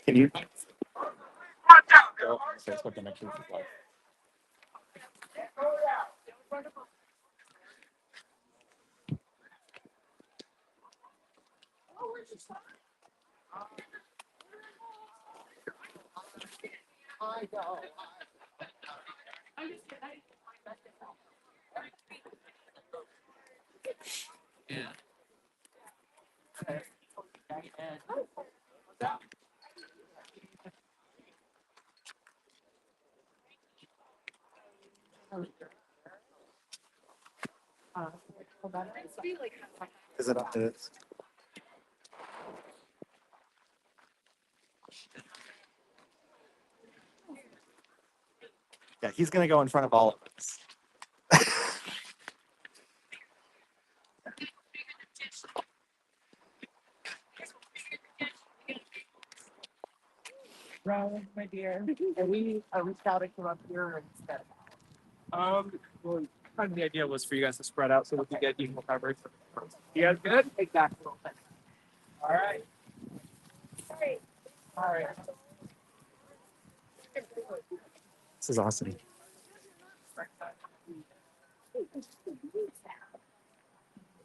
Can you? Oh, that's what connections is like. Is it up to this? Yeah, he's gonna go in front of all of us. Rose, my dear. Are we scouting from up here instead? Well, kind of the idea was for you guys to spread out so we could get equal coverage. You guys good? Exactly. All right. All right. This is awesome.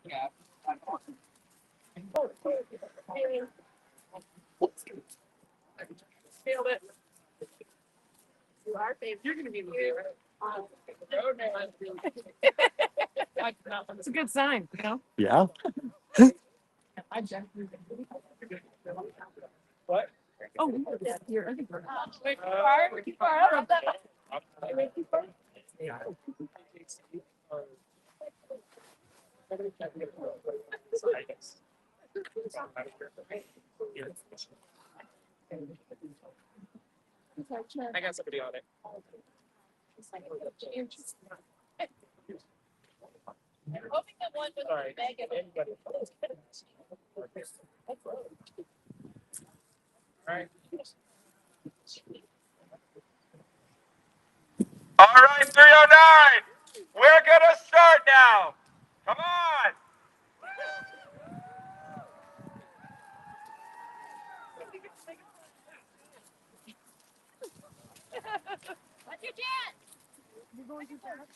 Yeah. Feel it. You are, babe. You're gonna be the favorite. It's a good sign, you know? Yeah. I definitely. What? Oh, you're. Wait, too far out. Too far. Yeah. I got somebody on it. Sorry. All right. All right, 309. We're gonna start now. Come on. What's your chance? We will never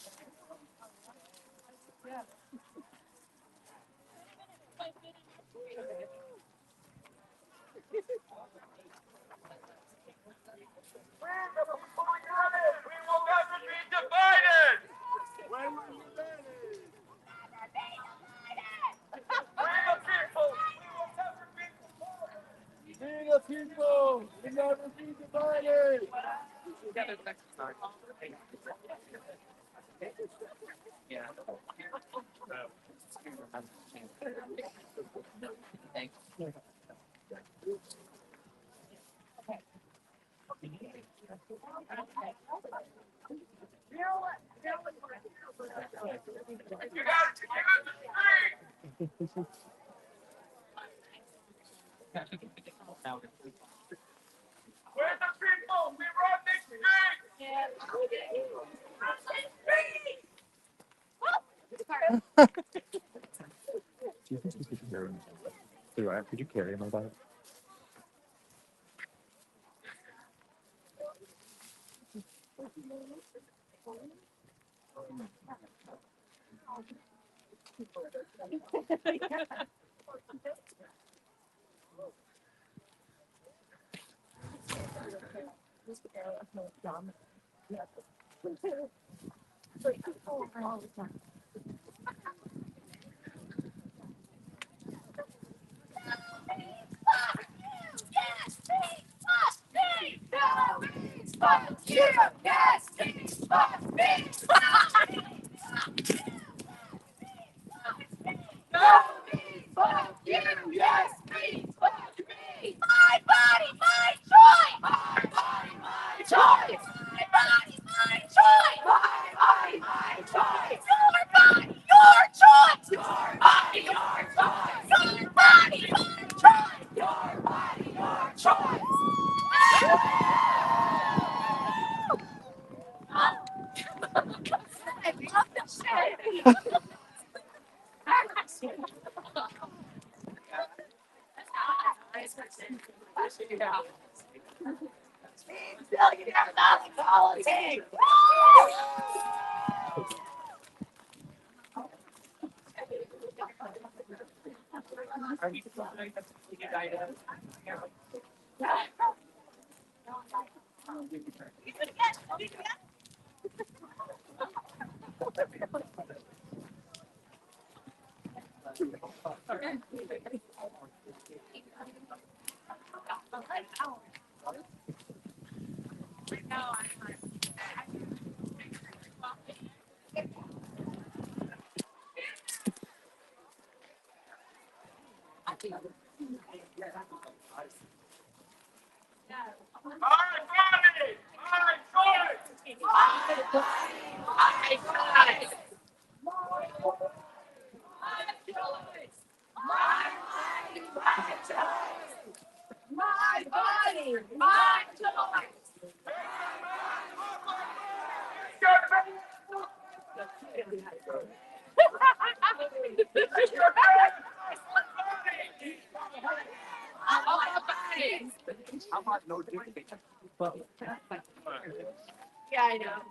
be divided. When we're united. We the people. We will never be divided. We the people. We never be divided. Yeah. You got to use the street. We're the people. We run this street. Do you think you could carry him? Could you carry him about it? My body, my choice. My body, my choice. My body, my choice. My body, my choice. Your body, your choice. Your body, your choice. Your body, your choice. Your body, your choice. I love this shit. Yeah. Billionaire not politics. My body, my choice. I'm not no different. Yeah, I know.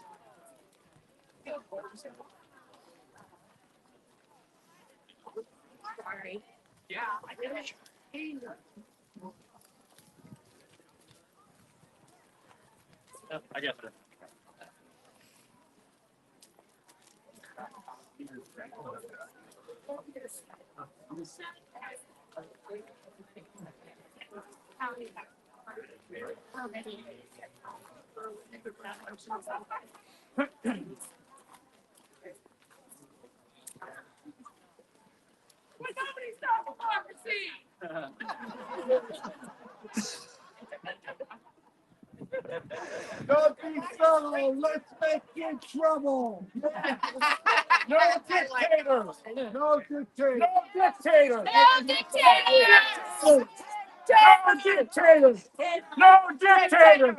Sorry. Yeah, I guess it. Don't be subtle. Let's make you trouble. No dictators. No dictators. No dictators. No dictators! No dictators. No dictators.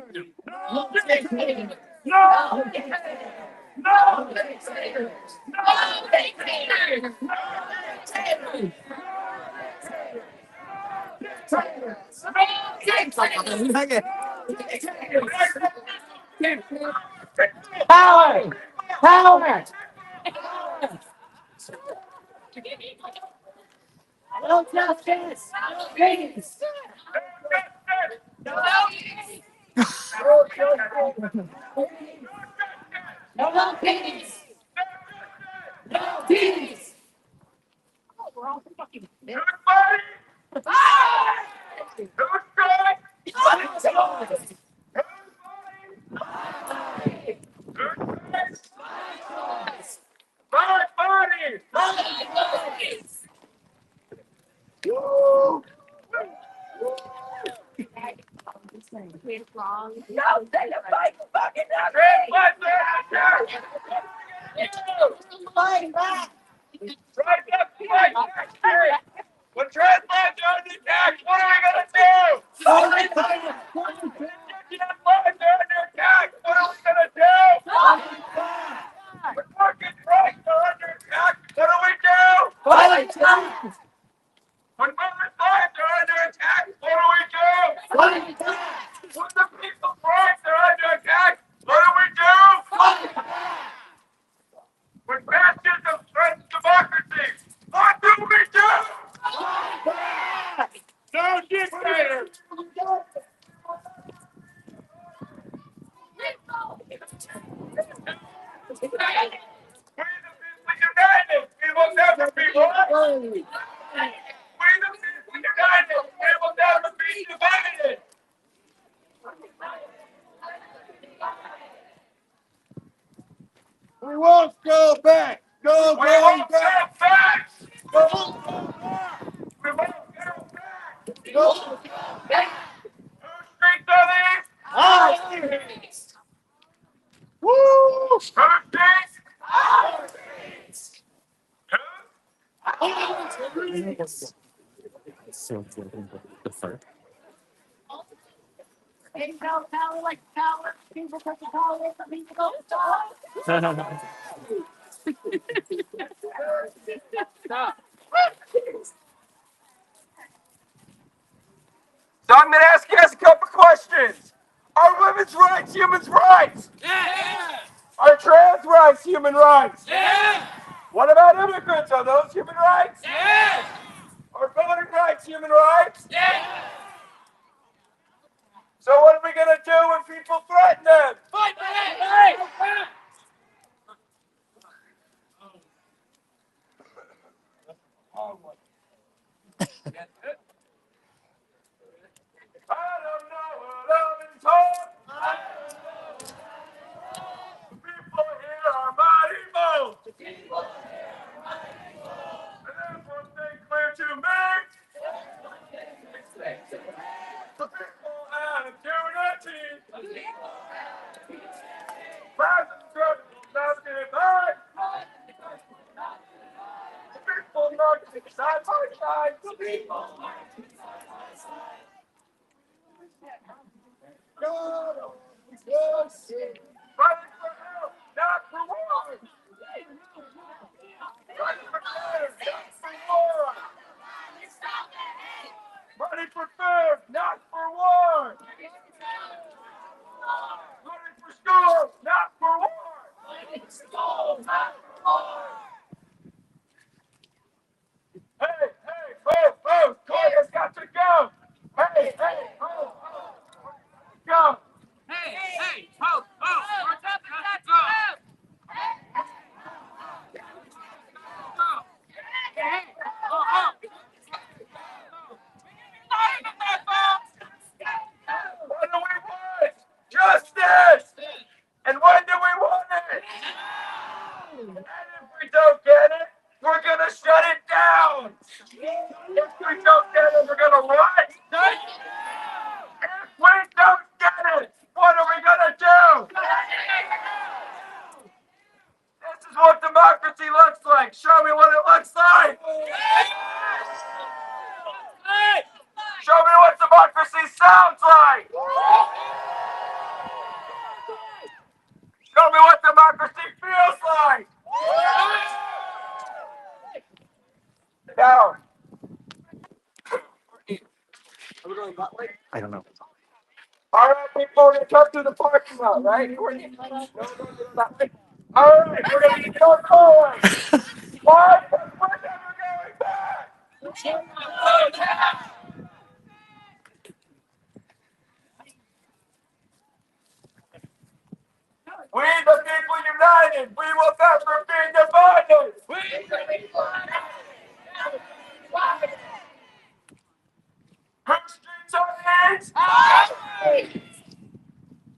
No dictators! No. No dictators! No. No dictators! No dictators! Power. Power. No justice. No peace. No peace! No peace. No peace! Wrong. No, they don't fight fucking Fight back. When transplants are under attack, what are we gonna do? Fight back. Transplants are under attack, what are we gonna do? When working rights are under attack, what do we do? Fight back. When women's rights are under attack, what do we do? Fight back. When the people's rights are under attack, what do we do? Fight back. When fascism threatens democracy, what do we do? No dictator! We the people united, we will never be one. We the people united, we will never be divided. We won't go back. No We going won't back. go back. No going back. We won't go back. No. Whose streets are these? Our streets. Woo! Whose streets? Our streets. Who? Our streets. So the first. Power like power. People take the power away from people. Don't talk. rights human rights? Yeah. Are trans rights human rights? Yeah. What about immigrants? Are those human rights? Yeah. Are voting rights human rights? Yeah. So what are we going to do when people threaten them? Fight back. I don't know what I've been told. People here are mighty bold. And that's one thing clear to me. The people have unity. Rising struggle, not divide. The people marching side by side. The people marching side by side. God, yes. Fighting for help, not for war. Fighting for fair, not for war. Money for food, not for war. Money for schools, not for war. Hey, hey, ho, Court has got to go. Hey, hey, ho, go. Hey, ho, what's up? Go. What do we want? Justice. And when do we want it? And if we don't get it, we're gonna shut it down. If we don't get it, we're gonna what? If we don't get it, what are we gonna do? This is what democracy looks like. Show me what it looks like. Show me what democracy sounds like. Show me what democracy feels like. Now, I don't know. all right, people, we come to the parking lot, right? All right, we're gonna get your calling. Why? Because we're never going back. We the people united. We will never be divided. Whose streets are these?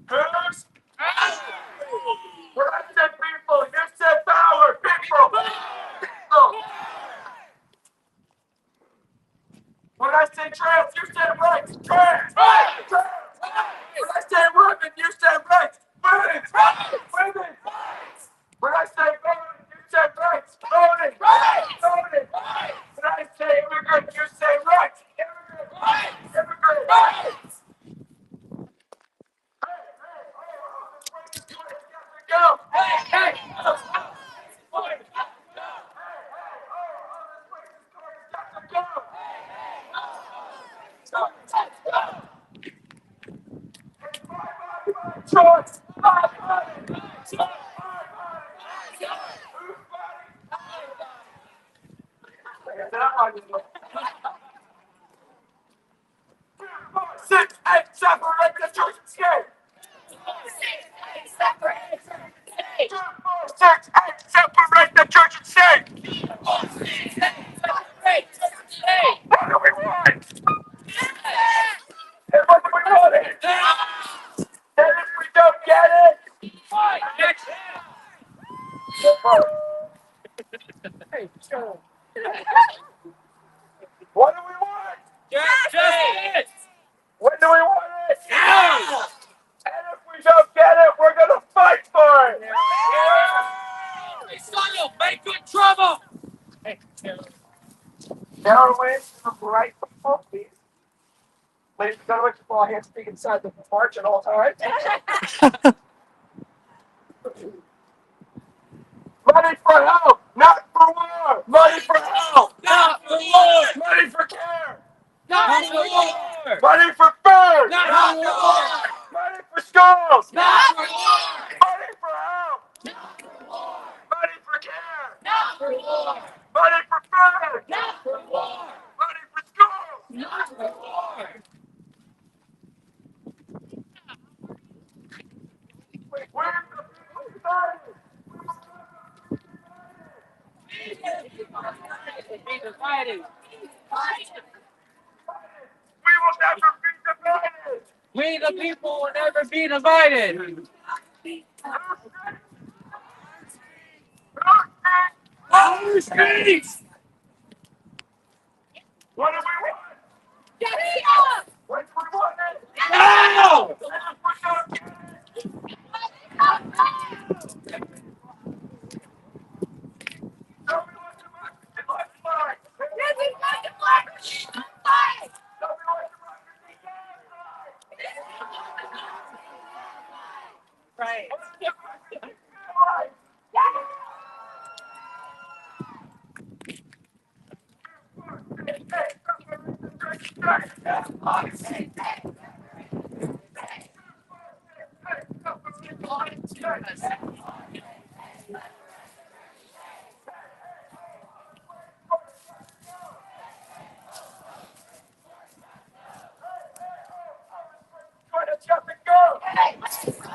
Whose? When I said people, you said power. People. People. When I say trans, you said rights. Trans. Trans. When I say women, you said rights. Women. Women. When I say voting, you said rights. Voting. Voting. When I say immigrant, you say rights. Immigrant. Immigrant. Go. Hey. Choice. Six, eight, separate the church and state. 2, 4, 6, 8, separate the church and state. What do we want? And what do we want it? And if we don't get it, what do we want? Justice! When do we want it? Now! And if we don't get it, we're gonna fight for it. Hey, Sonny, make good trouble! Heroin from right before please. Ladies and gentlemen, keep all hands speak inside the march at all times. Money for help, not for war. Money for help, Not for war! money for care. Not for war! Money for food, Not for war! money for for schools. Not for war. Money for help. Not for war. Money for care. Not for war. Money for food. Not for war. Money for schools. Not for war. We're the people united. Be divided. We will never be divided. We the people will never be divided. Our streets. What do we want? Get it up. What do we want? Now! Tell me what democracy looks like. This is my democracy. Fight. Tell me what democracy sounds like. Right. What does democracy feel like? Let's just go.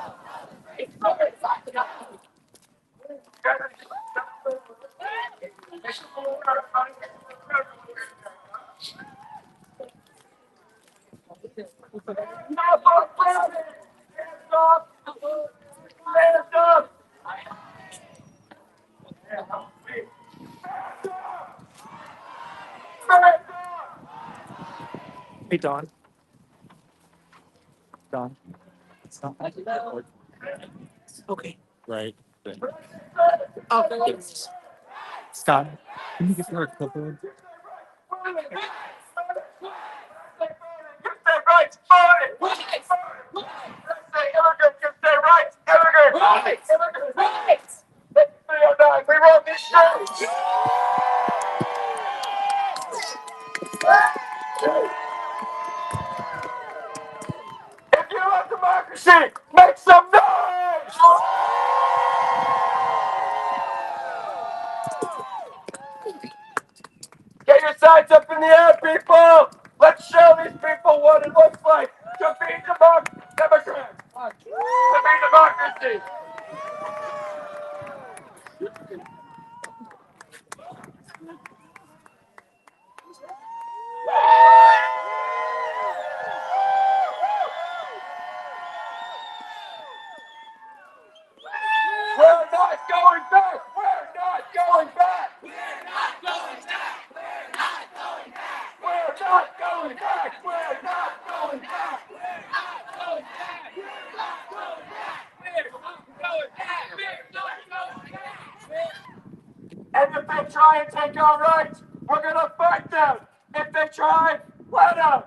Hey, Don. Don. Stop. Okay. Right. Okay. Scott, can you give her a clipboard? You say rights, vote. Right. Say immigrants, you say rights, immigrants. Right. Immigrants. Right. 309, we run these streets. If you want democracy, make some noise. Get your signs up in the air, people. Let's show these people what it looks like to be Democrats. To be democracy. We're not going back. We're not going back. We're not going back. We're not going back. We're not going back. We're not going back. We're not going back. We're not going back. We're not going back. We're not going back. And if they try and take our rights, we're gonna fight them. If they try, let them.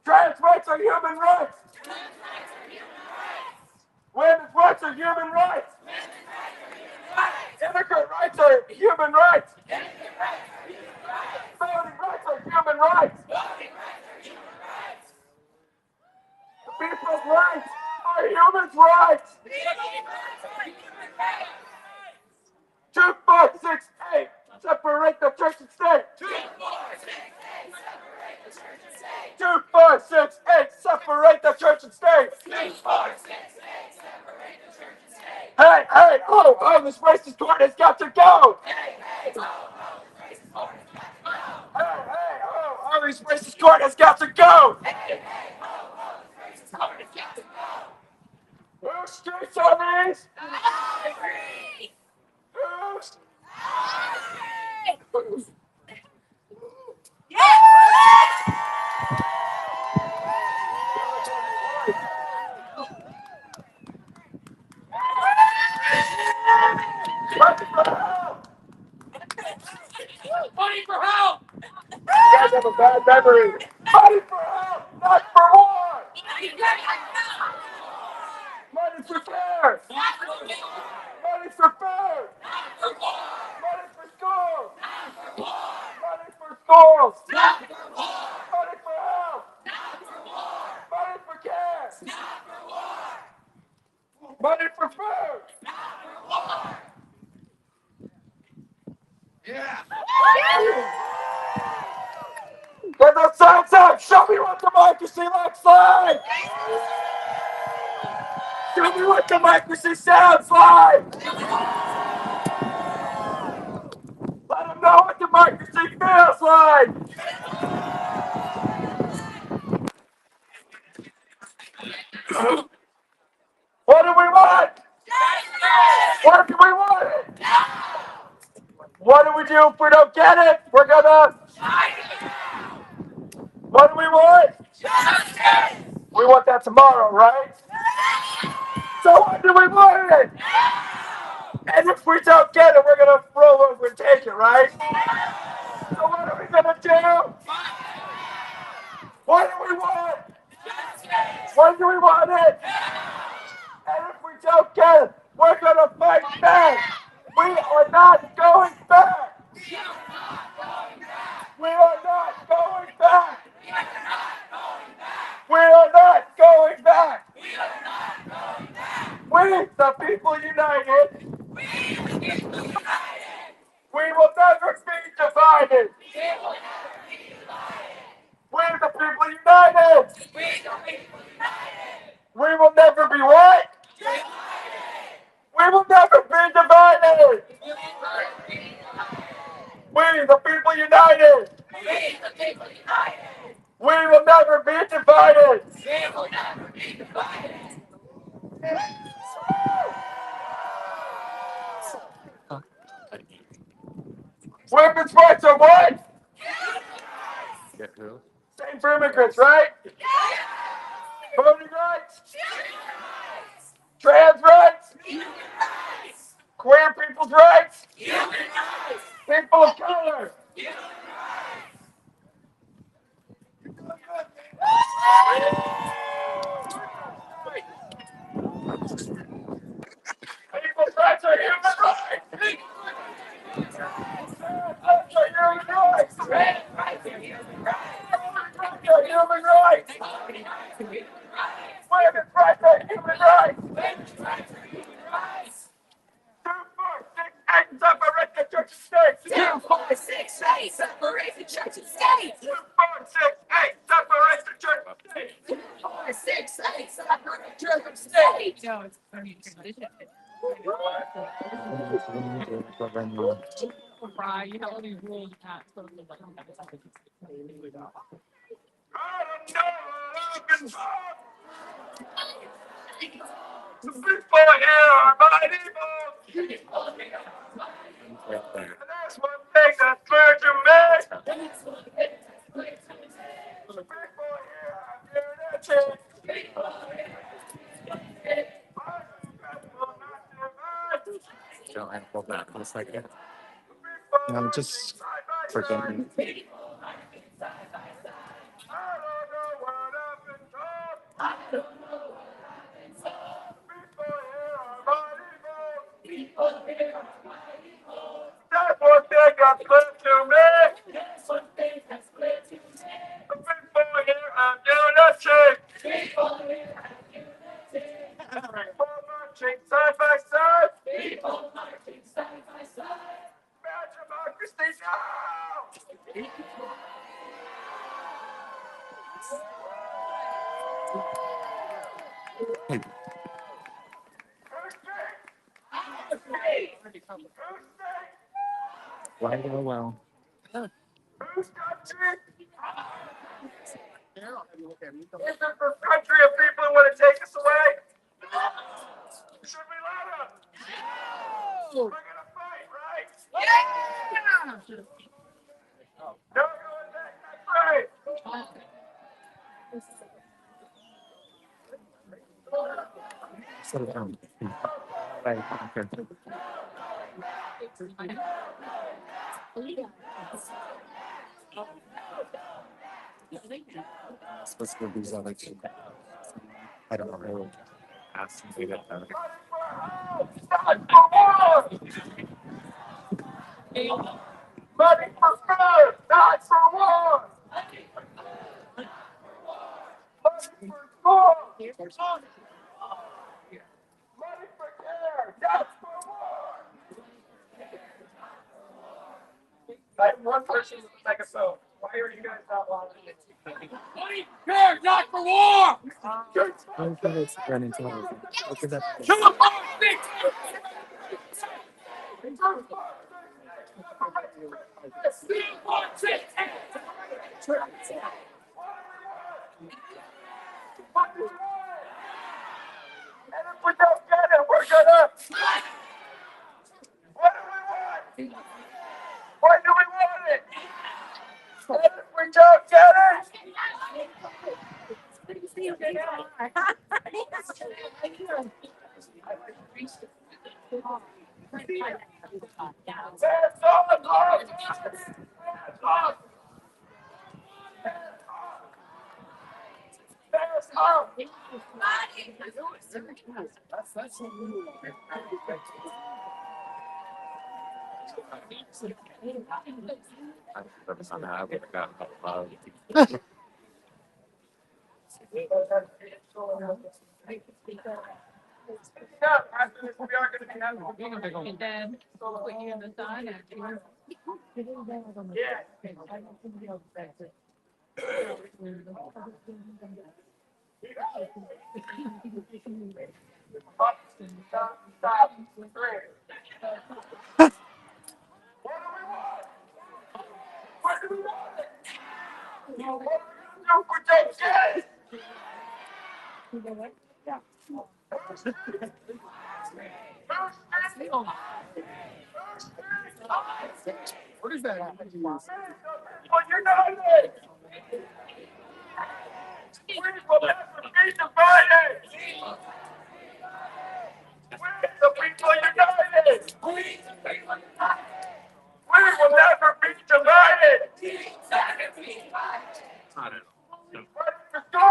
Trans rights are human rights. Women's rights are human rights. Immigrant rights are human rights. Voting rights are human rights. People's rights are human rights. 2468, separate the church and state. 2468, separate the church and state. Hey, hey, oh, this racist court has got to go. Hey, oh, this racist court has got to go. Whose streets are these? Whose? Money for help! You guys have a bad memory. Money for help, not for war. Money for care. Money for food. Money for school. Money for schools. Money for health. Money for care. Money for food. Get those signs up. Show me what democracy looks like. Show me what democracy sounds like. Let them know what democracy feels like. What do we want? What do we want? What do we do if we don't get it? We're gonna. What do we want? We want that tomorrow, right? So when do we want it? And if we don't get it, we're gonna roll over and take it, right? So what are we gonna do? What do we want? When do we want it? And if we don't get it, we're gonna fight back. We are not going back. We are not going back. We are not going back. We, the people united. We will never be divided. We, the people united. We will never be what? We will never be divided. We, the people united. We will never be divided. Women's rights are what? Get who? Same for immigrants, right? Voting rights? Trans rights? Queer people's rights? People of color? People's rights are human rights! Trans rights are human rights! Women's rights are human rights! Women's rights are human rights! 2, 4, 6, 8, separate the church and state! 2, 4, 6, 8, separate the church and state. 2, 4, 6, 8, separate the church and state! 2, 4, 6, 8, separate the church and state. No, it's funny. Right, you know, all these rules not totally like The people here are mighty evil. Right there. And that's one thing that's clear to me. The people here are unity. Don't have to go back for a second. No, just forget me. That's one thing that's clear to me. The people here are unity. People marching side by side. Bad democracy now. Hey, why go well? Whose country? Is it the country of people who want to take us away? Should we let them? We're gonna fight, right? No going back, that's right. Settle down. Right, okay. Supposed to be these other two. I don't know who asked me that. Stop for war! Money for food, not for war. Money for school. Money for care, not for war. I have one person with a megaphone. Why are you guys not watching it? Money here, not for war. I'm sure it's running to all of them. Look at that. Kill the politics. Steal politics. And if we don't get it, we're gonna. What do we want? Why do we want it? And if we don't get it, that's all I'm talking about. That's all. That's all. Somehow I would have gotten a love. Yeah, after this, we are gonna be having. And then put you in the sun afterwards. Yeah. Stop. 3. What do we want? What do we want? What do we do for Jake? What is that? Well, you're not it. We will never be divided. We the people united. We will never be divided. Not at all. Ready to go.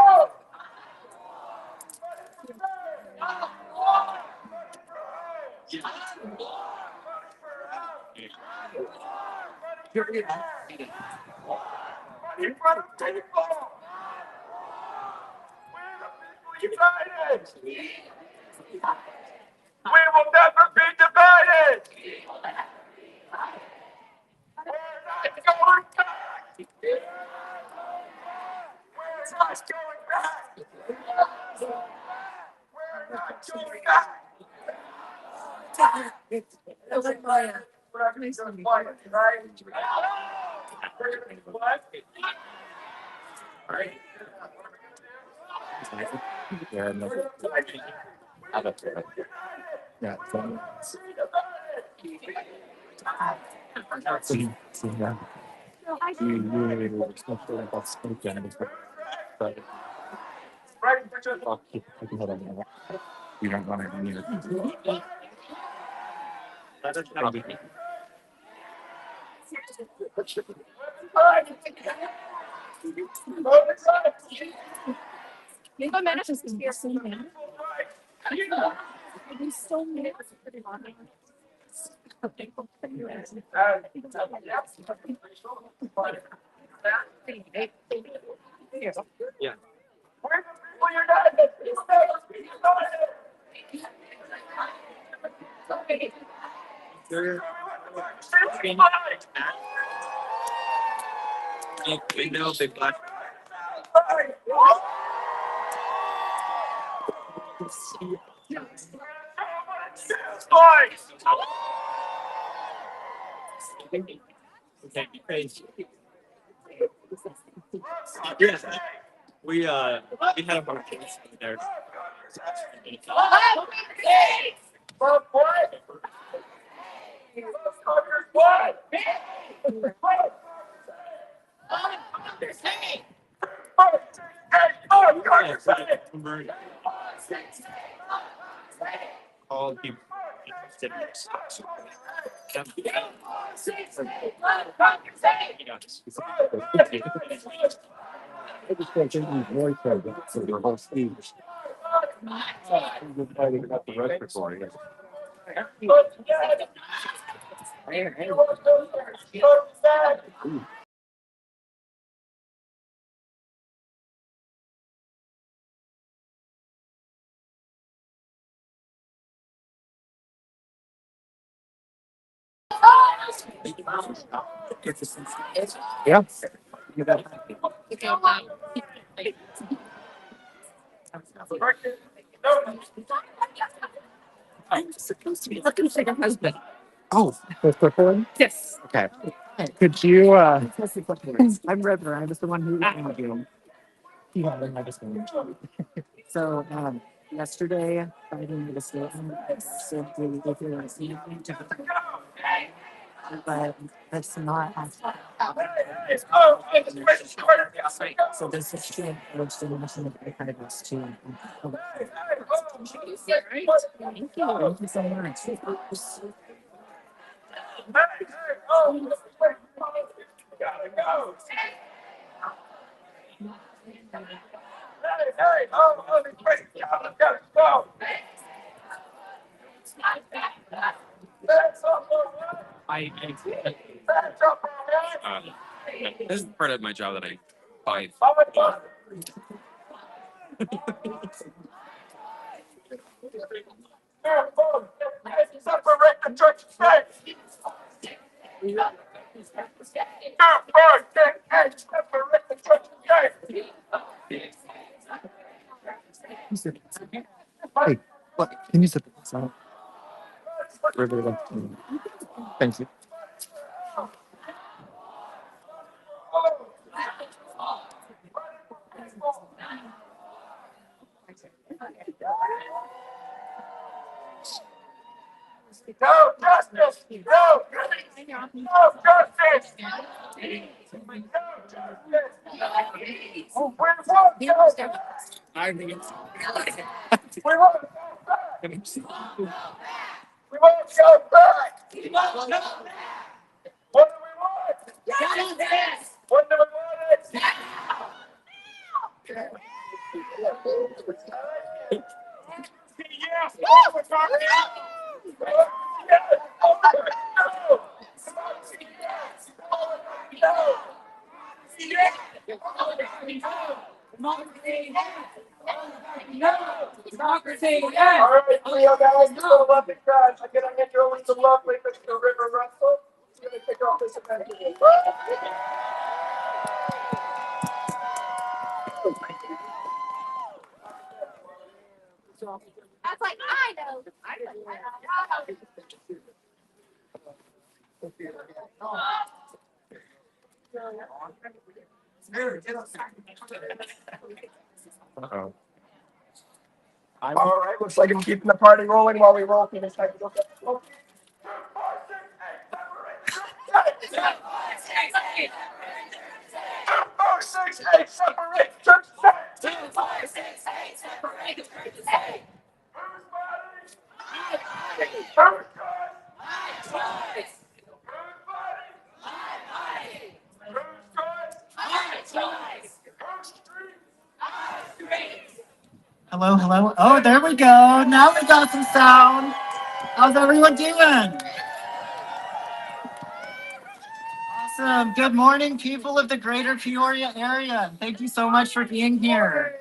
In front of people. We're the people united. We will never be divided. We're not going back. We're not going back. We're not going back. We're not going to fight, right? We're going to be what? Yeah, no. How about that? Yeah, so yeah. You really were something about spoken, but I'll keep picking it up. You don't want to need it. Maybe I'm just here soon. It'd be so many. Yeah. We're the people united. We'll never be divided. We know they black. Okay, crazy. Yes, we had a bunch there. But what? What? All people. I just can't change his voice over so your whole speech. You're fighting about the rest recording. You want those back? Yeah. I'm supposed to be looking for your husband. Oh, the quicker one? Yes. Okay. Could you, I'm River. I was the one who emailed you. Yeah, I just So, yesterday, I made a statement. I said, if you're a senior, but that's not actually. So this is true. Which the mission of the kind of us to. Thank you. Thank you so much. Gotta go. Hey, oh, wait, gotta go. That's up, that's up, This is part of my job that I fight. Separate the church and state. Separate the church and state. Hey, look, can you sit this out? River, thank you. No justice! No! No justice! No justice! We want justice! I think it's. We want justice! We want justice! What do we want? Justice! What do we want? Yes! We're talking. Yes! No! No! All right, Leo guys, you're gonna love the crowd. I'm gonna introduce the lovely Mr. River Russell. He's gonna kick off this event. I was like, I know. Uh-oh. All right, looks like I'm keeping the party rolling while we roll through this technical difficulty. 468 separate church state. 2, 4, 6, 8, separate the church and state. Whose body? My body, Whose choice? my choice. Whose body? My body, Whose choice? my choice. Whose street? My streets. Hello, hello. Oh, there we go. Now we got some sound. How's everyone doing? Awesome. Good morning, people of the greater Peoria area. Thank you so much for being here.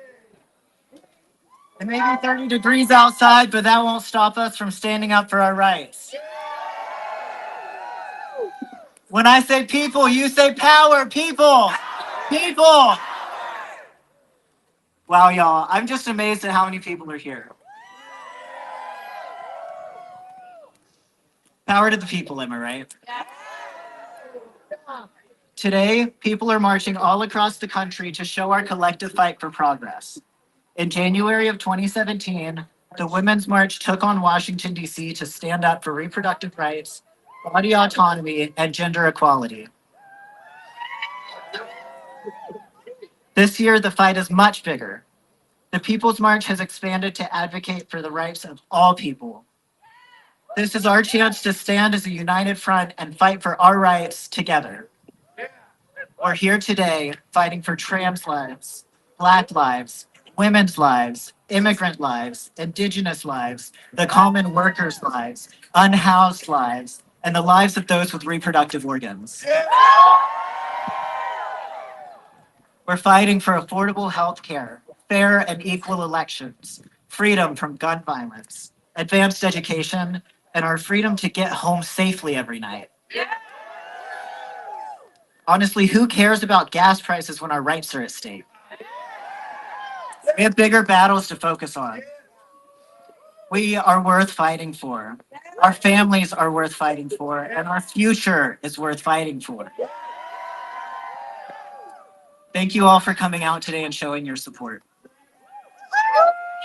It may be 30 degrees outside, but that won't stop us from standing up for our rights. When I say people, you say power. People. People. Wow, y'all. I'm just amazed at how many people are here. Power to the people, am I right? Today, people are marching all across the country to show our collective fight for progress. In January of 2017, the Women's March took on Washington, D.C. to stand up for reproductive rights, body autonomy, and gender equality. This year, the fight is much bigger. The People's March has expanded to advocate for the rights of all people. This is our chance to stand as a united front and fight for our rights together. We're here today fighting for trans lives, Black lives, women's lives, immigrant lives, Indigenous lives, the common workers' lives, unhoused lives, and the lives of those with reproductive organs. We're fighting for affordable health care, fair and equal elections, freedom from gun violence, advanced education, and our freedom to get home safely every night. Honestly, who cares about gas prices when our rights are at stake? We have bigger battles to focus on. We are worth fighting for. Our families are worth fighting for, and our future is worth fighting for. Thank you all for coming out today and showing your support.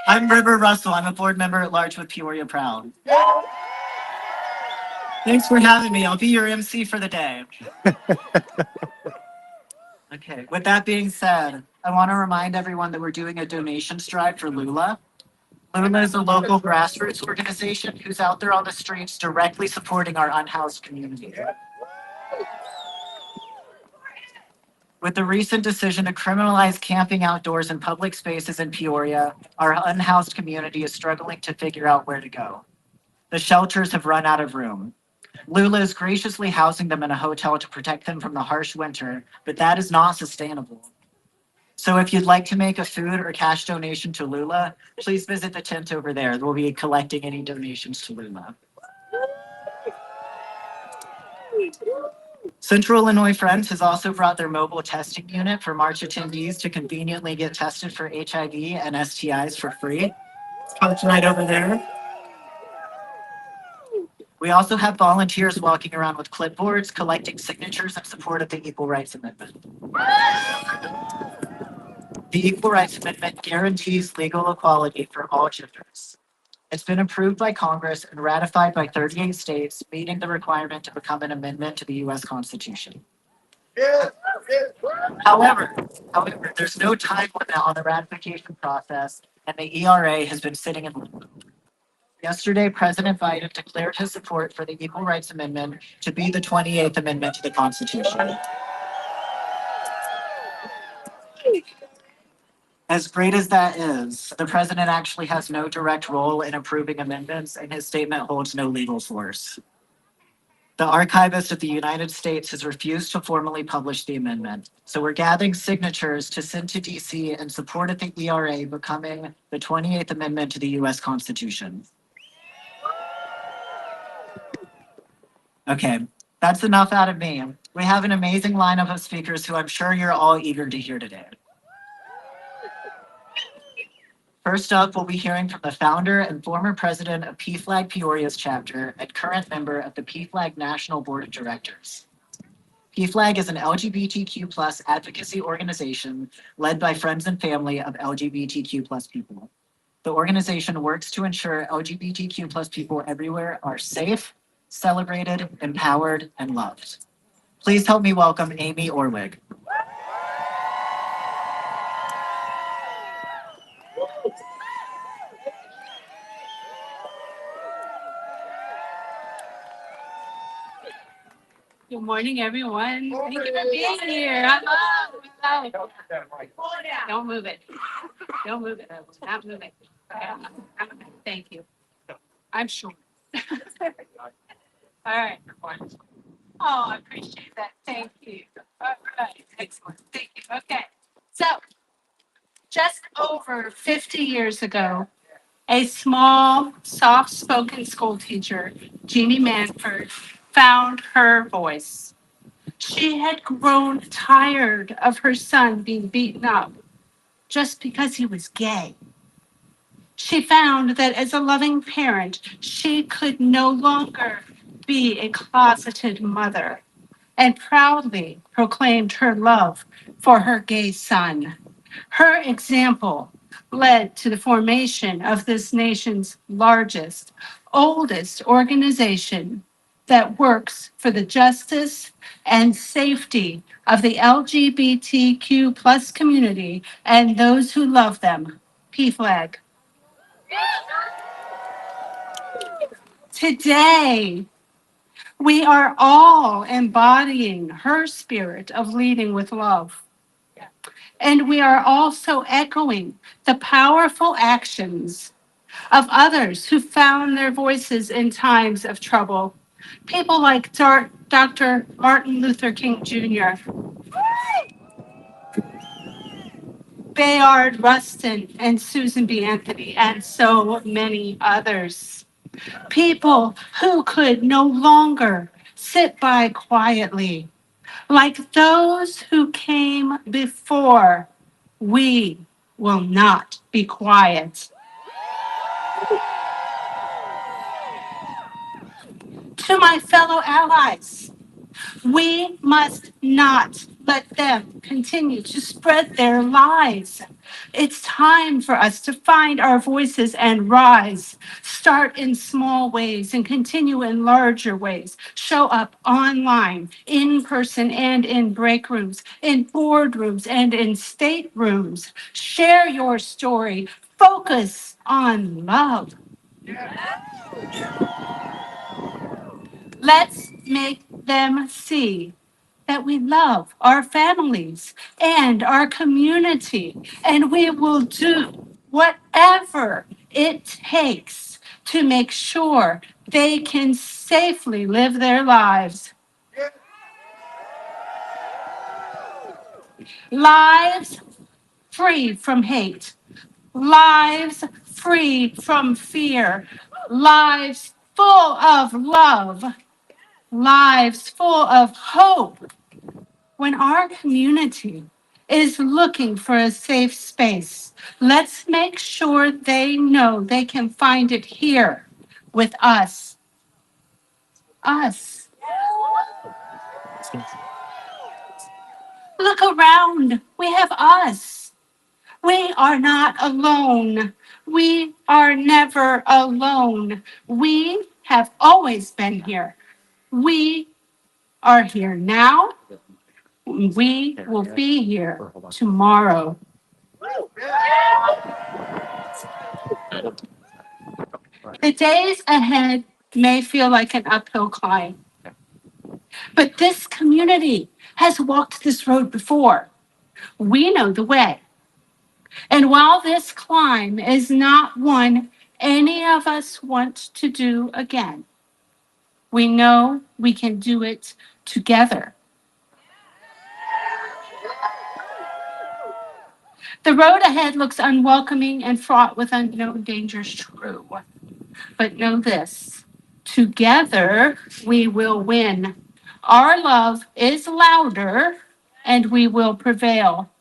I'm River Russell. I'm a board member at large with Peoria Proud. Thanks for having me. I'll be your MC for the day. Okay, with that being said, I want to remind everyone that we're doing a donations drive for Lula. Lula is a local grassroots organization who's out there on the streets directly supporting our unhoused community. With the recent decision to criminalize camping outdoors in public spaces in Peoria, our unhoused community is struggling to figure out where to go. The shelters have run out of room. Lula is graciously housing them in a hotel to protect them from the harsh winter, but that is not sustainable. So if you'd like to make a food or cash donation to Lula, please visit the tent over there. We'll be collecting any donations to Lula. Central Illinois Friends has also brought their mobile testing unit for March attendees to conveniently get tested for HIV and STIs for free. It's right over there. We also have volunteers walking around with clipboards, collecting signatures in support of the Equal Rights Amendment. The Equal Rights Amendment guarantees legal equality for all genders. It's been approved by Congress and ratified by 38 states, meeting the requirement to become an amendment to the U.S. Constitution. However, there's no time limit on the ratification process, and the ERA has been sitting in limbo. Yesterday, President Biden declared his support for the Equal Rights Amendment to be the 28th Amendment to the Constitution. As great as that is, the president actually has no direct role in approving amendments, and his statement holds no legal force. The Archivist of the United States has refused to formally publish the amendment, so we're gathering signatures to send to DC in support of the ERA becoming the 28th Amendment to the U.S. Constitution. Okay, that's enough out of me. We have an amazing lineup of speakers who I'm sure you're all eager to hear today. First up, we'll be hearing from the founder and former president of PFLAG Peoria's chapter and current member of the PFLAG National Board of Directors. PFLAG is an LGBTQ+ advocacy organization led by friends and family of LGBTQ+ people. The organization works to ensure LGBTQ+ people everywhere are safe, celebrated, empowered, and loved. Please help me welcome Amy Orwig. Good morning, everyone. Thank you for being here. Hello. Don't move it. Don't move it. Not move it. Thank you. I'm sure. All right. Oh, I appreciate that. Thank you. All right. Excellent. Thank you. Okay. So, just over 50 years ago, a small, soft-spoken school teacher, Jeannie Manford, found her voice. She had grown tired of her son being beaten up just because he was gay. She found that as a loving parent, she could no longer be a closeted mother, and proudly proclaimed her love for her gay son. Her example led to the formation of this nation's largest, oldest organization that works for the justice and safety of the LGBTQ plus community and those who love them, PFLAG. Today, we are all embodying her spirit of leading with love. And we are also echoing the powerful actions of others who found their voices in times of trouble, People like Dr. Martin Luther King Jr., Bayard Rustin, and Susan B. Anthony, and so many others. People who could no longer sit by quietly, like those who came before. We will not be quiet. To my fellow allies, we must not let them continue to spread their lies. It's time for us to find our voices and rise. Start in small ways and continue in larger ways. Show up online, in person and in break rooms, in boardrooms and in staterooms. Share your story. Focus on love. Let's make them see that we love our families and our community, and we will do whatever it takes to make sure they can safely live their lives. Lives free from hate, lives free from fear, lives full of love, lives full of hope. When our community is looking for a safe space, let's make sure they know they can find it here with us. Us. Look around. We have us. We are not alone. We are never alone. We have always been here. We are here now. We will be here tomorrow. The days ahead may feel like an uphill climb, but this community has walked this road before. We know the way. And while this climb is not one any of us want to do again, we know we can do it together. The road ahead looks unwelcoming and fraught with unknown dangers, true. But know this, together we will win. Our love is louder and we will prevail.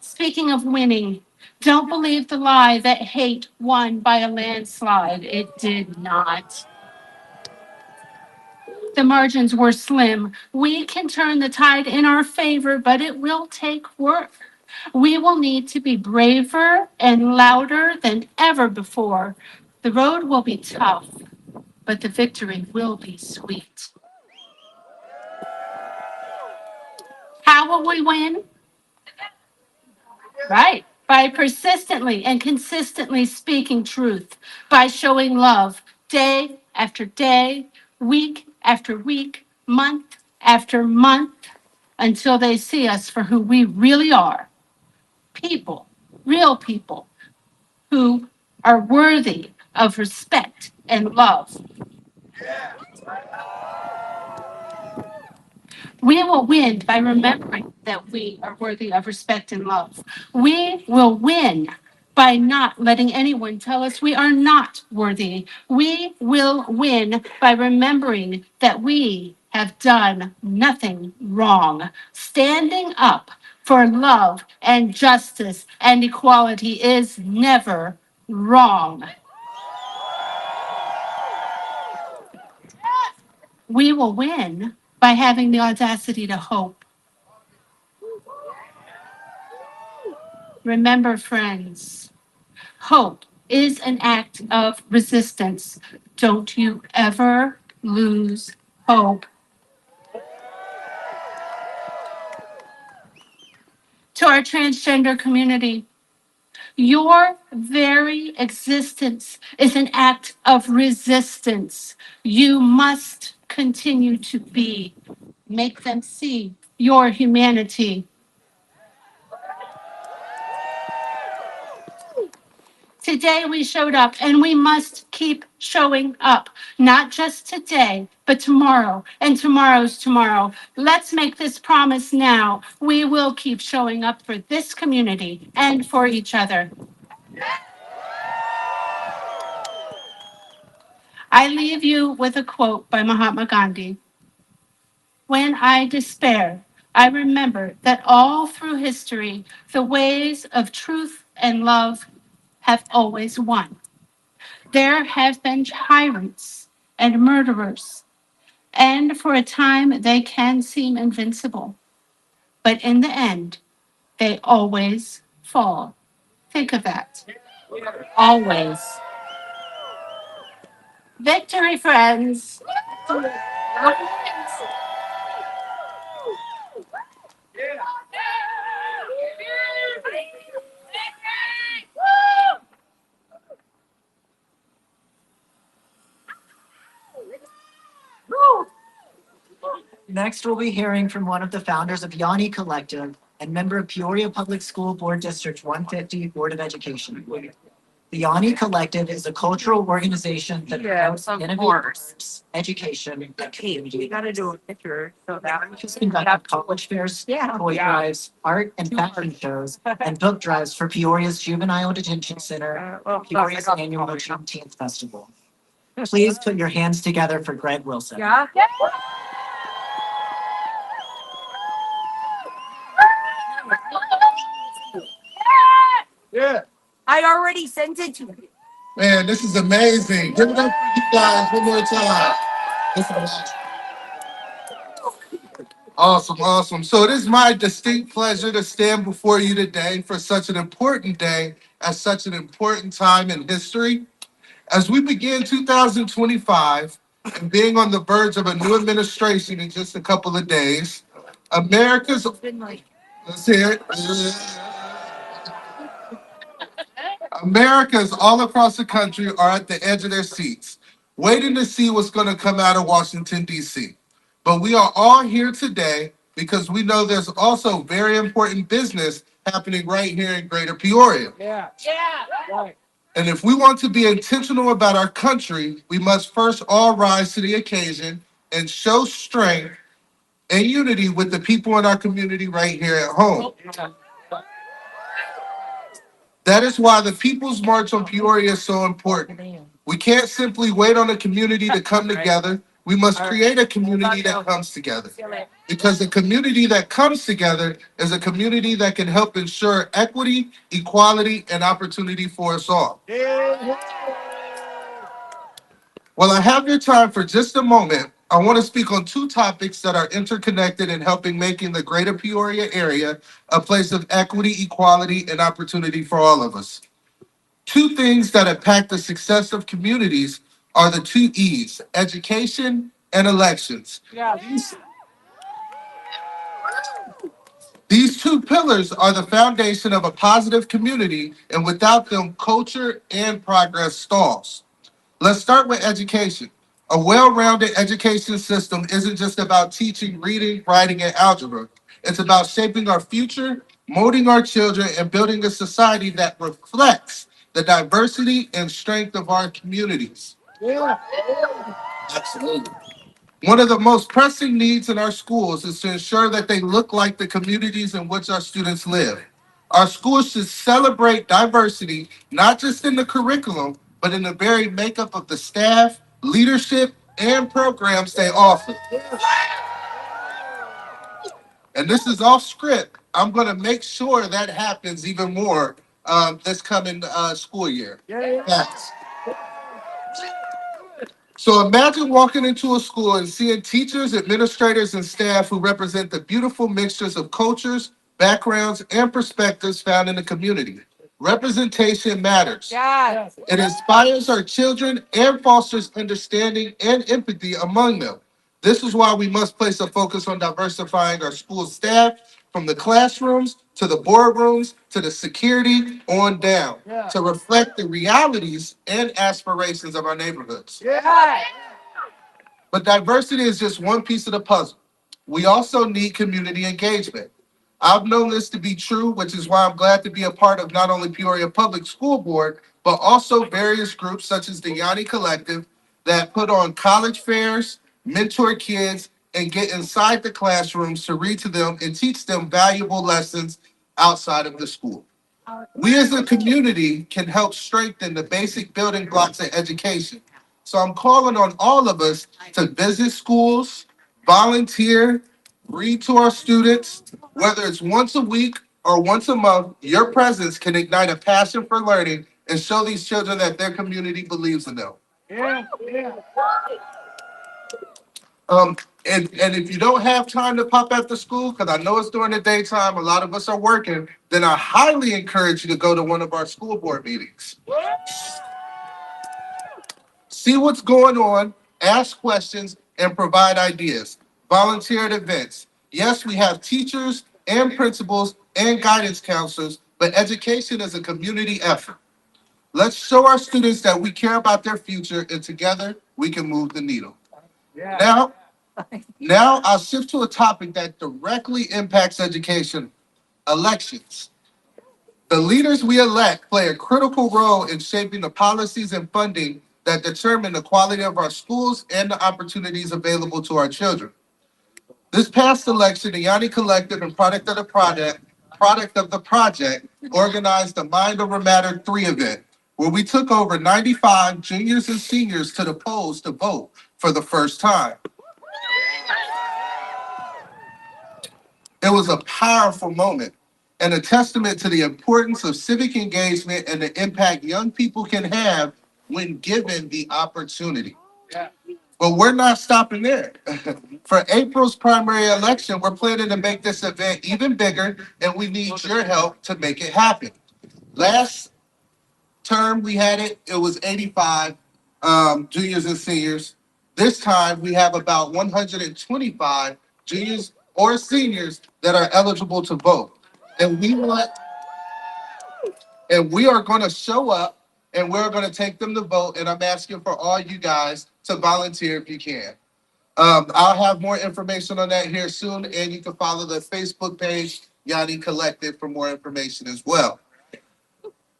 Speaking of winning, don't believe the lie that hate won by a landslide. It did not. The margins were slim. We can turn the tide in our favor, but it will take work. We will need to be braver and louder than ever before. The road will be tough, but the victory will be sweet. How will we win? Right. By persistently and consistently speaking truth, by showing love day after day, week after week, month after month, until they see us for who we really are, people, real people who are worthy of respect and love. We will win by remembering that we are worthy of respect and love. We will win by not letting anyone tell us we are not worthy. We will win by remembering that we have done nothing wrong. Standing up for love and justice and equality is never wrong. We will win by having the audacity to hope. Remember, friends, hope is an act of resistance. Don't you ever lose hope. To our transgender community, your very existence is an act of resistance. You must continue to be. Make them see your humanity. Today we showed up and we must keep showing up, not just today, but tomorrow and tomorrow's tomorrow. Let's make this promise now. We will keep showing up for this community and for each other. I leave you with a quote by Mahatma Gandhi. When I despair, I remember that all through history, the ways of truth and love have always won. There have been tyrants and murderers, and for a time they can seem invincible, but in the end, they always fall. Think of that. Always. Victory, friends. Next, we'll be hearing from one of the founders of Yanni Collective and member of Peoria Public School Board District 150 Board of Education. The Yanni Collective is a cultural organization that promotes innovative arts, education, and community. Gotta do a picture so that. Just conducted college fairs, toy drives, art and fashion shows, and book drives for Peoria's Juvenile Detention Center, Peoria's annual Juneteenth Festival. Please put your hands together for Greg Wilson. Yeah. Yeah. I already sent it to you. Man, this is amazing. Give it up for you guys one more time. This is awesome, awesome. So it is my distinct pleasure to stand before you today for such an important day at such an important time in history. As we begin 2025 and being on the verge of a new administration in just a couple of days, America's, It's been like. let's hear it. Americans all across the country are at the edge of their seats, waiting to see what's going to come out of Washington, D.C. But we are all here today because we know there's also very important business happening right here in Greater Peoria. Yeah. Right. And if we want to be intentional about our country, we must first all rise to the occasion and show strength and unity with the people in our community right here at home. That is why the People's March on Peoria is so important. We can't simply wait on a community to come together. We must create a community that comes together. Because the community that comes together is a community that can help ensure equity, equality, and opportunity for us all. Well, I have your time for just a moment. I want to speak on two topics that are interconnected in helping making the greater Peoria area a place of equity, equality, and opportunity for all of us. Two things that impact the success of communities are the two E's, education and elections. Yeah. These two pillars are the foundation of a positive community, and without them, culture and progress stalls. Let's start with education. A well-rounded education system isn't just about teaching reading, writing, and algebra. It's about shaping our future, molding our children, and building a society that reflects the diversity and strength of our communities. Yeah. Absolutely. One of the most pressing needs in our schools is to ensure that they look like the communities in which our students live. Our schools should celebrate diversity, not just in the curriculum, but in the very makeup of the staff, leadership, and programs they offer. And this is off script. I'm going to make sure that happens even more this coming school year. Facts. So imagine walking into a school and seeing teachers, administrators, and staff who represent the beautiful mixtures of cultures, backgrounds, and perspectives found in the community. Representation matters. Yeah. It inspires our children and fosters understanding and empathy among them. This is why we must place a focus on diversifying our school staff from the classrooms to the boardrooms to the security on down to reflect the realities and aspirations of our neighborhoods. Yeah. But diversity is just one piece of the puzzle. We also need community engagement. I've known this to be true, which is why I'm glad to be a part of not only Peoria Public School Board, but also various groups such as the Yanni Collective that put on college fairs, mentor kids, and get inside the classrooms to read to them and teach them valuable lessons outside of the school. We as a community can help strengthen the basic building blocks of education. So I'm calling on all of us to visit schools, volunteer, read to our students, whether it's once a week or once a month. Your presence can ignite a passion for learning and show these children that their community believes in them. Um, and if you don't have time to pop after school, because I know it's during the daytime, a lot of us are working, then I highly encourage you to go to one of our school board meetings. See what's going on, ask questions, and provide ideas. Volunteer at events. Yes, we have teachers and principals and guidance counselors, but education is a community effort. Let's show our students that we care about their future, and together we can move the needle. Now, now I'll shift to a topic that directly impacts education: elections. The leaders we elect play a critical role in shaping the policies and funding that determine the quality of our schools and the opportunities available to our children. This past election, the Yanni Collective and product of the project, organized the Mind Over Matter 3 event, where we took over 95 juniors and seniors to the polls to vote for the first time. It was a powerful moment and a testament to the importance of civic engagement and the impact young people can have when given the opportunity. But we're not stopping there. For April's primary election, we're planning to make this event even bigger, and we need your help to make it happen. Last term we had it was 85 juniors and seniors. This time we have about 125 juniors or seniors that are eligible to vote. And we are going to show up and we're going to take them to vote. And I'm asking for all you guys to volunteer if you can. I'll have more information on that here soon, and you can follow the Facebook page, Yanni Collective, for more information as well.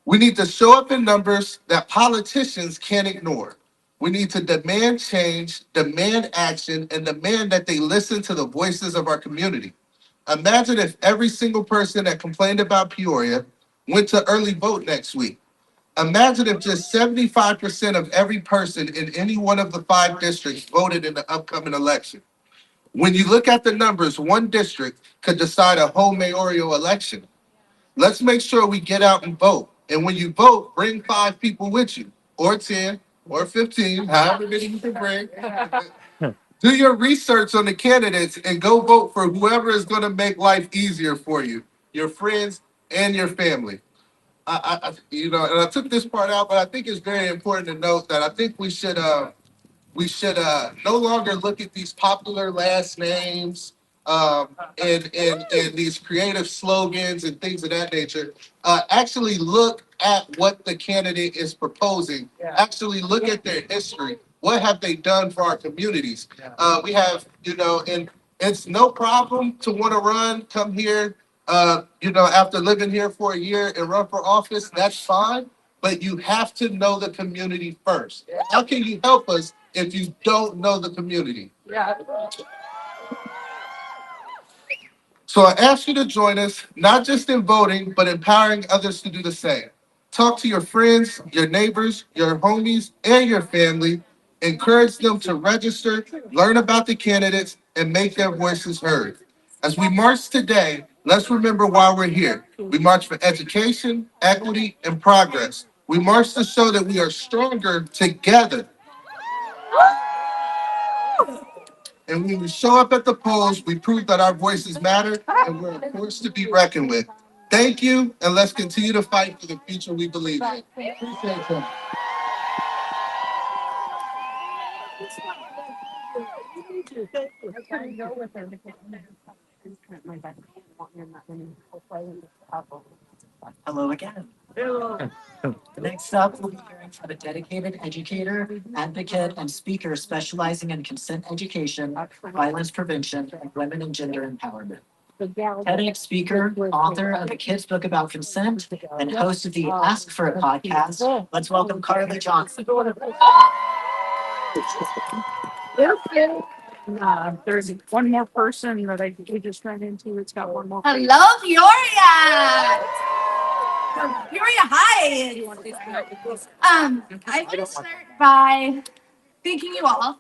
We need to show up in numbers that politicians can't ignore. We need to demand change, demand action, and demand that they listen to the voices of our community. Imagine if every single person that complained about Peoria went to early vote next week. Imagine if just 75% of every person in any one of the 5 districts voted in the upcoming election. When you look at the numbers, one district could decide a whole mayoral election. Let's make sure we get out and vote. And when you vote, bring 5 people with you, or 10, or 15, however many you can bring. Do your research on the candidates and go vote for whoever is going to make life easier for you, your friends, and your family. And I took this part out, but I think it's very important to note that I think we should no longer look at these popular last names and these creative slogans and things of that nature. Actually look at what the candidate is proposing. Actually look at their history. What have they done for our communities? We have, and it's no problem to want to run, come here, after living here for a year and run for office. That's fine, but you have to know the community first. How can you help us if you don't know the community? So I ask you to join us, not just in voting, but empowering others to do the same. Talk to your friends, your neighbors, your homies, and your family. Encourage them to register, learn about the candidates, and make their voices heard. As we march today, let's remember why we're here. We march for education, equity, and progress. We march to show that we are stronger together. And when we show up at the polls, we prove that our voices matter and we're a force to be reckoned with. Thank you, and let's continue to fight for the future we believe in. Appreciate you. Hello again. Next up, we'll be hearing from a dedicated educator, advocate, and speaker specializing in consent education, violence prevention, and women and gender empowerment. TEDx speaker, author of a kid's book about consent, and host of the Ask for a podcast. Let's welcome Carly Johnson. There's one more person that we just ran into. It's got one more. Hello, Peoria. Peoria, hi. I want to start by thanking you all.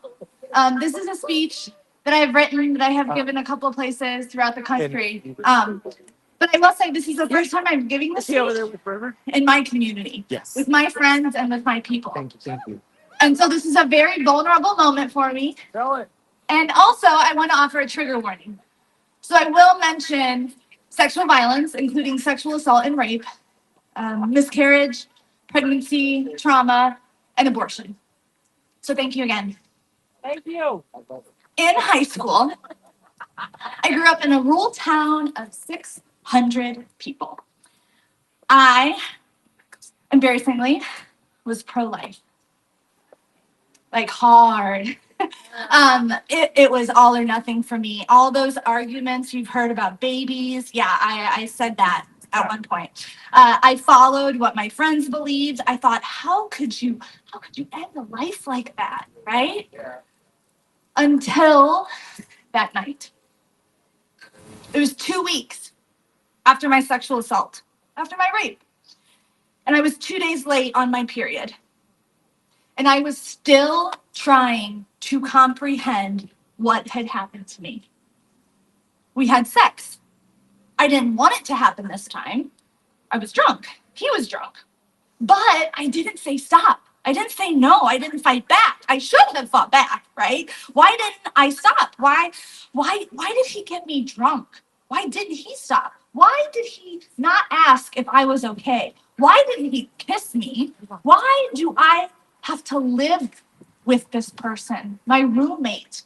This is a speech that I've written, that I have given a couple of places throughout the country. But I will say this is the first time I'm giving this See over there speech with River? in my community, Yes. with my friends and with my people. Thank you. And so this is a very vulnerable moment for me. Tell it. And also, I want to offer a trigger warning. So I will mention sexual violence, including sexual assault and rape, miscarriage, pregnancy, trauma, and abortion. So thank you again. Thank you. In high school, I grew up in a rural town of 600 people. I, embarrassingly, was pro-life. Like hard. It was all or nothing for me. All those arguments you've heard about babies. Yeah, I said that at one point. I followed what my friends believed. I thought, how could you end a life like that, right? Yeah. Until that night. It was 2 weeks after my sexual assault, after my rape. And I was 2 days late on my period. And I was still trying to comprehend what had happened to me. We had sex. I didn't want it to happen this time. I was drunk. He was drunk. But I didn't say stop. I didn't say no. I didn't fight back. I should have fought back, right? Why didn't I stop? Why did he get me drunk? Why didn't he stop? Why did he not ask if I was okay? Why didn't he kiss me? Why do I have to live with this person, my roommate?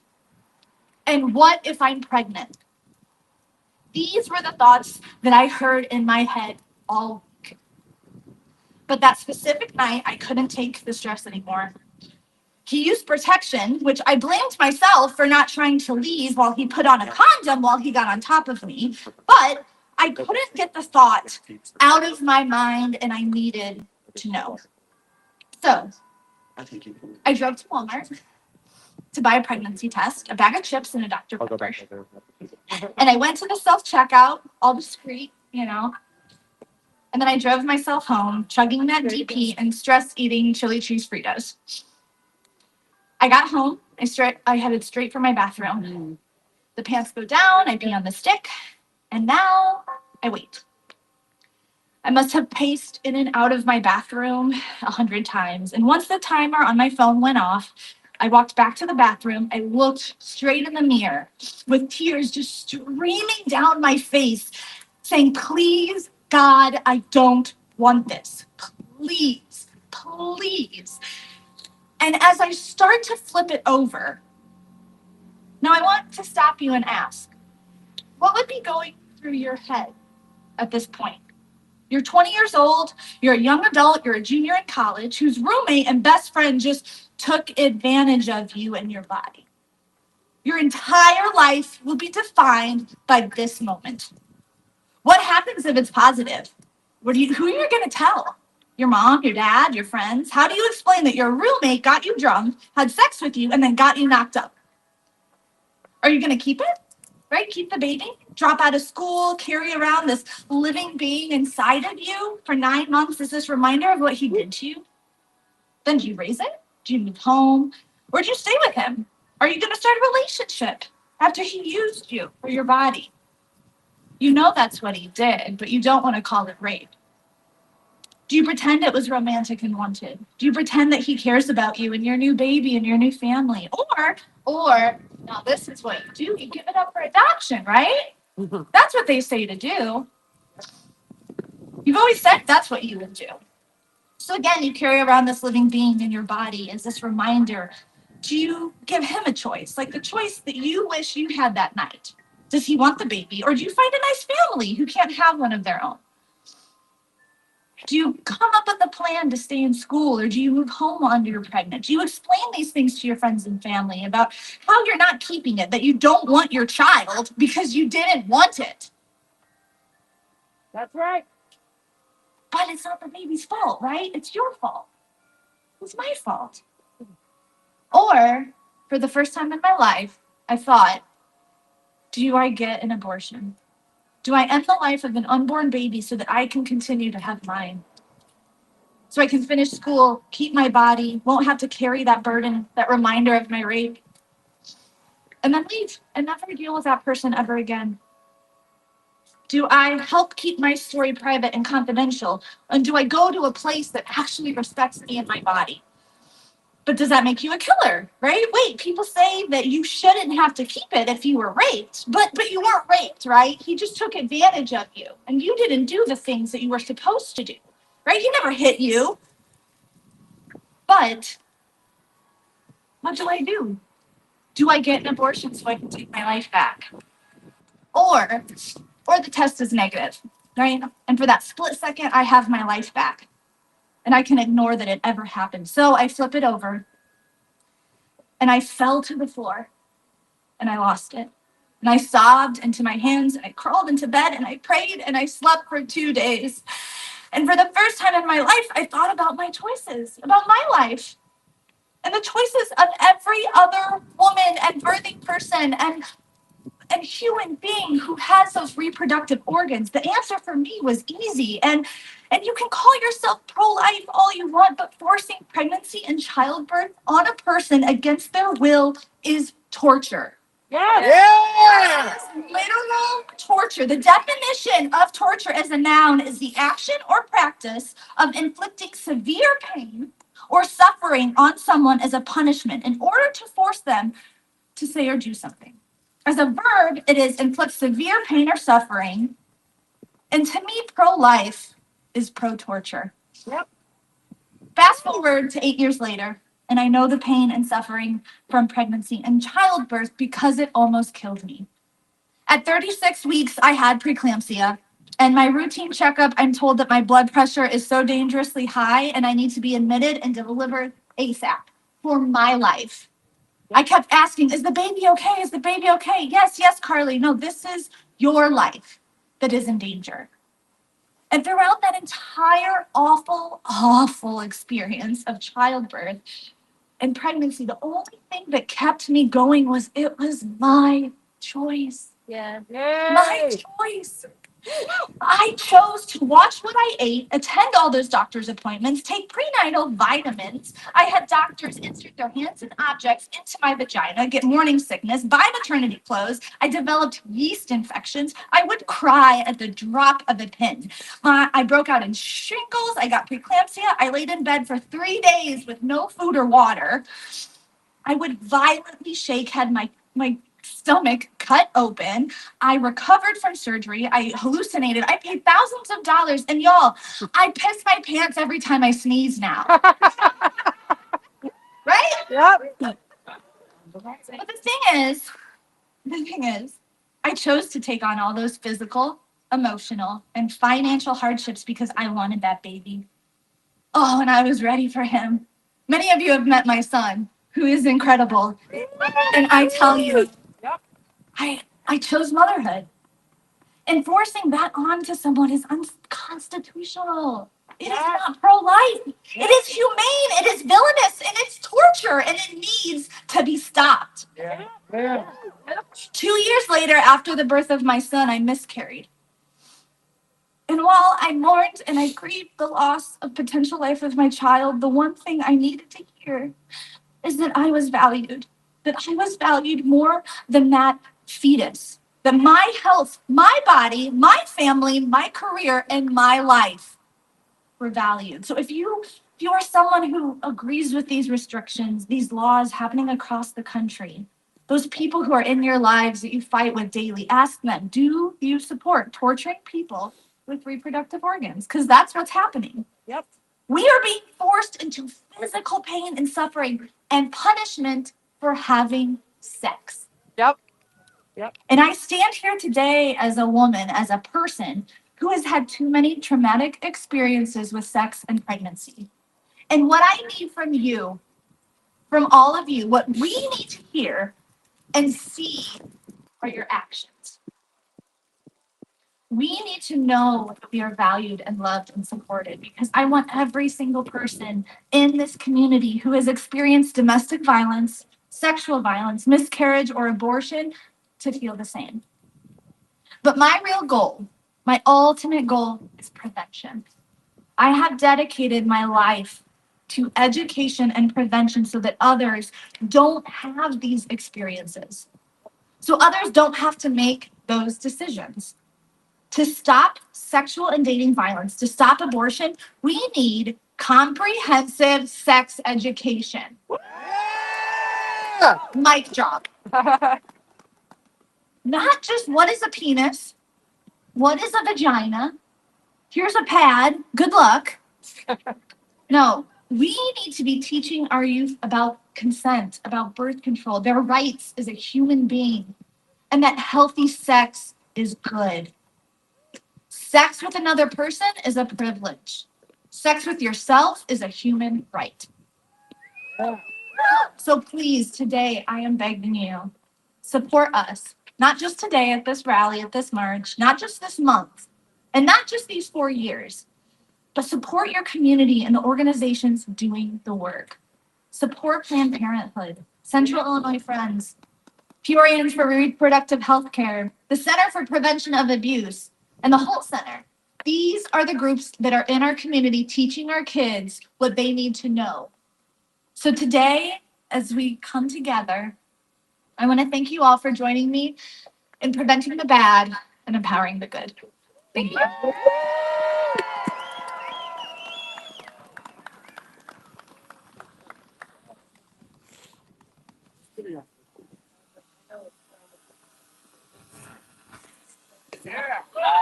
And what if I'm pregnant? These were the thoughts that I heard in my head all week. But that specific night, I couldn't take the stress anymore. He used protection, which I blamed myself for not trying to leave while he put on a condom while he got on top of me. But I couldn't get the thought out of my mind, and I needed to know. So I drove to Walmart to buy a pregnancy test, a bag of chips, and a Dr. Pepper. And I went to the self-checkout, all discreet, And then I drove myself home, chugging that DP and stress-eating chili cheese Fritos. I got home. I headed straight for my bathroom. The pants go down. I pee on the stick. And now I wait. I must have paced in and out of my bathroom 100 times. And once the timer on my phone went off, I walked back to the bathroom. I looked straight in the mirror with tears just streaming down my face, saying, please, God, I don't want this. Please, please. And as I start to flip it over, now I want to stop you and ask, what would be going through your head at this point? You're 20 years old, you're a young adult, you're a junior in college, whose roommate and best friend just took advantage of you and your body. Your entire life will be defined by this moment. What happens if it's positive? Who are you going to tell? Your mom, your dad, your friends? How do you explain that your roommate got you drunk, had sex with you, and then got you knocked up? Are you going to keep it? Right? Keep the baby? Drop out of school, carry around this living being inside of you for 9 months as this reminder of what he did to you? Then do you raise it? Do you move home? Or do you stay with him? Are you going to start a relationship after he used you for your body? You know that's what he did, but you don't want to call it rape. Do you pretend it was romantic and wanted? Do you pretend that he cares about you and your new baby and your new family? Or now this is what you do. You give it up for adoption, right? That's what they say to do. You've always said that's what you would do. So again, you carry around this living being in your body as this reminder. Do you give him a choice? Like the choice that you wish you had that night? Does he want the baby? Or do you find a nice family who can't have one of their own? Do you come up with a plan to stay in school, or do you move home while you're pregnant? Do you explain these things to your friends and family about how you're not keeping it, that you don't want your child because you didn't want it? That's right. But it's not the baby's fault, right? It's your fault. It's my fault. Or, for the first time in my life, I thought, do I get an abortion? Do I end the life of an unborn baby so that I can continue to have mine? So I can finish school, keep my body, won't have to carry that burden, that reminder of my rape, and then leave and never deal with that person ever again? Do I help keep my story private and confidential? And do I go to a place that actually respects me and my body? But does that make you a killer, right? Wait, people say that you shouldn't have to keep it if you were raped, but you weren't raped, right? He just took advantage of you, and you didn't do the things that you were supposed to do, right? He never hit you. But what do I do? Do I get an abortion so I can take my life back? Or the test is negative, right? And for that split second, I have my life back, and I can ignore that it ever happened. So I flip it over, and I fell to the floor, and I lost it. And I sobbed into my hands, and I crawled into bed, and I prayed, and I slept for 2 days. And for the first time in my life, I thought about my choices, about my life, and the choices of every other woman and birthing person and human being who has those reproductive organs. The answer for me was easy. And you can call yourself pro-life all you want, but forcing pregnancy and childbirth on a person against their will is torture. Yeah. Literal torture. The definition of torture as a noun is the action or practice of inflicting severe pain or suffering on someone as a punishment in order to force them to say or do something. As a verb, it is inflict severe pain or suffering. And to me, pro-life is pro-torture. Yep. Fast forward to 8 years later, and I know the pain and suffering from pregnancy and childbirth because it almost killed me. At 36 weeks, I had preeclampsia. And my routine checkup, I'm told that my blood pressure is so dangerously high and I need to be admitted and delivered ASAP for my life. I kept asking, is the baby okay? Is the baby okay? Yes, yes, Carly. No, this is your life that is in danger. And throughout that entire awful, awful experience of childbirth and pregnancy, the only thing that kept me going was it was my choice. Yeah. My choice. I chose to watch what I ate, attend all those doctor's appointments, take prenatal vitamins. I had doctors insert their hands and objects into my vagina, get morning sickness, buy maternity clothes. I developed yeast infections. I would cry at the drop of a pin. I broke out in shingles. I got preeclampsia. I laid in bed for 3 days with no food or water. I would violently shake, had my stomach cut open. I recovered from surgery. I hallucinated. I paid thousands of dollars. And y'all, I piss my pants every time I sneeze now. Right? Yep. But the thing is, I chose to take on all those physical, emotional, and financial hardships because I wanted that baby. Oh, and I was ready for him. Many of you have met my son, who is incredible. And I tell you, Yep. I chose motherhood. And forcing that onto someone is unconstitutional. It is not pro-life. It is humane. It is villainous. And it's torture. And it needs to be stopped. Yeah. Yeah. 2 years later, after the birth of my son, I miscarried. And while I mourned and I grieved the loss of potential life of my child, the one thing I needed to hear is that I was valued. That I was valued more than that fetus. That my health, my body, my family, my career, and my life were valued. So if you are someone who agrees with these restrictions, these laws happening across the country, those people who are in your lives that you fight with daily, ask them, do you support torturing people with reproductive organs? Because that's what's happening. Yep. We are being forced into physical pain and suffering and punishment for having sex. Yep. And I stand here today as a woman, as a person who has had too many traumatic experiences with sex and pregnancy. And what I need from you, from all of you, what we need to hear and see are your actions. We need to know that we are valued and loved and supported because I want every single person in this community who has experienced domestic violence, sexual violence, miscarriage, or abortion to feel the same. But my real goal, my ultimate goal is prevention. I have dedicated my life to education and prevention so that others don't have these experiences. So others don't have to make those decisions. To stop sexual and dating violence, to stop abortion, we need comprehensive sex education. Mic drop. Not just what is a penis, what is a vagina, here's a pad, good luck. No, we need to be teaching our youth about consent, about birth control, their rights as a human being, and that healthy sex is good. Sex with another person is a privilege. Sex with yourself is a human right. So please, today, I am begging you, support us. Not just today at this rally, at this march, not just this month, and not just these 4 years, but support your community and the organizations doing the work. Support Planned Parenthood, Central Illinois Friends, Peorians for Reproductive Health Care, the Center for Prevention of Abuse, and the Holt Center. These are the groups that are in our community teaching our kids what they need to know. So today, as we come together, I want to thank you all for joining me in preventing the bad and empowering the good. Thank you.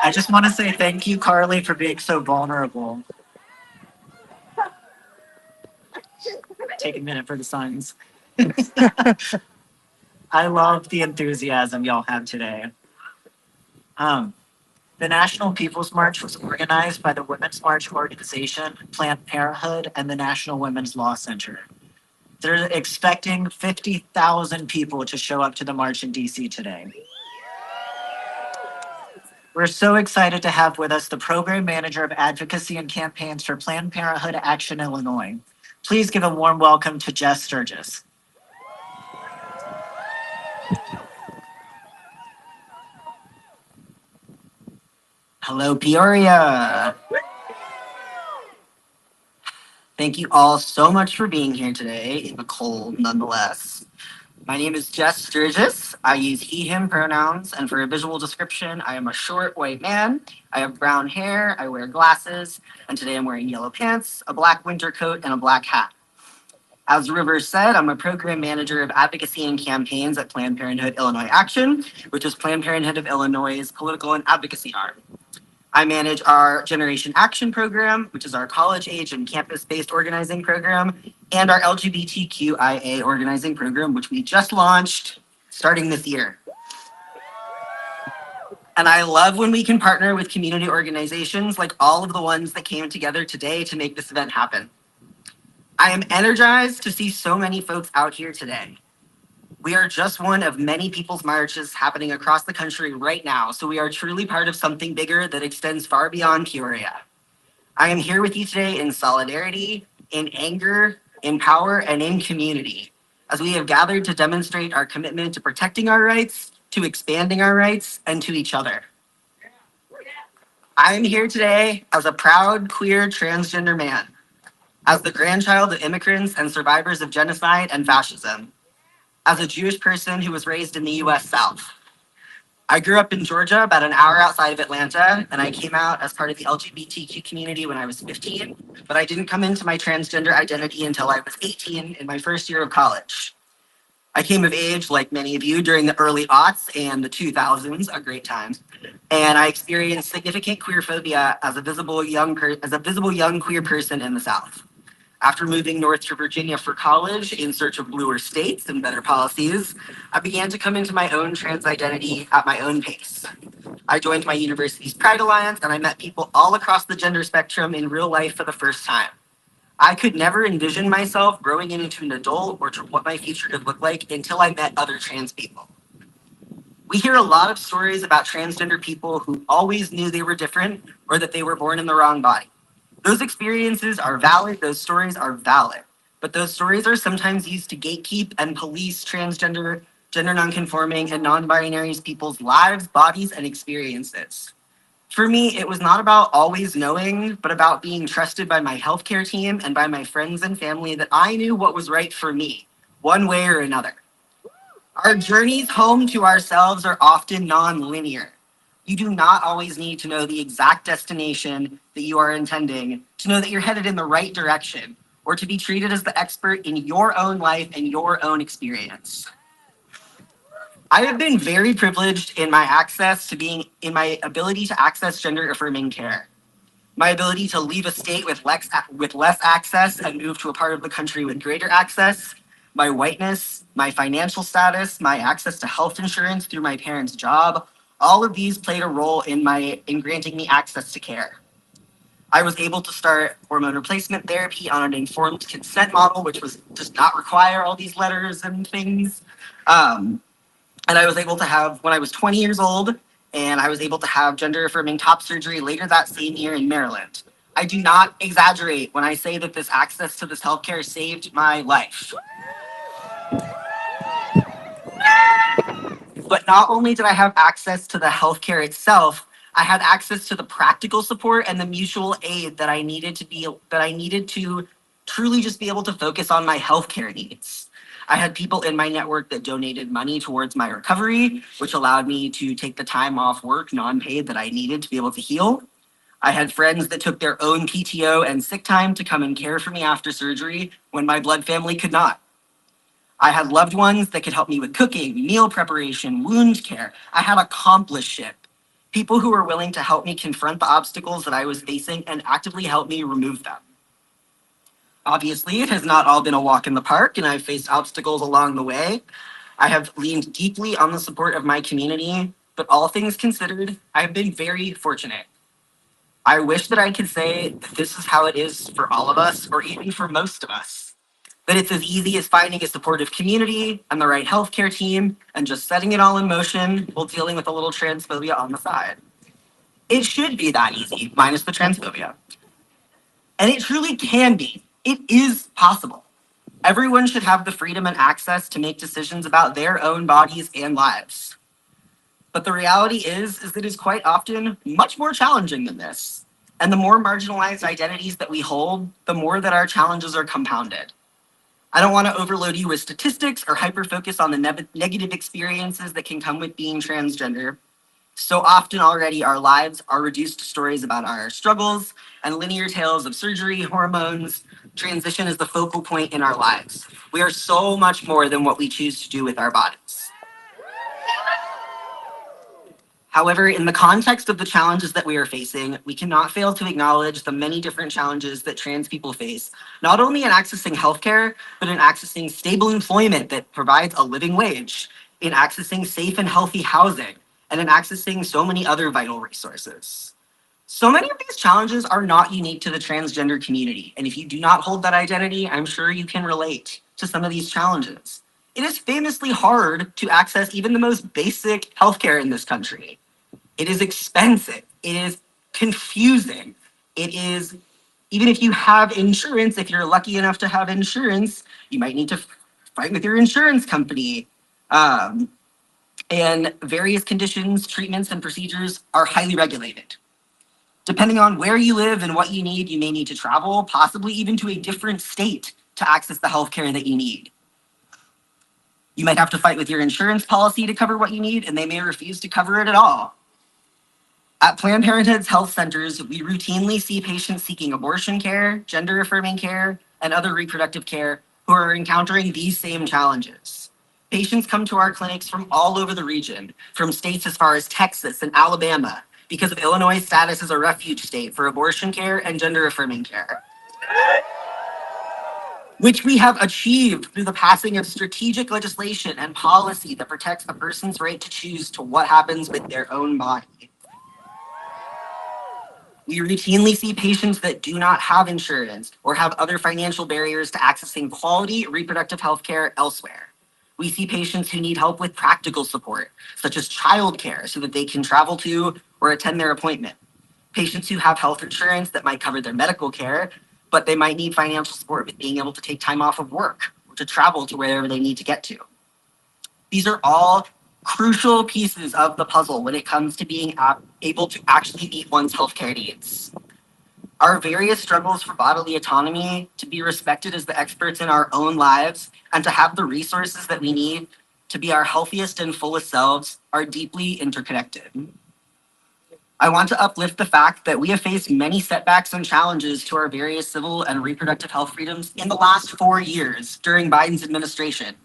I just want to say thank you, Carly, for being so vulnerable. Take a minute for the signs. I love the enthusiasm y'all have today. The National People's March was organized by the Women's March Organization, Planned Parenthood, and the National Women's Law Center. They're expecting 50,000 people to show up to the march in DC today. We're so excited to have with us the Program Manager of Advocacy and Campaigns for Planned Parenthood Action Illinois. Please give a warm welcome to Jess Sturgis. Hello, Peoria. Thank you all so much for being here today in the cold, nonetheless. My name is Jess Sturgis. I use he, him pronouns, and for a visual description, I am a short white man. I have brown hair, I wear glasses, and today I'm wearing yellow pants, a black winter coat, and a black hat. As Rivers said, I'm a program manager of advocacy and campaigns at Planned Parenthood Illinois Action, which is Planned Parenthood of Illinois' political and advocacy arm. I manage our Generation Action program, which is our college-age and campus-based organizing program, and our LGBTQIA organizing program, which we just launched starting this year. And I love when we can partner with community organizations like all of the ones that came together today to make this event happen. I am energized to see so many folks out here today. We are just one of many people's marches happening across the country right now, so we are truly part of something bigger that extends far beyond Peoria. I am here with you today in solidarity, in anger, in power, and in community, as we have gathered to demonstrate our commitment to protecting our rights, to expanding our rights, and to each other. I am here today as a proud, queer, transgender man, as the grandchild of immigrants and survivors of genocide and fascism, as a Jewish person who was raised in the US South. I grew up in Georgia, about an hour outside of Atlanta, and I came out as part of the LGBTQ community when I was 15, but I didn't come into my transgender identity until I was 18 in my first year of college. I came of age, like many of you, during the early aughts and the 2000s, a great time, and I experienced significant queer phobia as a visible young queer person in the South. After moving north to Virginia for college in search of bluer states and better policies, I began to come into my own trans identity at my own pace. I joined my university's Pride Alliance, and I met people all across the gender spectrum in real life for the first time. I could never envision myself growing into an adult or what my future could look like until I met other trans people. We hear a lot of stories about transgender people who always knew they were different or that they were born in the wrong body. Those experiences are valid, those stories are valid, but those stories are sometimes used to gatekeep and police transgender, gender nonconforming, and non-binary people's lives, bodies, and experiences. For me, it was not about always knowing, but about being trusted by my healthcare team and by my friends and family that I knew what was right for me, one way or another. Our journeys home to ourselves are often non-linear. You do not always need to know the exact destination that you are intending to know that you're headed in the right direction or to be treated as the expert in your own life and your own experience. I have been very privileged in my ability to access gender affirming care. My ability to leave a state with less access and move to a part of the country with greater access, my whiteness, my financial status, my access to health insurance through my parents' job, all of these played a role in granting me access to care. I was able to start hormone replacement therapy on an informed consent model, which does not require all these letters and things. And I was able to have, when I was 20 years old, and I was able to have gender affirming top surgery later that same year in Maryland. I do not exaggerate when I say that this access to this healthcare saved my life. But not only did I have access to the healthcare itself, I had access to the practical support and the mutual aid that I needed to truly just be able to focus on my healthcare needs. I had people in my network that donated money towards my recovery, which allowed me to take the time off work, non-paid, that I needed to be able to heal. I had friends that took their own PTO and sick time to come and care for me after surgery when my blood family could not. I had loved ones that could help me with cooking, meal preparation, wound care. I had accomplishment. People who were willing to help me confront the obstacles that I was facing and actively help me remove them. Obviously, it has not all been a walk in the park, and I've faced obstacles along the way. I have leaned deeply on the support of my community, but all things considered, I have been very fortunate. I wish that I could say that this is how it is for all of us, or even for most of us. That it's as easy as finding a supportive community and the right healthcare team and just setting it all in motion while dealing with a little transphobia on the side. It should be that easy, minus the transphobia. And it truly can be. It is possible. Everyone should have the freedom and access to make decisions about their own bodies and lives. But the reality is that it's quite often much more challenging than this. And the more marginalized identities that we hold, the more that our challenges are compounded. I don't want to overload you with statistics or hyper-focus on the negative experiences that can come with being transgender. So often already our lives are reduced to stories about our struggles and linear tales of surgery, hormones. Transition is the focal point in our lives. We are so much more than what we choose to do with our bodies. However, in the context of the challenges that we are facing, we cannot fail to acknowledge the many different challenges that trans people face, not only in accessing healthcare, but in accessing stable employment that provides a living wage, in accessing safe and healthy housing, and in accessing so many other vital resources. So many of these challenges are not unique to the transgender community, and if you do not hold that identity, I'm sure you can relate to some of these challenges. It is famously hard to access even the most basic healthcare in this country. It is expensive. It is confusing. It is, even if you have insurance, if you're lucky enough to have insurance, you might need to fight with your insurance company. And various conditions, treatments, and procedures are highly regulated. Depending on where you live and what you need, you may need to travel, possibly even to a different state to access the healthcare that you need. You might have to fight with your insurance policy to cover what you need, and they may refuse to cover it at all. At Planned Parenthood's health centers, we routinely see patients seeking abortion care, gender affirming care, and other reproductive care who are encountering these same challenges. Patients come to our clinics from all over the region, from states as far as Texas and Alabama, because of Illinois' status as a refuge state for abortion care and gender affirming care, which we have achieved through the passing of strategic legislation and policy that protects a person's right to choose to what happens with their own body. We routinely see patients that do not have insurance or have other financial barriers to accessing quality reproductive health care elsewhere. We see patients who need help with practical support, such as childcare, so that they can travel to or attend their appointment. Patients who have health insurance that might cover their medical care, but they might need financial support with being able to take time off of work or to travel to wherever they need to get to. These are all crucial pieces of the puzzle when it comes to being able to actually meet one's healthcare needs. Our various struggles for bodily autonomy, to be respected as the experts in our own lives, and to have the resources that we need to be our healthiest and fullest selves are deeply interconnected. I want to uplift the fact that we have faced many setbacks and challenges to our various civil and reproductive health freedoms in the last 4 years during Biden's administration.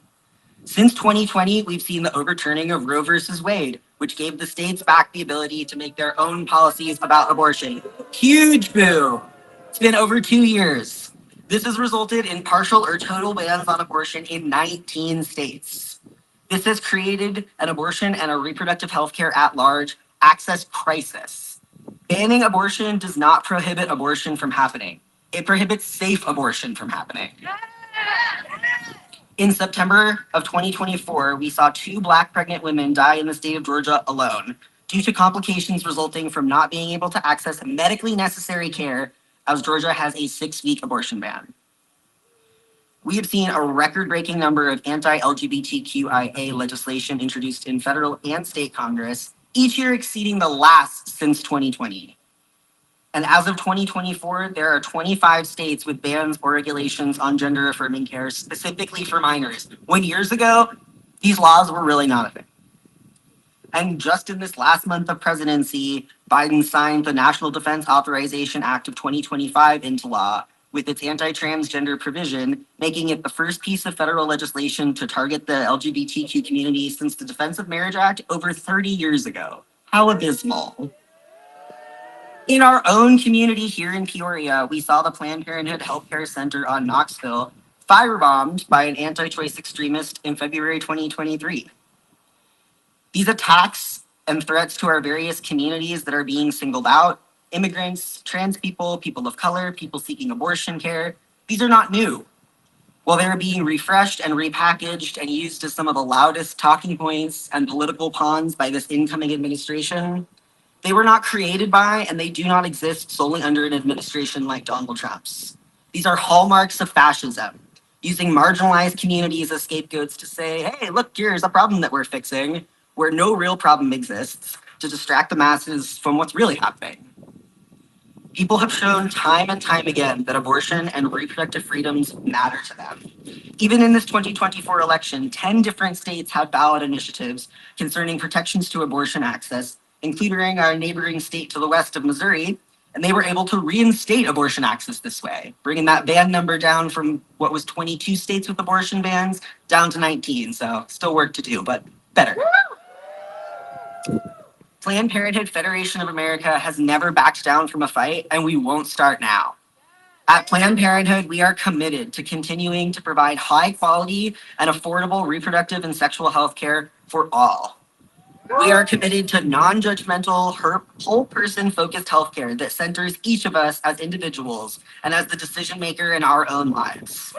Since 2020, we've seen the overturning of Roe versus Wade, which gave the states back the ability to make their own policies about abortion. Huge boo! It's been over 2 years. This has resulted in partial or total bans on abortion in 19 states. This has created an abortion and a reproductive health care at large access crisis. Banning abortion does not prohibit abortion from happening. It prohibits safe abortion from happening. In September of 2024, we saw 2 Black pregnant women die in the state of Georgia alone due to complications resulting from not being able to access medically necessary care, as Georgia has a 6-week abortion ban. We have seen a record-breaking number of anti-LGBTQIA legislation introduced in federal and state Congress, each year exceeding the last since 2020. And as of 2024, there are 25 states with bans or regulations on gender affirming care specifically for minors. When years ago, these laws were really not a thing. And just in this last month of presidency, Biden signed the National Defense Authorization Act of 2025 into law, with its anti-transgender provision, making it the first piece of federal legislation to target the LGBTQ community since the Defense of Marriage Act over 30 years ago. How abysmal. In our own community here in Peoria, we saw the Planned Parenthood Healthcare Center on Knoxville firebombed by an anti-choice extremist in February 2023. These attacks and threats to our various communities that are being singled out, immigrants, trans people, people of color, people seeking abortion care, these are not new. While they're being refreshed and repackaged and used as some of the loudest talking points and political pawns by this incoming administration, they were not created by and they do not exist solely under an administration like Donald Trump's. These are hallmarks of fascism, using marginalized communities as scapegoats to say, hey, look, here's a problem that we're fixing, where no real problem exists, to distract the masses from what's really happening. People have shown time and time again that abortion and reproductive freedoms matter to them. Even in this 2024 election, 10 different states had ballot initiatives concerning protections to abortion access, including our neighboring state to the west of Missouri, and they were able to reinstate abortion access this way, bringing that ban number down from what was 22 states with abortion bans down to 19. So still work to do, but better. Planned Parenthood Federation of America has never backed down from a fight, and we won't start now. At Planned Parenthood, we are committed to continuing to provide high quality and affordable reproductive and sexual health care for all. We are committed to non-judgmental, whole person focused healthcare that centers each of us as individuals and as the decision maker in our own lives.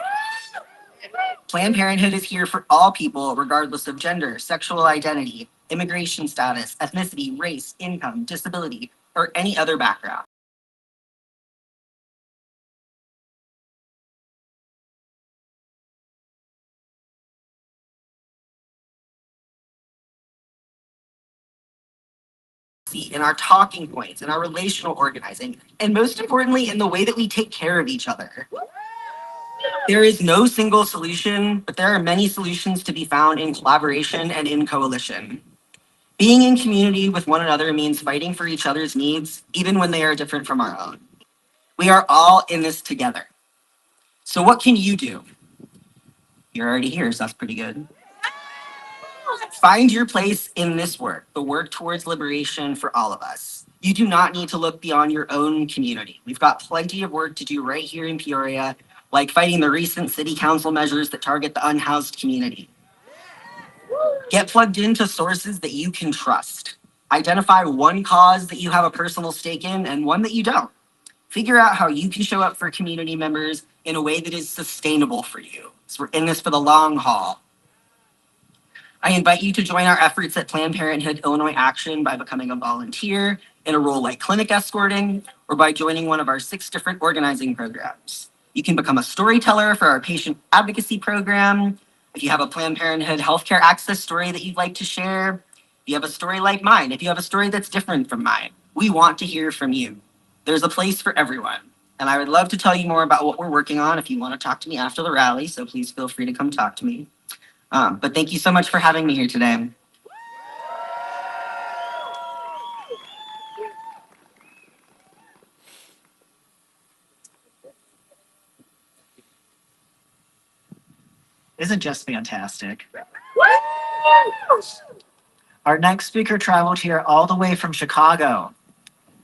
Planned Parenthood is here for all people, regardless of gender, sexual identity, immigration status, ethnicity, race, income, disability, or any other background. In our talking points, in our relational organizing, and most importantly, in the way that we take care of each other. There is no single solution, but there are many solutions to be found in collaboration and in coalition. Being in community with one another means fighting for each other's needs, even when they are different from our own. We are all in this together. So what can you do? You're already here, so that's pretty good. Find your place in this work, the work towards liberation for all of us. You do not need to look beyond your own community. We've got plenty of work to do right here in Peoria, like fighting the recent city council measures that target the unhoused community. Get plugged into sources that you can trust. Identify one cause that you have a personal stake in and one that you don't. Figure out how you can show up for community members in a way that is sustainable for you. So we're in this for the long haul. I invite you to join our efforts at Planned Parenthood Illinois Action by becoming a volunteer in a role like clinic escorting or by joining one of our 6 different organizing programs. You can become a storyteller for our patient advocacy program. If you have a Planned Parenthood healthcare access story that you'd like to share, if you have a story like mine, if you have a story that's different from mine, we want to hear from you. There's a place for everyone. And I would love to tell you more about what we're working on if you want to talk to me after the rally, so please feel free to come talk to me. But thank you so much for having me here today. Isn't just fantastic. Our next speaker traveled here all the way from Chicago.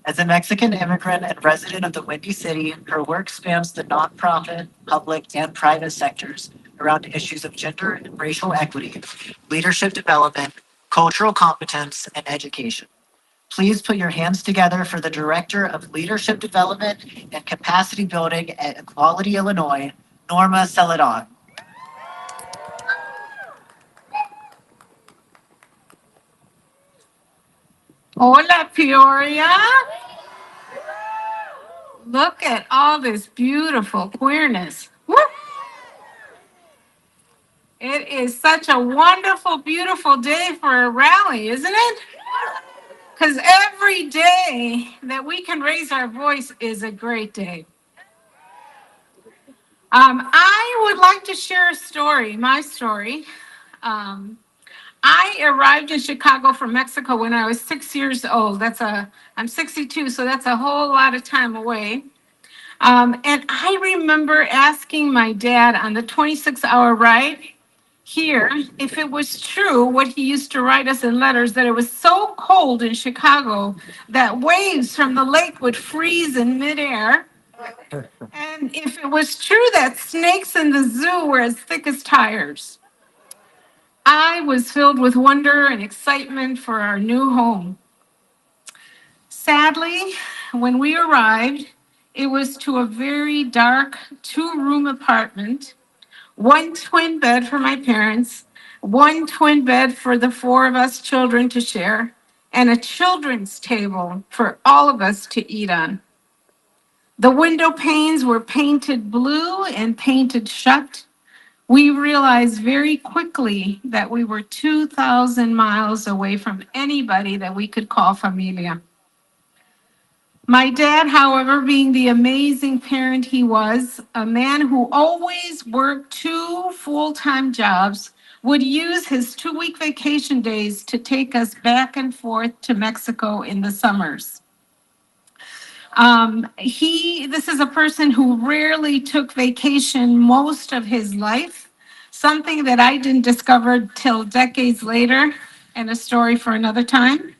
As a Mexican immigrant and resident of the Windy City, her work spans the nonprofit, public, and private sectors around issues of gender and racial equity, leadership development, cultural competence, and education. Please put your hands together for the Director of Leadership Development and Capacity Building at Equality Illinois, Norma Celedon. Hola, Peoria. Look at all this beautiful queerness. Woo! It is such a wonderful, beautiful day for a rally, isn't it? Because every day that we can raise our voice is a great day. I would like to share a story, my story. I arrived in Chicago from Mexico when I was 6 years old. I'm 62, so that's a whole lot of time away. And I remember asking my dad on the 26-hour ride here if it was true what he used to write us in letters, that it was so cold in Chicago that waves from the lake would freeze in midair. And if it was true that snakes in the zoo were as thick as tires. I was filled with wonder and excitement for our new home. Sadly, when we arrived, it was to a very dark 2-room apartment, 1 twin bed for my parents, 1 twin bed for the 4 of us children to share, and a children's table for all of us to eat on. The window panes were painted blue and painted shut. We realized very quickly that we were 2,000 miles away from anybody that we could call familia. My dad, however, being the amazing parent he was, a man who always worked 2 full-time jobs, would use his 2-week vacation days to take us back and forth to Mexico in the summers. This is a person who rarely took vacation most of his life, something that I didn't discover till decades later, and a story for another time.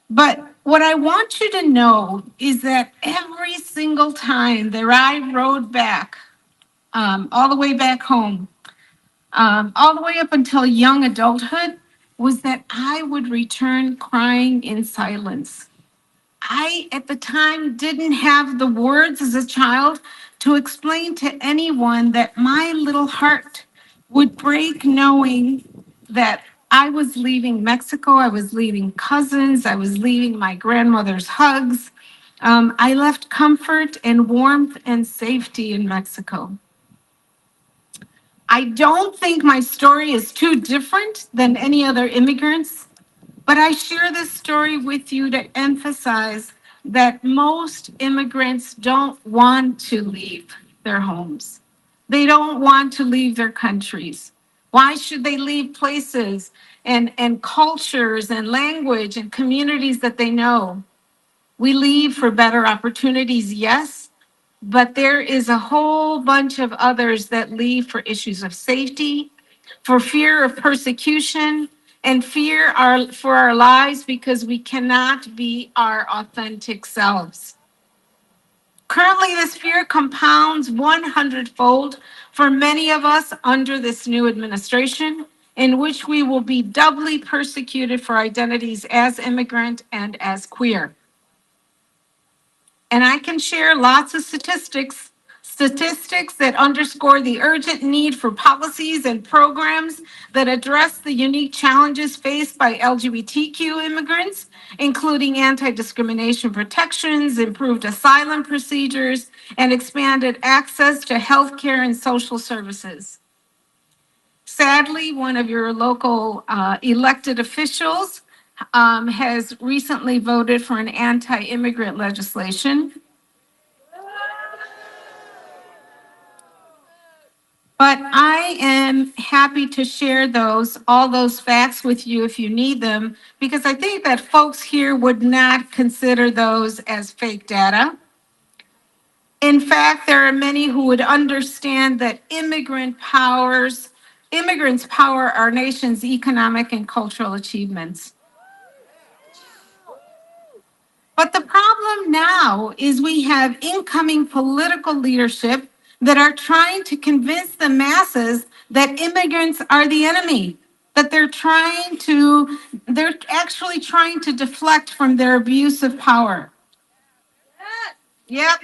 But what I want you to know is that every single time that I rode back, all the way back home, all the way up until young adulthood, was that I would return crying in silence. I, at the time, didn't have the words as a child to explain to anyone that my little heart would break knowing that I was leaving Mexico, I was leaving cousins, I was leaving my grandmother's hugs. I left comfort and warmth and safety in Mexico. I don't think my story is too different than any other immigrants. But I share this story with you to emphasize that most immigrants don't want to leave their homes. They don't want to leave their countries. Why should they leave places and cultures and language and communities that they know? We leave for better opportunities, yes, but there is a whole bunch of others that leave for issues of safety, for fear of persecution, and for our lives because we cannot be our authentic selves. Currently, this fear compounds 100-fold for many of us under this new administration in which we will be doubly persecuted for identities as immigrant and as queer. And I can share lots of statistics that underscore the urgent need for policies and programs that address the unique challenges faced by LGBTQ immigrants, including anti-discrimination protections, improved asylum procedures, and expanded access to healthcare and social services. Sadly, one of your local elected officials has recently voted for an anti-immigrant legislation. But I am happy to share all those facts with you if you need them, because I think that folks here would not consider those as fake data. In fact, there are many who would understand that immigrants power our nation's economic and cultural achievements. But the problem now is we have incoming political leadership that are trying to convince the masses that immigrants are the enemy, that they're actually trying to deflect from their abuse of power. Yep.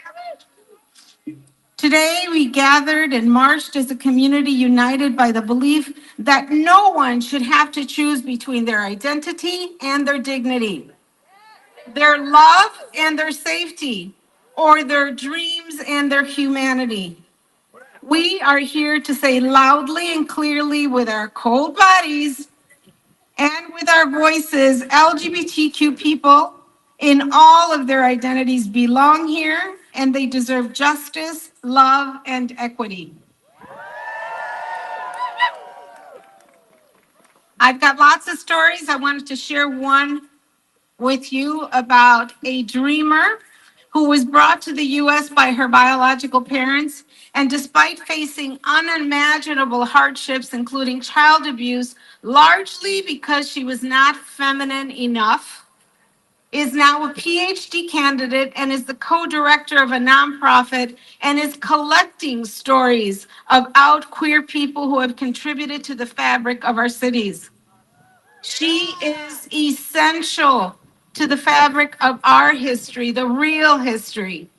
Today, we gathered and marched as a community united by the belief that no one should have to choose between their identity and their dignity, their love and their safety, or their dreams and their humanity. We are here to say loudly and clearly with our cold bodies and with our voices, LGBTQ people in all of their identities belong here, and they deserve justice, love, and equity. I've got lots of stories. I wanted to share one with you about a dreamer who was brought to the U.S. by her biological parents, and despite facing unimaginable hardships, including child abuse, largely because she was not feminine enough, is now a PhD candidate and is the co-director of a nonprofit and is collecting stories about queer people who have contributed to the fabric of our cities. She is essential to the fabric of our history, the real history.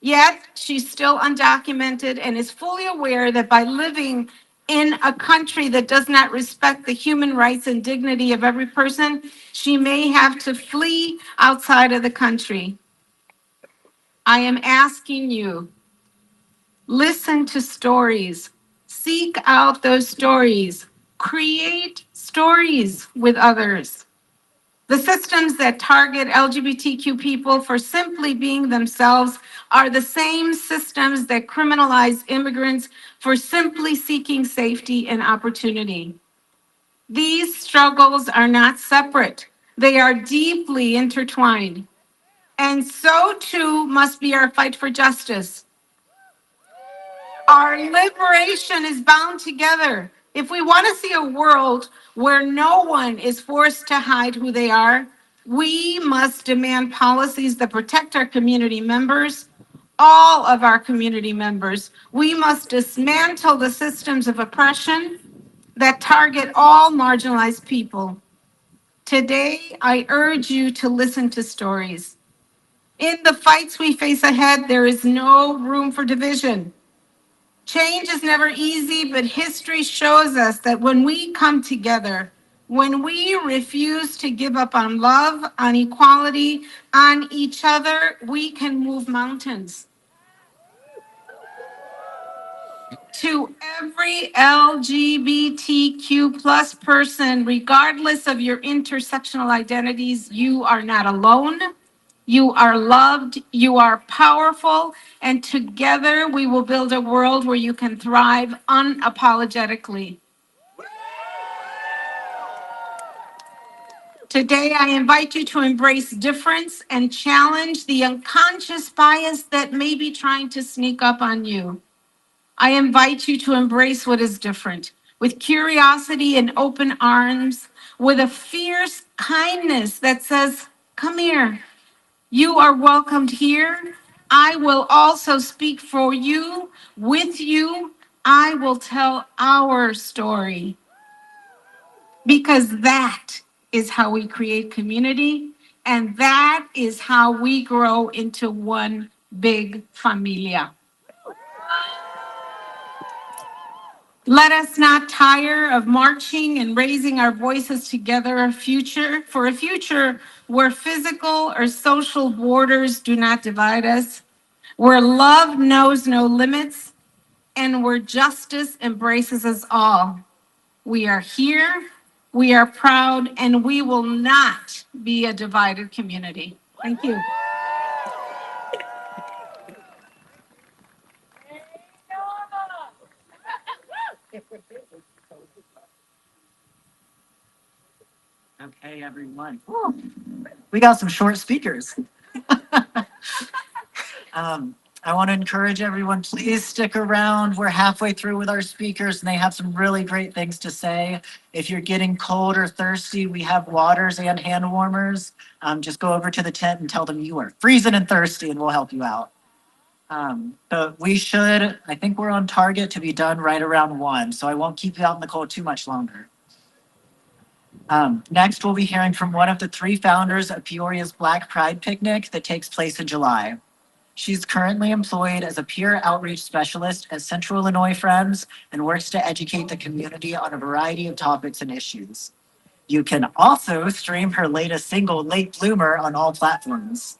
Yet she's still undocumented and is fully aware that by living in a country that does not respect the human rights and dignity of every person, she may have to flee outside of the country. I am asking you, listen to stories, seek out those stories, create stories with others. The systems that target LGBTQ people for simply being themselves are the same systems that criminalize immigrants for simply seeking safety and opportunity. These struggles are not separate. They are deeply intertwined. And so too must be our fight for justice. Our liberation is bound together. If we want to see a world where no one is forced to hide who they are, we must demand policies that protect our community members, all of our community members. We must dismantle the systems of oppression that target all marginalized people. Today, I urge you to listen to stories. In the fights we face ahead, there is no room for division. Change is never easy, but history shows us that when we come together, when we refuse to give up on love, on equality, on each other, we can move mountains. To every LGBTQ plus person, regardless of your intersectional identities, you are not alone. You are loved, you are powerful, and together we will build a world where you can thrive unapologetically. Today, I invite you to embrace difference and challenge the unconscious bias that may be trying to sneak up on you. I invite you to embrace what is different with curiosity and open arms, with a fierce kindness that says, "Come here. You are welcomed here. I will also speak for you, with you. I will tell our story." because that is how we create community and that is how we grow into one big familia. Let us not tire of marching and raising our voices together for a future where physical or social borders do not divide us, where love knows no limits, and where justice embraces us all. We are here, we are proud, and we will not be a divided community. Thank you. Okay, everyone. We got some short speakers. I want to encourage everyone, please stick around. We're halfway through with our speakers and they have some really great things to say. If you're getting cold or thirsty, we have waters and hand warmers. Just go over to the tent and tell them you are freezing and thirsty and we'll help you out. But I think we're on target to be done right around 1, so I won't keep you out in the cold too much longer. Next, we'll be hearing from one of the 3 founders of Peoria's Black Pride Picnic that takes place in July. She's currently employed as a peer outreach specialist at Central Illinois Friends and works to educate the community on a variety of topics and issues. You can also stream her latest single, Late Bloomer, on all platforms.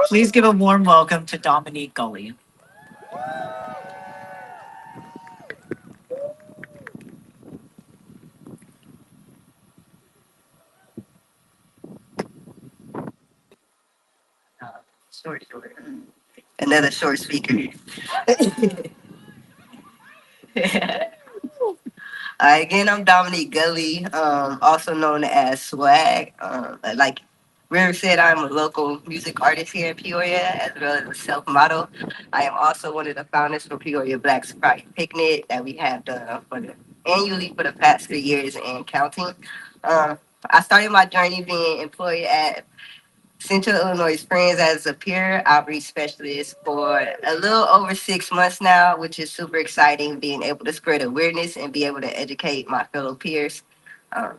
Please give a warm welcome to Dominique Gully. Short. Another short speaker. Again, I'm Dominique Gully, also known as Swag. Like River said, I'm a local music artist here in Peoria, as well as a self-model. I am also one of the founders for Peoria Black Pride Picnic that we have done annually for the past 3 years and counting. I started my journey being employed at Central Illinois Friends as a peer outreach specialist for a little over 6 months now, which is super exciting, being able to spread awareness and be able to educate my fellow peers. Um,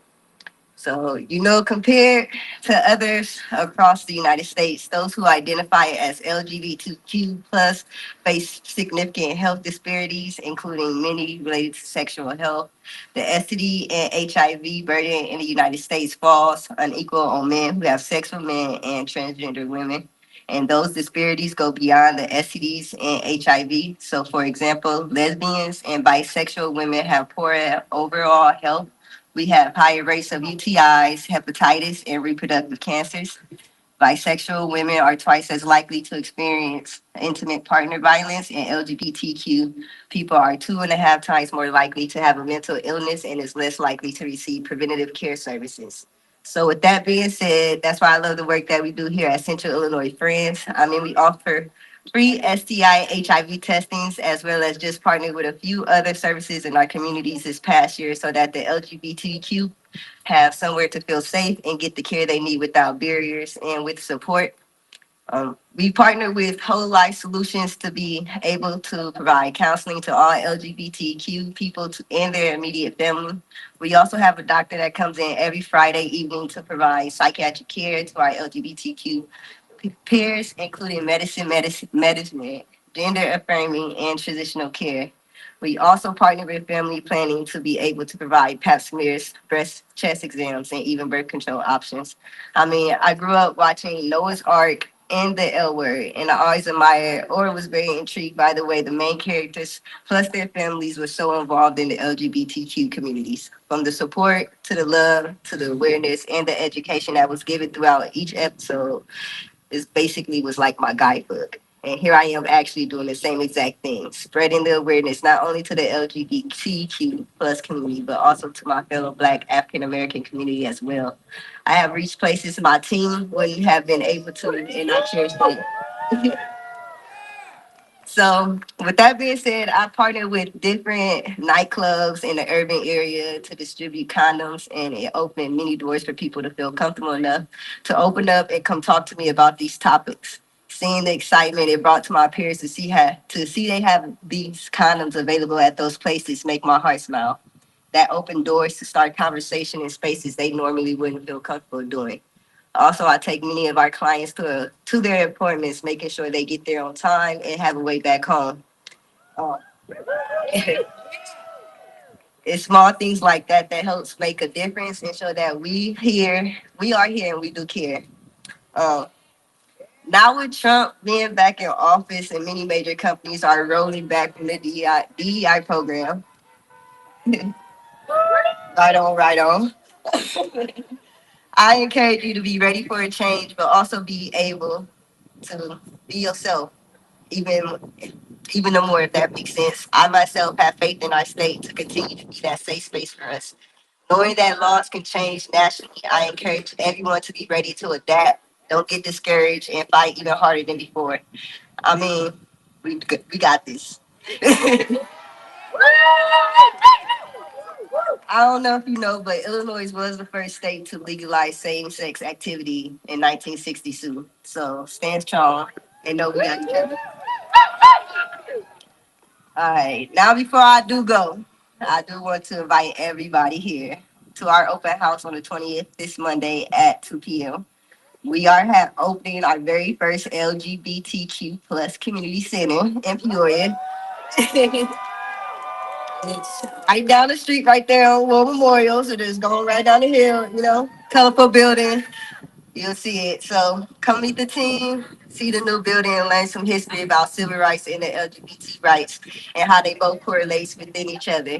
compared to others across the United States, those who identify as LGBTQ plus face significant health disparities, including many related to sexual health. The STD and HIV burden in the United States falls unequal on men who have sex with men and transgender women. And those disparities go beyond the STDs and HIV. So, for example, lesbians and bisexual women have poorer overall health. We have higher rates of UTIs, hepatitis, and reproductive cancers. Bisexual women are twice as likely to experience intimate partner violence, and LGBTQ people are 2.5 times more likely to have a mental illness and is less likely to receive preventative care services. So, with that being said, that's why I love the work that we do here at Central Illinois Friends. I mean, we offer free STI HIV testings, as well as just partnered with a few other services in our communities this past year so that the LGBTQ have somewhere to feel safe and get the care they need without barriers and with support. We partner with Whole Life Solutions to be able to provide counseling to all LGBTQ people and their immediate family. We also have a doctor that comes in every Friday evening to provide psychiatric care to our LGBTQ peers, including medicine, gender affirming, and transitional care. We also partner with family planning to be able to provide pap smears, breast chest exams, and even birth control options. I mean, I grew up watching Noah's Ark and the L Word, and I always admired or was very intrigued by the way the main characters plus their families were so involved in the LGBTQ communities. From the support to the love to the awareness and the education that was given throughout each episode, this basically was like my guidebook. And here I am actually doing the same exact thing, spreading the awareness not only to the LGBTQ plus community, but also to my fellow Black African American community as well. I have reached places my team wouldn't have been able to, and I cherish that. So, with that being said, I partnered with different nightclubs in the urban area to distribute condoms, and it opened many doors for people to feel comfortable enough to open up and come talk to me about these topics. Seeing the excitement it brought to my peers to see they have these condoms available at those places make my heart smile. that open doors to start conversation in spaces they normally wouldn't feel comfortable doing. Also, I take many of our clients to their appointments, making sure they get there on time and have a way back home. Uh, it's small things like that that helps make a difference and show that we are here and we do care. Um, Now with Trump being back in office and many major companies are rolling back from the DEI program, right on, right on. I encourage you to be ready for a change, but also be able to be yourself, even even no more if that makes sense. I myself have faith in our state to continue to be that safe space for us. Knowing that laws can change nationally, I encourage everyone to be ready to adapt. Don't get discouraged and fight even harder than before. I mean, we got this. I don't know if you know, but Illinois was the first state to legalize same-sex activity in 1962. So stand strong and know we got each other. All right, now before I do go, I do want to invite everybody here to our open house on the 20th this Monday at 2 p.m. We are opening our very first LGBTQ plus community center in Peoria. It's right down the street, right there on War Memorial. So just going right down the hill, colorful building. You'll see it. So come meet the team, see the new building, and learn some history about civil rights and the LGBT rights and how they both correlate within each other.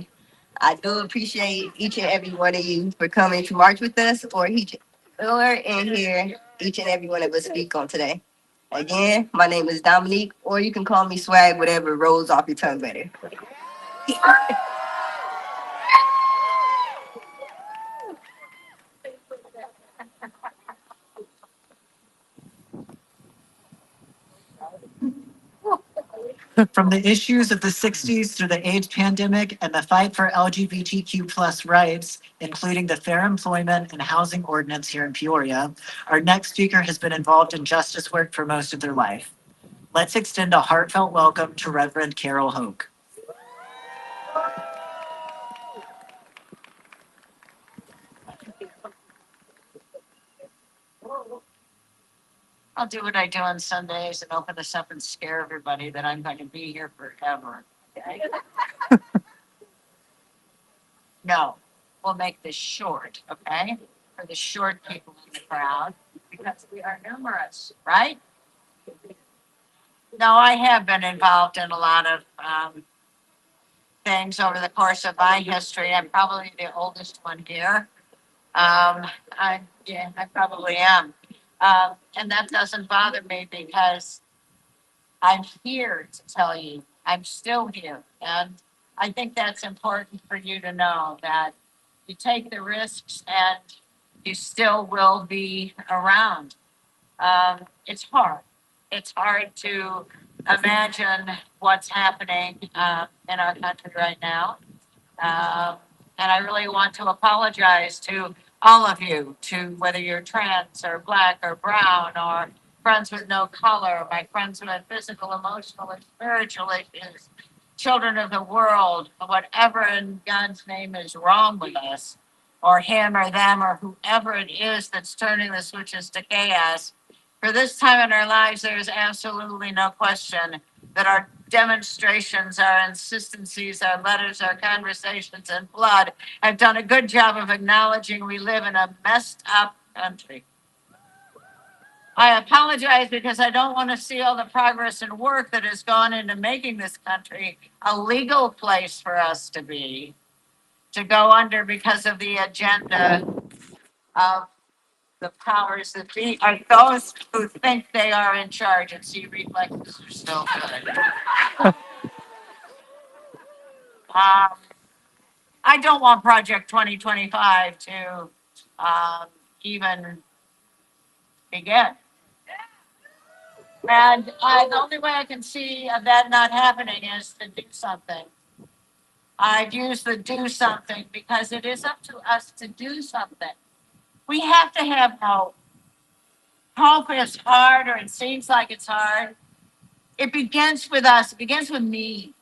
I do appreciate each and every one of you for coming to march with us and hear each and every one of us speak on today. Again, my name is Dominique, or you can call me Swag, whatever rolls off your tongue better. From the issues of the 60s through the AIDS pandemic and the fight for LGBTQ plus rights, including the Fair Employment and Housing Ordinance here in Peoria, our next speaker has been involved in justice work for most of their life. Let's extend a heartfelt welcome to Reverend Carol Hoke. I'll do what I do on Sundays and open this up and scare everybody that I'm going to be here forever. Okay? No, we'll make this short, okay? For the short people in the crowd, because we are numerous, right? No, I have been involved in a lot of things over the course of my history. I'm probably the oldest one here. I probably am. And that doesn't bother me because I'm here to tell you, I'm still here. And I think that's important for you to know that you take the risks and you still will be around. It's hard. It's hard to imagine what's happening in our country right now. Um, and I really want to apologize to all of you, to whether you're trans or black or brown or friends with no color, my friends who have physical, emotional, and spiritual issues, children of the world, whatever in God's name is wrong with us, or him or them or whoever it is that's turning the switches to chaos. For this time in our lives, there is absolutely no question that our demonstrations, our insistencies, our letters, our conversations, and blood have done a good job of acknowledging we live in a messed up country. I apologize because I don't want to see all the progress and work that has gone into making this country a legal place for us to be, to go under because of the agenda of the powers that be, are those who think they are in charge, and see reflexes are still good. I don't want Project 2025 to even begin. And the only way I can see of that not happening is to do something. I'd use the do something because it is up to us to do something. We have to have hope. Hope is hard, or it seems like it's hard. It begins with us, it begins with me.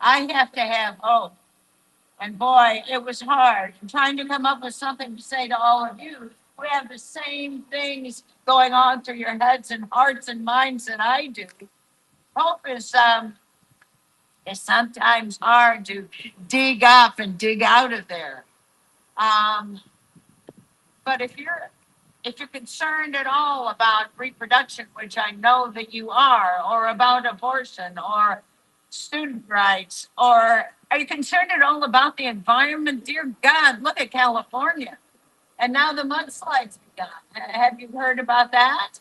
I have to have hope. And boy, it was hard. I'm trying to come up with something to say to all of you. We have the same things going on through your heads and hearts and minds that I do. Hope is sometimes hard to dig up and dig out of there. Um, but if you're concerned at all about reproduction, which I know that you or about abortion or student rights, or are you concerned at all about the environment? Dear God, look at California. And now the mudslides begun. Have you heard about that?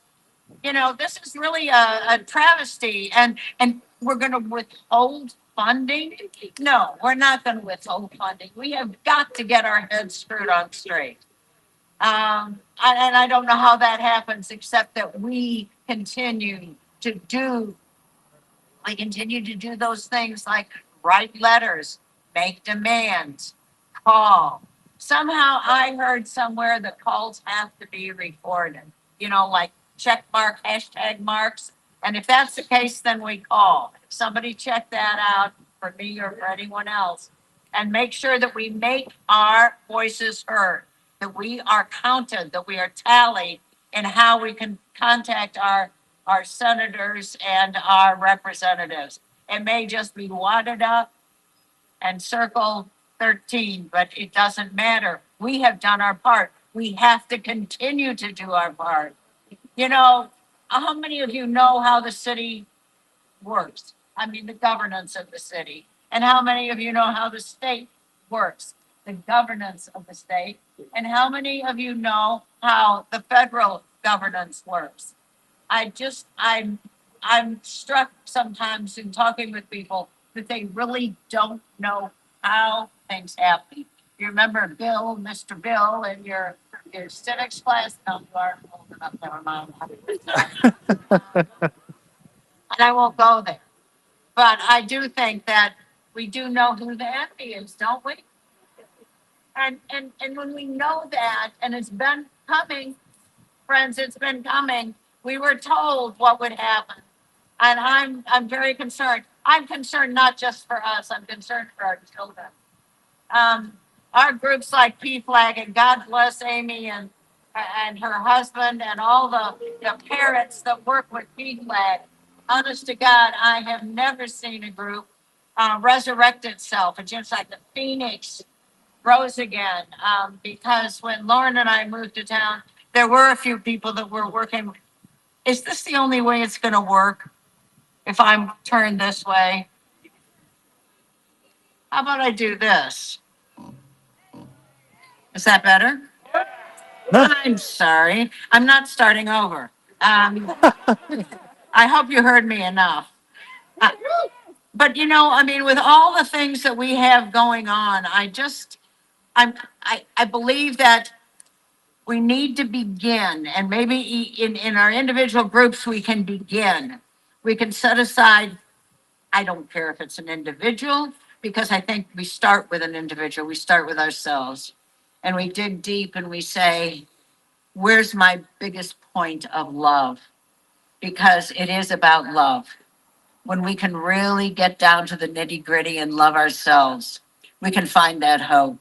You know, this is really a travesty. And we're going to withhold funding? No, we're not going to withhold funding. We have got to get our heads screwed on straight. And I don't know how that happens, except that we continue to do those things like write letters, make demands, call. Somehow I heard somewhere that calls have to be recorded, like check mark, hashtag marks. And if that's the case, then we call. Somebody check that out for me or for anyone else. And make sure that we make our voices heard, that we are counted, that we are tallied in how we can contact our senators and our representatives. It may just be wadded up and circle 13, but it doesn't matter. We have done our part. We have to continue to do our part. How many of you know how the city works? I mean, the governance of the city. And how many of you know how the state works? The governance of the state. And how many of you know how the federal governance works? I'm struck sometimes in talking with people that they really don't know how things happen. You remember Bill, Mr. Bill, in your civics class? No, you aren't old enough, never mind. And I won't go there. But I do think that we do know who the enemy is, don't we? And when we know that, and it's been coming, friends, it's been coming. We were told what would happen. And I'm very concerned. I'm concerned not just for us, I'm concerned for our children. Um, our groups like PFLAG, and God bless Amy and her husband and all the parents that work with PFLAG. Honest to God, I have never seen a group resurrect itself. It's just like the phoenix rose again. Because when Lauren and I moved to town, there were a few people that were working. Is this the only way it's going to work? If I'm turned this way, how about I do this? Is that better? I'm sorry. I'm not starting over. I hope you heard me enough. Uh, but I mean, with all the things that we have going on, I believe that we need to begin, and maybe in our individual groups, we can begin. We can set aside, I don't care if it's an individual, because I think we start with an individual, we start with ourselves. And we dig deep and we say, where's my biggest point of love? Because it is about love. When we can really get down to the nitty gritty and love ourselves, we can find that hope.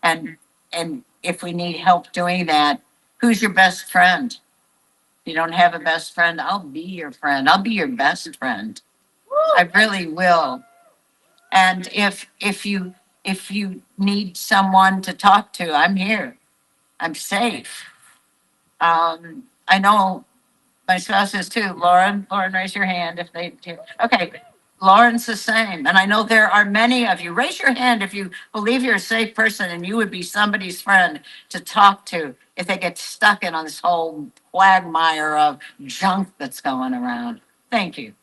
And and if we need help doing that, who's your best friend? If you don't have a best friend, I'll be your friend. I'll be your best friend. I really will. And if you need someone to talk to, I'm here. I'm safe. I know my spouse is too. Lauren, raise your hand if they do. Okay, Lauren's the same. And I know there are many of you. Raise your hand if you believe you're a safe person and you would be somebody's friend to talk to if they get stuck in on this whole quagmire of junk that's going around. Thank you.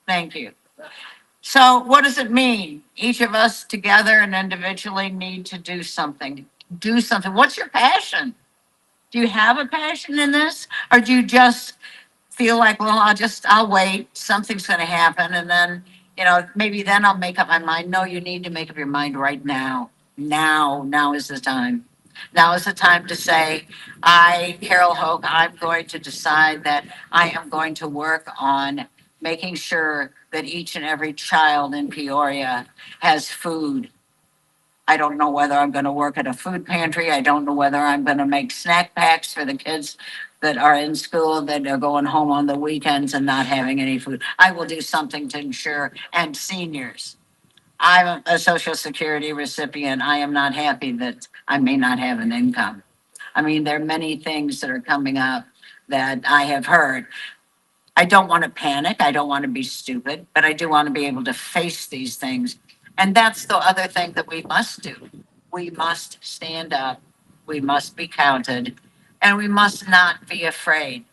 Thank you. So what does it mean? Each of us together and individually need to do something. Do something. What's your passion? Do you have a passion in this? Or do you just feel like, well, I'll wait, something's gonna happen, and then, maybe then I'll make up my mind? No, you need to make up your mind right now. Now is the time. Now is the time to say, Carol Hoke, I'm going to decide that I am going to work on making sure that each and every child in Peoria has food, I don't know whether I'm going to work at a food pantry. I don't know whether I'm going to make snack packs for the kids that are in school that are going home on the weekends and not having any food. I will do something to ensure, and seniors. I'm a social security recipient. I am not happy that I may not have an income. I mean, there are many things that are coming up that I have heard. I don't want to panic. I don't want to be stupid, but I do want to be able to face these things. And that's the other thing that we must do. We must stand up. We must be counted, and we must not be afraid.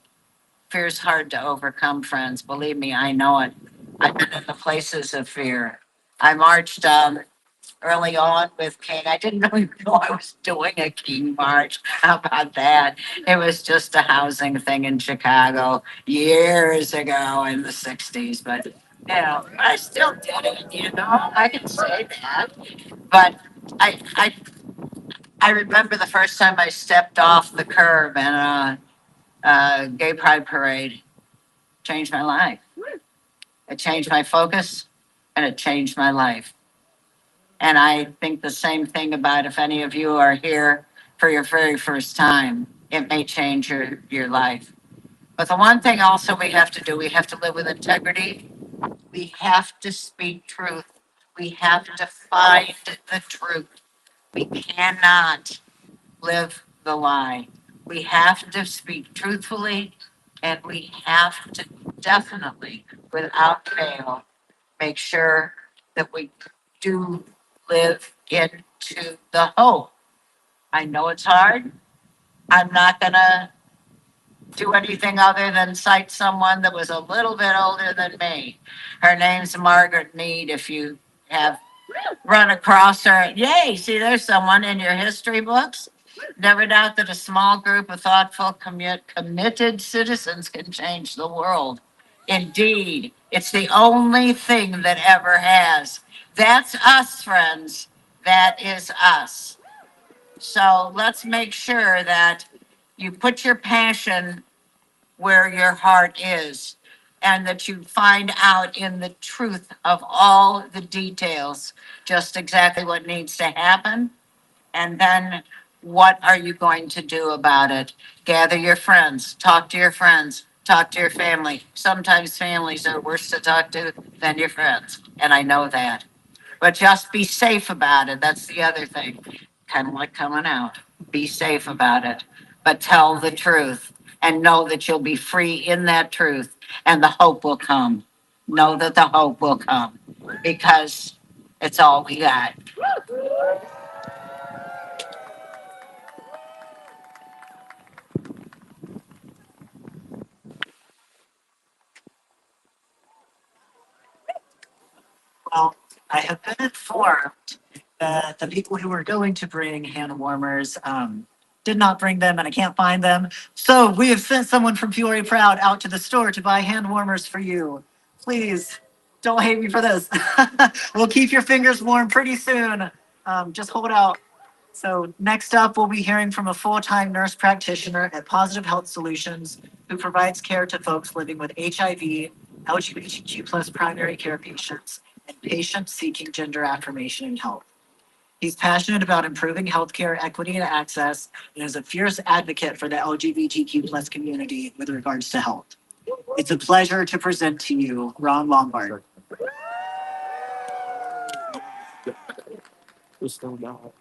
Fear's hard to overcome, friends. Believe me, I know it. I've been in the places of fear. I marched early on with King. I didn't even know I was doing a King March. How about that? It was just a housing thing in Chicago years ago in the 60s. But, I still did it, I can say that. But I, I, I remember the first time I stepped off the curb in a gay pride parade, changed my life. It changed my focus and it changed my life. And I think the same thing about if any of you are here for your very first time, it may change your life. But the one thing also we have to do, we have to live with integrity. We have to speak truth. We have to find the truth. We cannot live the lie. We have to speak truthfully, and we have to definitely, without fail, make sure that we do live into the hope. I know it's hard. I'm not going to do anything other than cite someone that was a little bit older than me. Her name's Margaret Mead. If you have run across her, yay, see, there's someone in your history books. Never doubt that a small group of thoughtful, committed citizens can change the world. Indeed, it's the only thing that ever has. That's us, friends. That is us. So let's make sure that you put your passion where your heart is and that you find out in the truth of all the details just exactly what needs to happen. And then what are you going to do about it? Gather your friends, talk to your friends, talk to your family. Sometimes families are worse to talk to than your friends. And I know that. But just be safe about it. That's the other thing. Kind of like coming out. Be safe about it, but tell the truth and know that you'll be free in that truth and the hope will come. Know that the hope will come because it's all we got. Well, I have been informed that the people who were going to bring hand warmers did not bring them, and I can't find them. So we have sent someone from Peoria Proud out to the store to buy hand warmers for you. Please don't hate me for this. We'll keep your fingers warm pretty soon. Just hold out. So next up, we'll be hearing from a full-time nurse practitioner at Positive Health Solutions who provides care to folks living with HIV, LGBTQ plus primary care patients, and patients seeking gender affirmation and health. He's passionate about improving healthcare equity and access and is a fierce advocate for the LGBTQ plus community with regards to health. It's a pleasure to present to you Ron Lombard. Just don't know.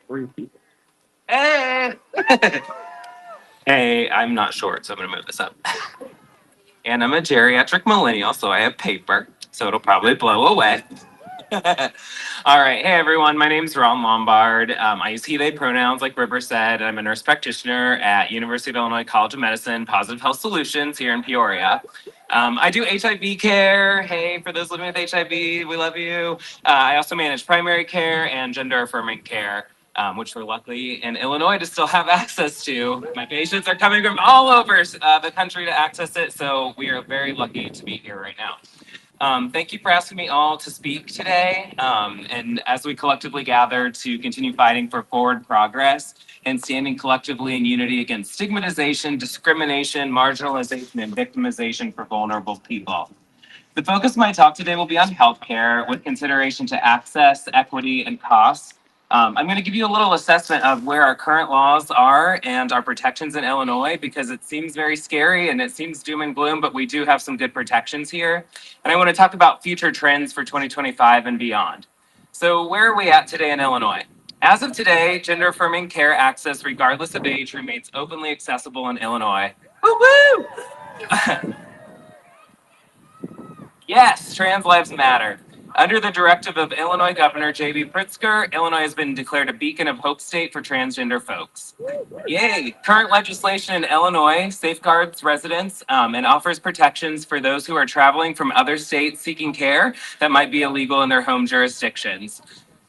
3 people. Hey! Hey, I'm not short, so I'm gonna move this up. And I'm a geriatric millennial, so I have paper, so it'll probably blow away. All right. Hey, everyone. My name's Ron Lombard. I use he, they pronouns, like River said. I'm a nurse practitioner at University of Illinois College of Medicine, Positive Health Solutions here in Peoria. I do HIV care. Hey, for those living with HIV, we love you. I also manage primary care and gender affirming care, which we're lucky in Illinois to still have access to. My patients are coming from all over the country to access it, so we are very lucky to be here right now. Thank you for asking me all to speak today. And as we collectively gather to continue fighting for forward progress and standing collectively in unity against stigmatization, discrimination, marginalization, and victimization for vulnerable people. The focus of my talk today will be on healthcare with consideration to access, equity, and costs. I'm going to give you a little assessment of where our current laws are and our protections in Illinois because it seems very scary and it seems doom and gloom, but we do have some good protections here. And I want to talk about future trends for 2025 and beyond. So, where are we at today in Illinois? As of today, gender affirming care access, regardless of age, remains openly accessible in Illinois. Woo woo! Yes, trans lives matter. Under the directive of Illinois Governor J.B. Pritzker, Illinois has been declared a beacon of hope state for transgender folks. Yay! Current legislation in Illinois safeguards residents and offers protections for those who are traveling from other states seeking care that might be illegal in their home jurisdictions.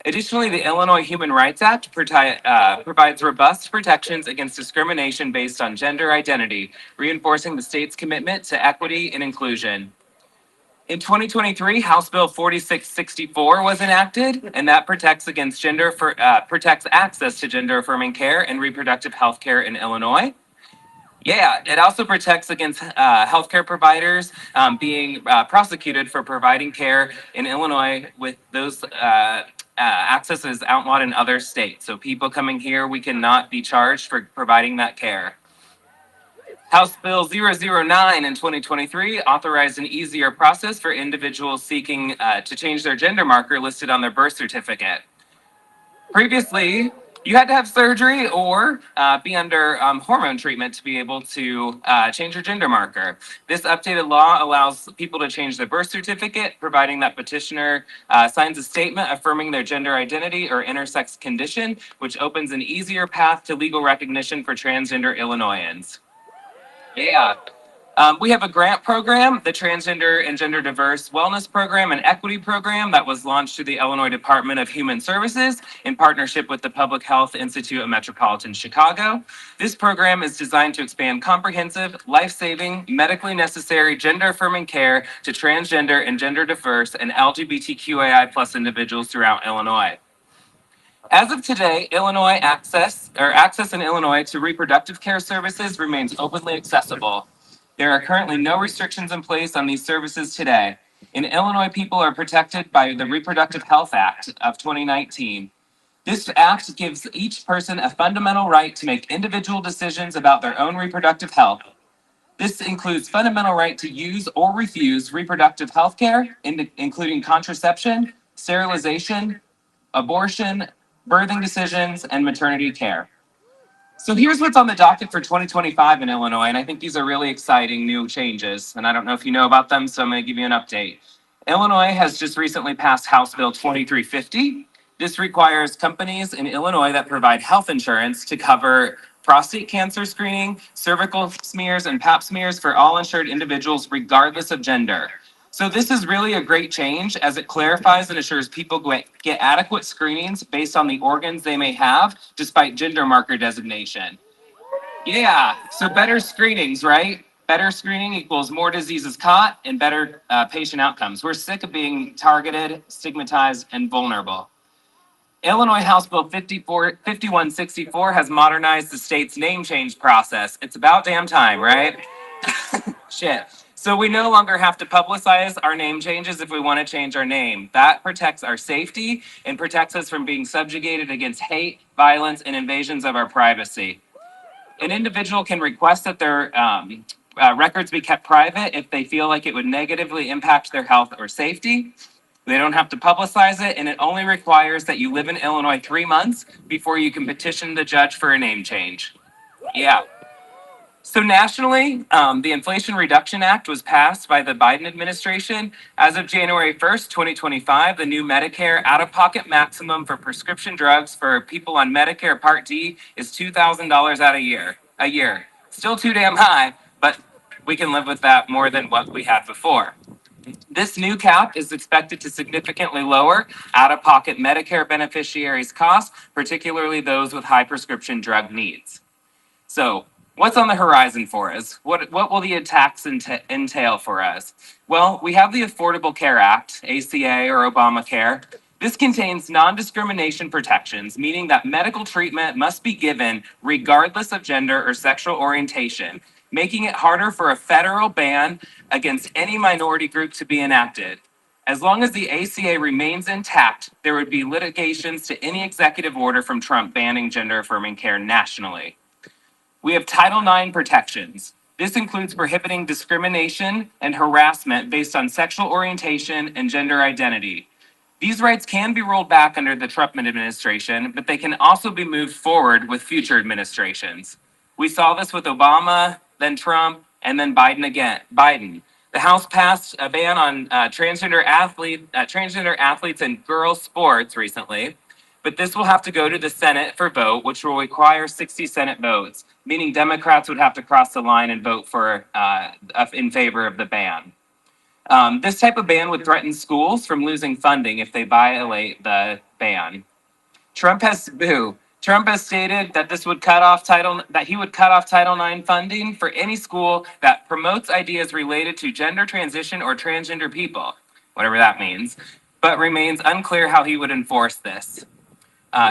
Additionally, the Illinois Human Rights Act provides robust protections against discrimination based on gender identity, reinforcing the state's commitment to equity and inclusion. In 2023, House Bill 4664 was enacted, and that protects access to gender affirming care and reproductive health care in Illinois. Yeah, it also protects against healthcare providers being prosecuted for providing care in Illinois with those accesses outlawed in other states. So people coming here, we cannot be charged for providing that care. House Bill 009 in 2023 authorized an easier process for individuals seeking to change their gender marker listed on their birth certificate. Previously, you had to have surgery or be under hormone treatment to be able to change your gender marker. This updated law allows people to change their birth certificate, providing that petitioner signs a statement affirming their gender identity or intersex condition, which opens an easier path to legal recognition for transgender Illinoisans. Yeah. We have a grant program, the Transgender and Gender Diverse Wellness Program and Equity Program that was launched through the Illinois Department of Human Services in partnership with the Public Health Institute of Metropolitan Chicago. This program is designed to expand comprehensive, life-saving, medically necessary gender-affirming care to transgender and gender diverse and LGBTQAI plus individuals throughout Illinois. As of today, access in Illinois to reproductive care services remains openly accessible. There are currently no restrictions in place on these services today. In Illinois, people are protected by the Reproductive Health Act of 2019. This act gives each person a fundamental right to make individual decisions about their own reproductive health. This includes fundamental right to use or refuse reproductive health care, including contraception, sterilization, abortion, birthing decisions, and maternity care. So here's what's on the docket for 2025 in Illinois, and I think these are really exciting new changes, and I don't know if you know about them, so I'm going to give you an update. Illinois has just recently passed House Bill 2350. This requires companies in Illinois that provide health insurance to cover prostate cancer screening, cervical smears, and pap smears for all insured individuals regardless of gender. So this is really a great change as it clarifies and assures people get adequate screenings based on the organs they may have despite gender marker designation. Yeah, so better screenings, right? Better screening equals more diseases caught and better patient outcomes. We're sick of being targeted, stigmatized, and vulnerable. Illinois House Bill 5164 has modernized the state's name change process. It's about damn time, right? Shit. So we no longer have to publicize our name changes if we want to change our name. That protects our safety and protects us from being subjugated against hate, violence, and invasions of our privacy. An individual can request that their records be kept private if they feel like it would negatively impact their health or safety. They don't have to publicize it, and it only requires that you live in Illinois 3 months before you can petition the judge for a name change. Yeah. So nationally, the Inflation Reduction Act was passed by the Biden administration. As of January 1st, 2025, the new Medicare out-of-pocket maximum for prescription drugs for people on Medicare Part D is $2,000 a year. Still too damn high, but we can live with that more than what we had before. This new cap is expected to significantly lower out-of-pocket Medicare beneficiaries' costs, particularly those with high prescription drug needs. So, what's on the horizon for us? What will the attacks entail for us? Well, we have the Affordable Care Act, ACA or Obamacare. This contains non-discrimination protections, meaning that medical treatment must be given regardless of gender or sexual orientation. making it harder for a federal ban against any minority group to be enacted. As long as the ACA remains intact, there would be litigations to any executive order from Trump banning gender affirming care nationally. We have Title IX protections. This includes prohibiting discrimination and harassment based on sexual orientation and gender identity. These rights can be rolled back under the Trump administration, but they can also be moved forward with future administrations. We saw this with Obama, then Trump, and then Biden again. Biden. The House passed a ban on transgender athletes in girls' sports recently, but this will have to go to the Senate for vote, which will require 60 Senate votes, meaning Democrats would have to cross the line and vote in favor of the ban. This type of ban would threaten schools from losing funding if they violate the ban. Trump has stated that he would cut off Title IX funding for any school that promotes ideas related to gender transition or transgender people, whatever that means, but remains unclear how he would enforce this.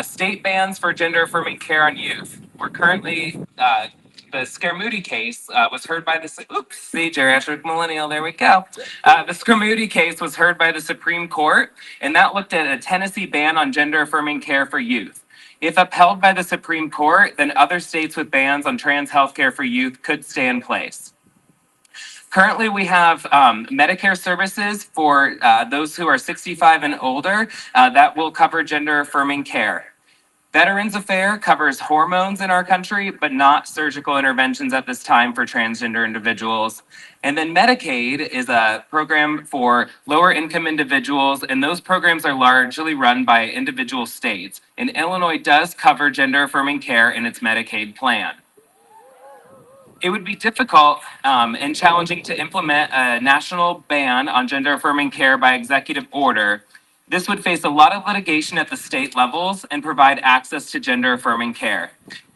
State bans for gender affirming care on youth. We're currently, the Scaramucci case was heard by geriatric millennial, there we go. The Scaramucci case was heard by the Supreme Court, and that looked at a Tennessee ban on gender affirming care for youth. If upheld by the Supreme Court, then other states with bans on trans health care for youth could stay in place. Currently, we have Medicare services for those who are 65 and older that will cover gender affirming care. Veterans Affairs covers hormones in our country, but not surgical interventions at this time for transgender individuals. And then Medicaid is a program for lower income individuals, and those programs are largely run by individual states. And Illinois does cover gender affirming care in its Medicaid plan. It would be difficult and challenging to implement a national ban on gender affirming care by executive order. This would face a lot of litigation at the state levels and provide access to gender affirming care.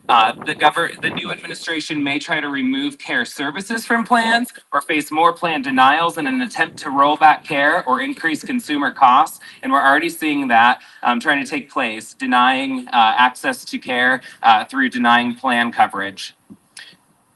The new administration may try to remove care services from plans or face more plan denials in an attempt to roll back care or increase consumer costs. And we're already seeing that trying to take place, denying access to care through denying plan coverage.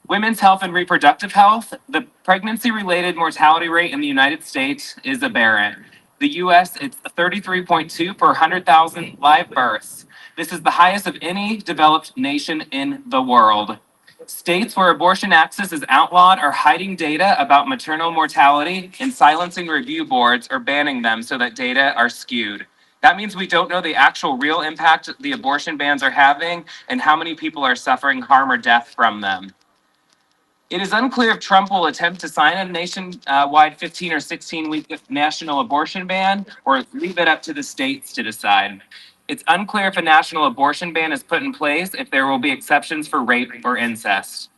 Women's health and reproductive health. The pregnancy related mortality rate in the United States is aberrant. The US, it's 33.2 per 100,000 live births. This is the highest of any developed nation in the world. States where abortion access is outlawed are hiding data about maternal mortality and silencing review boards or banning them so that data are skewed. That means we don't know the actual real impact the abortion bans are having and how many people are suffering harm or death from them. It is unclear if Trump will attempt to sign a nationwide 15 or 16-week national abortion ban or leave it up to the states to decide. It's unclear if a national abortion ban is put in place if there will be exceptions for rape or incest.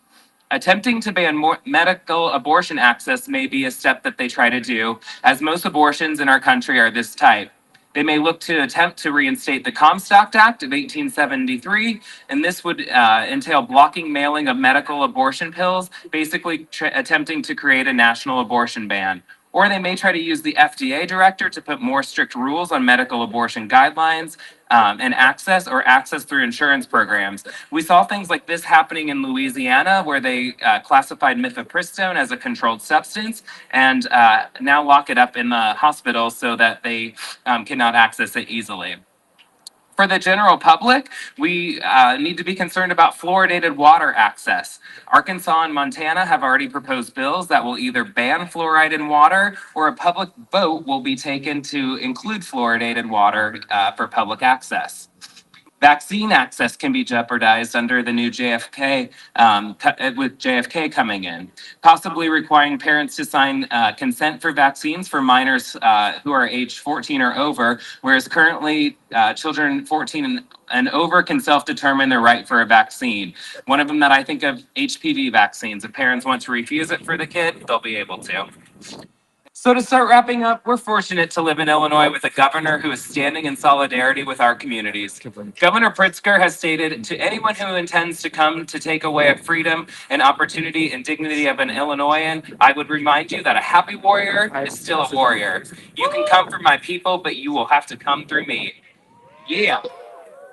Attempting to ban medical abortion access may be a step that they try to do, as most abortions in our country are this type. They may look to attempt to reinstate the Comstock Act of 1873, and this would entail blocking mailing of medical abortion pills, basically attempting to create a national abortion ban. Or they may try to use the FDA director to put more strict rules on medical abortion guidelines and access through insurance programs. We saw things like this happening in Louisiana, where they classified mifepristone as a controlled substance and now lock it up in the hospital so that they cannot access it easily. For the general public, we need to be concerned about fluoridated water access. Arkansas and Montana have already proposed bills that will either ban fluoride in water or a public vote will be taken to include fluoridated water for public access. Vaccine access can be jeopardized under the new JFK, with JFK coming in, possibly requiring parents to sign consent for vaccines for minors who are age 14 or over, whereas currently children 14 and over can self-determine their right for a vaccine. One of them that I think of, HPV vaccines. If parents want to refuse it for the kid, they'll be able to. So to start wrapping up, we're fortunate to live in Illinois with a governor who is standing in solidarity with our communities. Governor Pritzker has stated to anyone who intends to come to take away a freedom and opportunity and dignity of an Illinoisan, I would remind you that a happy warrior is still a warrior. You can come for my people, but you will have to come through me. Yeah.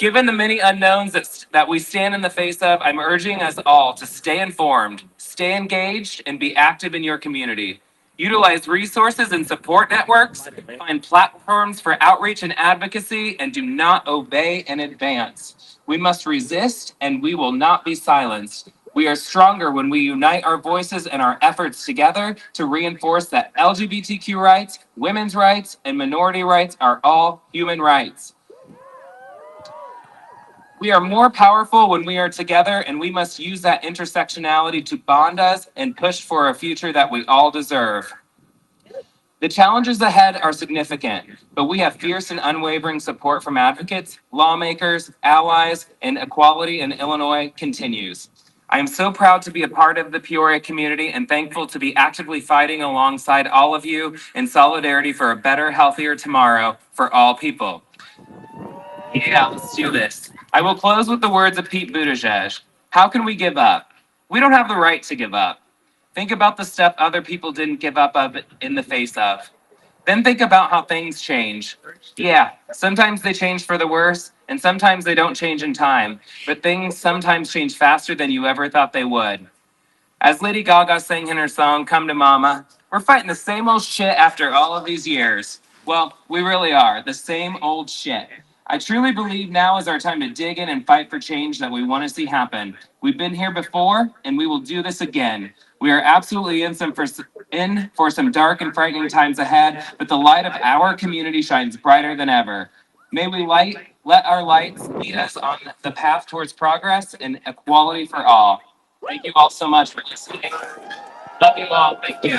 Given the many unknowns that we stand in the face of, I'm urging us all to stay informed, stay engaged, and be active in your community. Utilize resources and support networks, find platforms for outreach and advocacy, and do not obey in advance. We must resist, and we will not be silenced. We are stronger when we unite our voices and our efforts together to reinforce that LGBTQ rights, women's rights, and minority rights are all human rights. We are more powerful when we are together, and we must use that intersectionality to bond us and push for a future that we all deserve. The challenges ahead are significant, but we have fierce and unwavering support from advocates, lawmakers, allies, and equality in Illinois continues. I am so proud to be a part of the Peoria community and thankful to be actively fighting alongside all of you in solidarity for a better, healthier tomorrow for all people. Yeah, let's do this. I will close with the words of Pete Buttigieg. How can we give up? We don't have the right to give up. Think about the stuff other people didn't give up of in the face of. Then think about how things change. Yeah, sometimes they change for the worse, and sometimes they don't change in time, but things sometimes change faster than you ever thought they would. As Lady Gaga sang in her song, Come to Mama, we're fighting the same old shit after all of these years. Well, we really are, the same old shit. I truly believe now is our time to dig in and fight for change that we want to see happen. We've been here before, and we will do this again. We are absolutely in for some dark and frightening times ahead, but the light of our community shines brighter than ever. May we let our lights lead us on the path towards progress and equality for all. Thank you all so much for listening. Love you all. Thank you.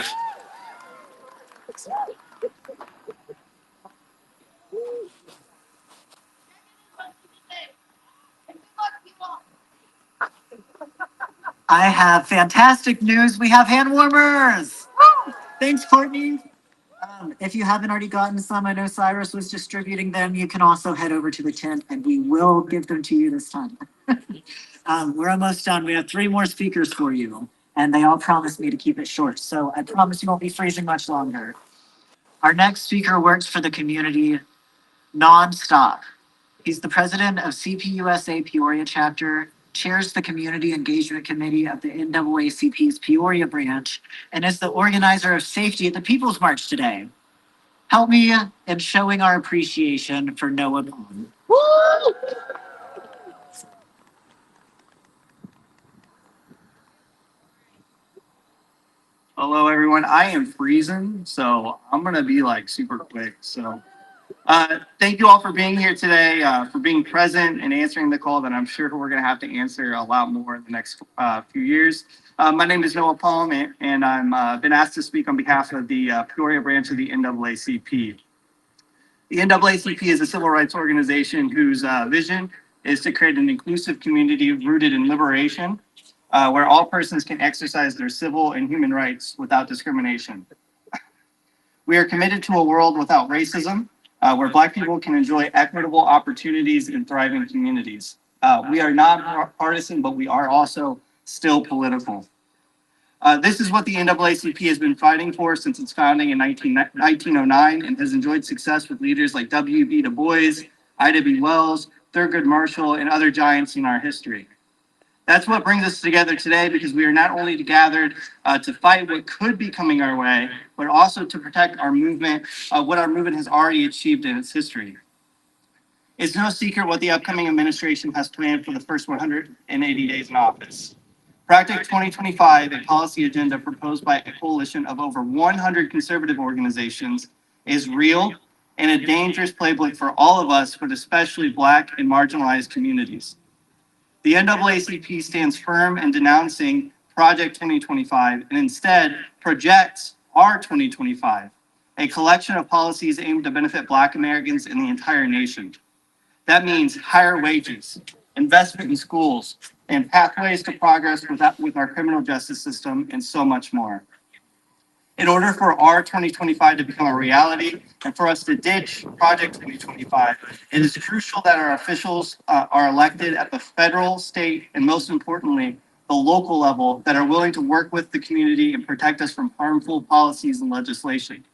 I have fantastic news. We have hand warmers. Thanks, Courtney. If you haven't already gotten some, I know Cyrus was distributing them. You can also head over to the tent and we will give them to you this time. We're almost done. We have 3 more speakers for you, and they all promised me to keep it short. So I promise you won't be freezing much longer. Our next speaker works for the community nonstop. He's the president of CPUSA Peoria chapter, chairs the Community Engagement Committee of the NAACP's Peoria branch, and is the organizer of safety at the People's March today. Help me in showing our appreciation for Noah Bond. Hello, everyone. I am freezing, so I'm going to be like super quick. So, thank you all for being here today, for being present and answering the call that I'm sure we're going to have to answer a lot more in the next few years. My name is Noah Palm, and I'm been asked to speak on behalf of the Peoria branch of the NAACP. The NAACP is a civil rights organization whose vision is to create an inclusive community rooted in liberation, where all persons can exercise their civil and human rights without discrimination. We are committed to a world without racism, where Black people can enjoy equitable opportunities in thriving communities. We are not partisan, but we are also still political. This is what the NAACP has been fighting for since its founding in 1909 and has enjoyed success with leaders like W.B. Du Bois, Ida B. Wells, Thurgood Marshall, and other giants in our history. That's what brings us together today, because we are not only gathered to fight what could be coming our way, but also to protect our movement, what our movement has already achieved in its history. It's no secret what the upcoming administration has planned for the first 180 days in office. Project 2025, a policy agenda proposed by a coalition of over 100 conservative organizations, is real and a dangerous playbook for all of us, but especially Black and marginalized communities. The NAACP stands firm in denouncing Project 2025 and instead projects our 2025, a collection of policies aimed to benefit Black Americans and the entire nation. That means higher wages, investment in schools, and pathways to progress with our criminal justice system, and so much more. In order for our 2025 to become a reality and for us to ditch Project 2025, it is crucial that our officials are elected at the federal, state, and most importantly, the local level that are willing to work with the community and protect us from harmful policies and legislation.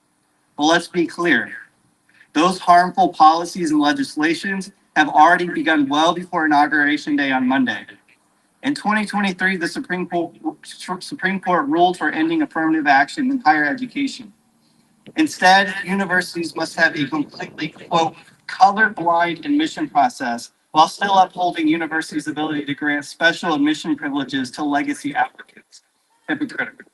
But let's be clear. Those harmful policies and legislations have already begun well before Inauguration Day on Monday. In 2023, the Supreme Court ruled for ending affirmative action in higher education. Instead, universities must have a completely, quote, colorblind admission process while still upholding universities' ability to grant special admission privileges to legacy applicants. Hypocritical.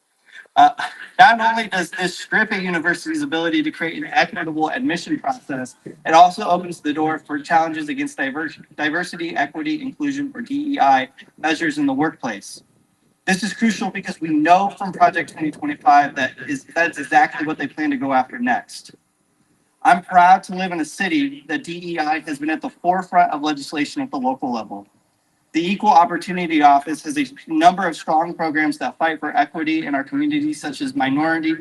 Uh, Not only does this strip a university's ability to create an equitable admission process, it also opens the door for challenges against diversity, equity, inclusion, or DEI measures in the workplace. This is crucial because we know from Project 2025 that's exactly what they plan to go after next. I'm proud to live in a city that DEI has been at the forefront of legislation at the local level. The Equal Opportunity Office has a number of strong programs that fight for equity in our community, such as minority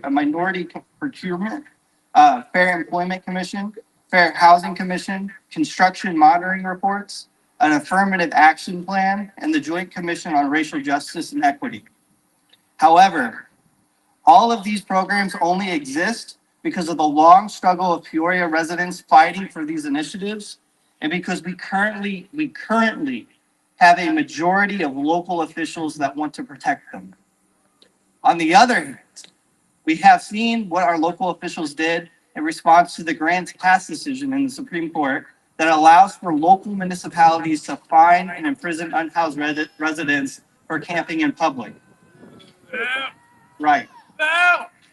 procurement, Fair Employment Commission, Fair Housing Commission, construction monitoring reports, an affirmative action plan, and the Joint Commission on Racial Justice and Equity. However, all of these programs only exist because of the long struggle of Peoria residents fighting for these initiatives, and because we currently have a majority of local officials that want to protect them. On the other hand, we have seen what our local officials did in response to the Grants Pass decision in the Supreme Court that allows for local municipalities to fine and imprison unhoused residents for camping in public. Right.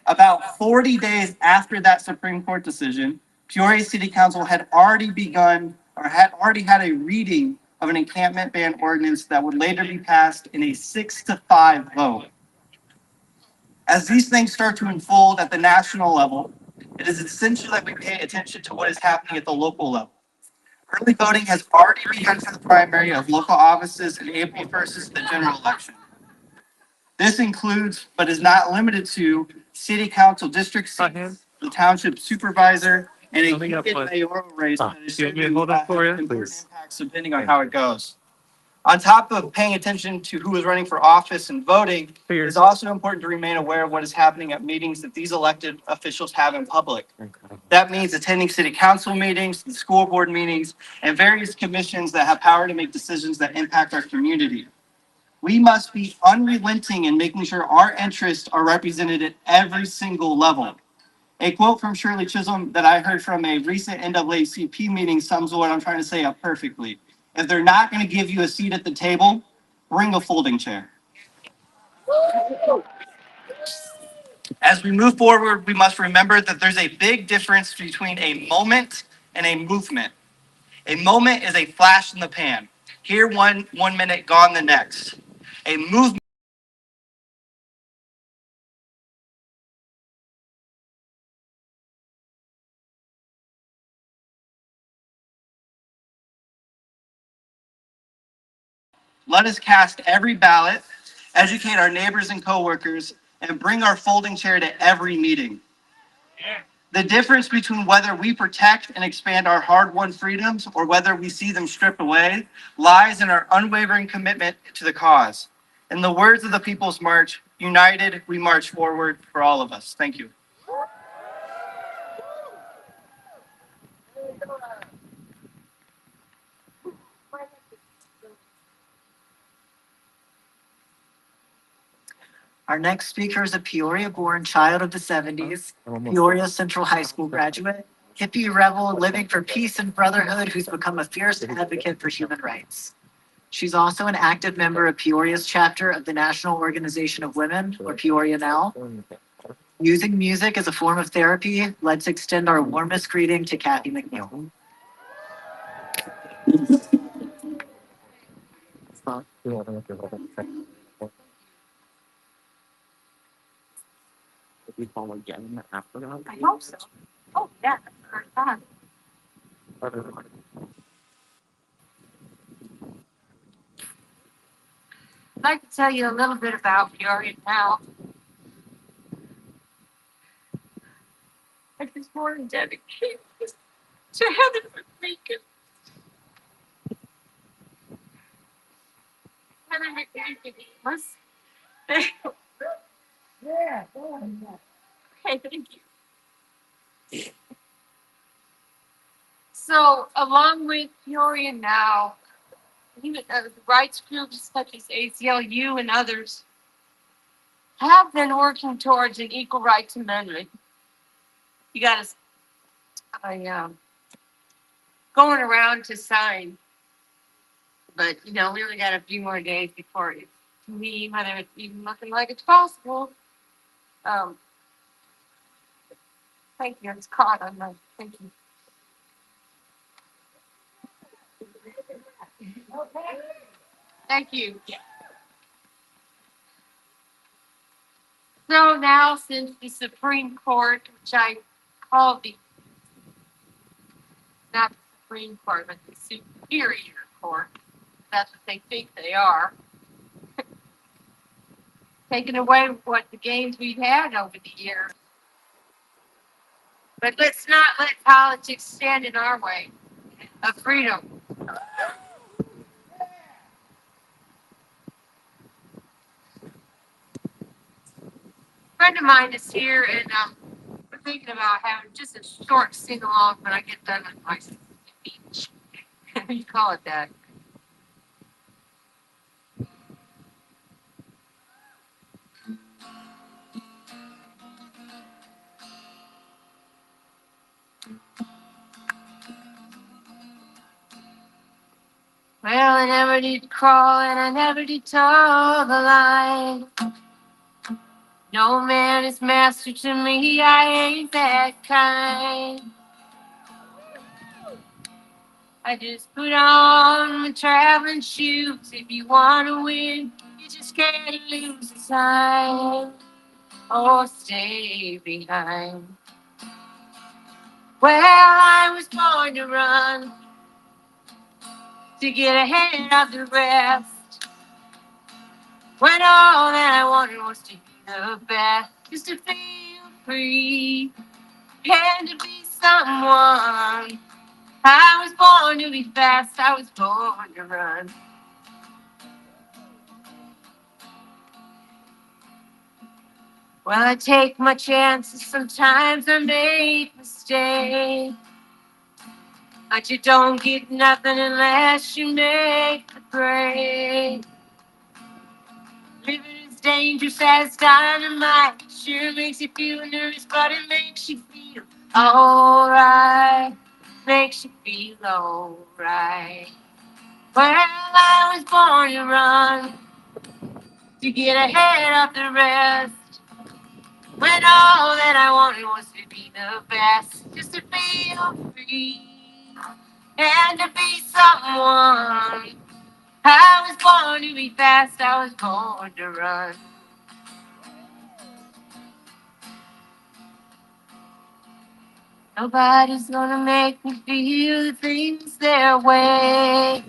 About 40 days after that Supreme Court decision, Peoria City Council had already had a reading of an encampment ban ordinance that would later be passed in a 6-5 vote. As these things start to unfold at the national level, it is essential that we pay attention to what is happening at the local level. Early voting has already begun for the primary of local offices, and April 1st is the general election. This includes, but is not limited to, city council district seats, the township supervisor, and a heated mayoral race that is You want me to hold it for you? important impacts depending on how it goes. On top of paying attention to who is running for office and voting, it is also important to remain aware of what is happening at meetings that these elected officials have in public. That means attending city council meetings, the school board meetings, and various commissions that have power to make decisions that impact our community. We must be unrelenting in making sure our interests are represented at every single level. A quote from Shirley Chisholm that I heard from a recent NAACP meeting sums what I'm trying to say up perfectly. If they're not going to give you a seat at the table, bring a folding chair. As we move forward, we must remember that there's a big difference between a moment and a movement. A moment is a flash in the pan. Here one minute, gone the next. A movement. Let us cast every ballot, educate our neighbors and coworkers, and bring our folding chair to every meeting. The difference between whether we protect and expand our hard-won freedoms or whether we see them stripped away lies in our unwavering commitment to the cause. In the words of the People's March, united, we march forward for all of us. Thank you. Our next speaker is a Peoria-born child of the 70s, Peoria Central High School graduate, hippie rebel living for peace and brotherhood who's become a fierce advocate for human rights. She's also an active member of Peoria's chapter of the National Organization of Women, or Peoria Now. Using music as a form of therapy, let's extend our warmest greeting to Kathy McNeil. I hope so. Oh, yeah. I'd like to tell you a little bit about Peoria now. I just want to dedicate this to Heather McMeekin. Heather McMeekin was. Yeah. Okay, thank you. So, along with Peoria Now, even the rights groups such as ACLU and others have been working towards an equal rights amendment. You got going around to sign, but we only got a few more days before it's to me whether it's even looking like it's possible. Um, thank you. It's caught on my thank you. Thank you. So now, since the Supreme Court, which I call the not the Supreme Court, but the Superior Court, that's what they think they are, taking away what the gains we've had over the years. But let's not let politics stand in our way of freedom. A friend of mine is here, and we're thinking about having just a short sing along when I get done with my speech. You call it that. Well, I never did crawl and I never did toe the line. No man is master to me, I ain't that kind. I just put on my traveling shoes. If you want to win, you just can't lose the sign or stay behind. Well, I was born to run, to get ahead of the rest. When all that I wanted was to be the best, just to feel free and to be someone. I was born to be fast, I was born to run. Well, I take my chances, sometimes I make mistakes. But you don't get nothing unless you make the break. Living is dangerous as dynamite. Sure makes you feel nervous, but it makes you feel alright. Makes you feel alright. Well, I was born to run, to get ahead of the rest. When all that I wanted was to be the best, just to feel free and to be someone. I was born to be fast, I was born to run. Nobody's gonna make me feel the things their way.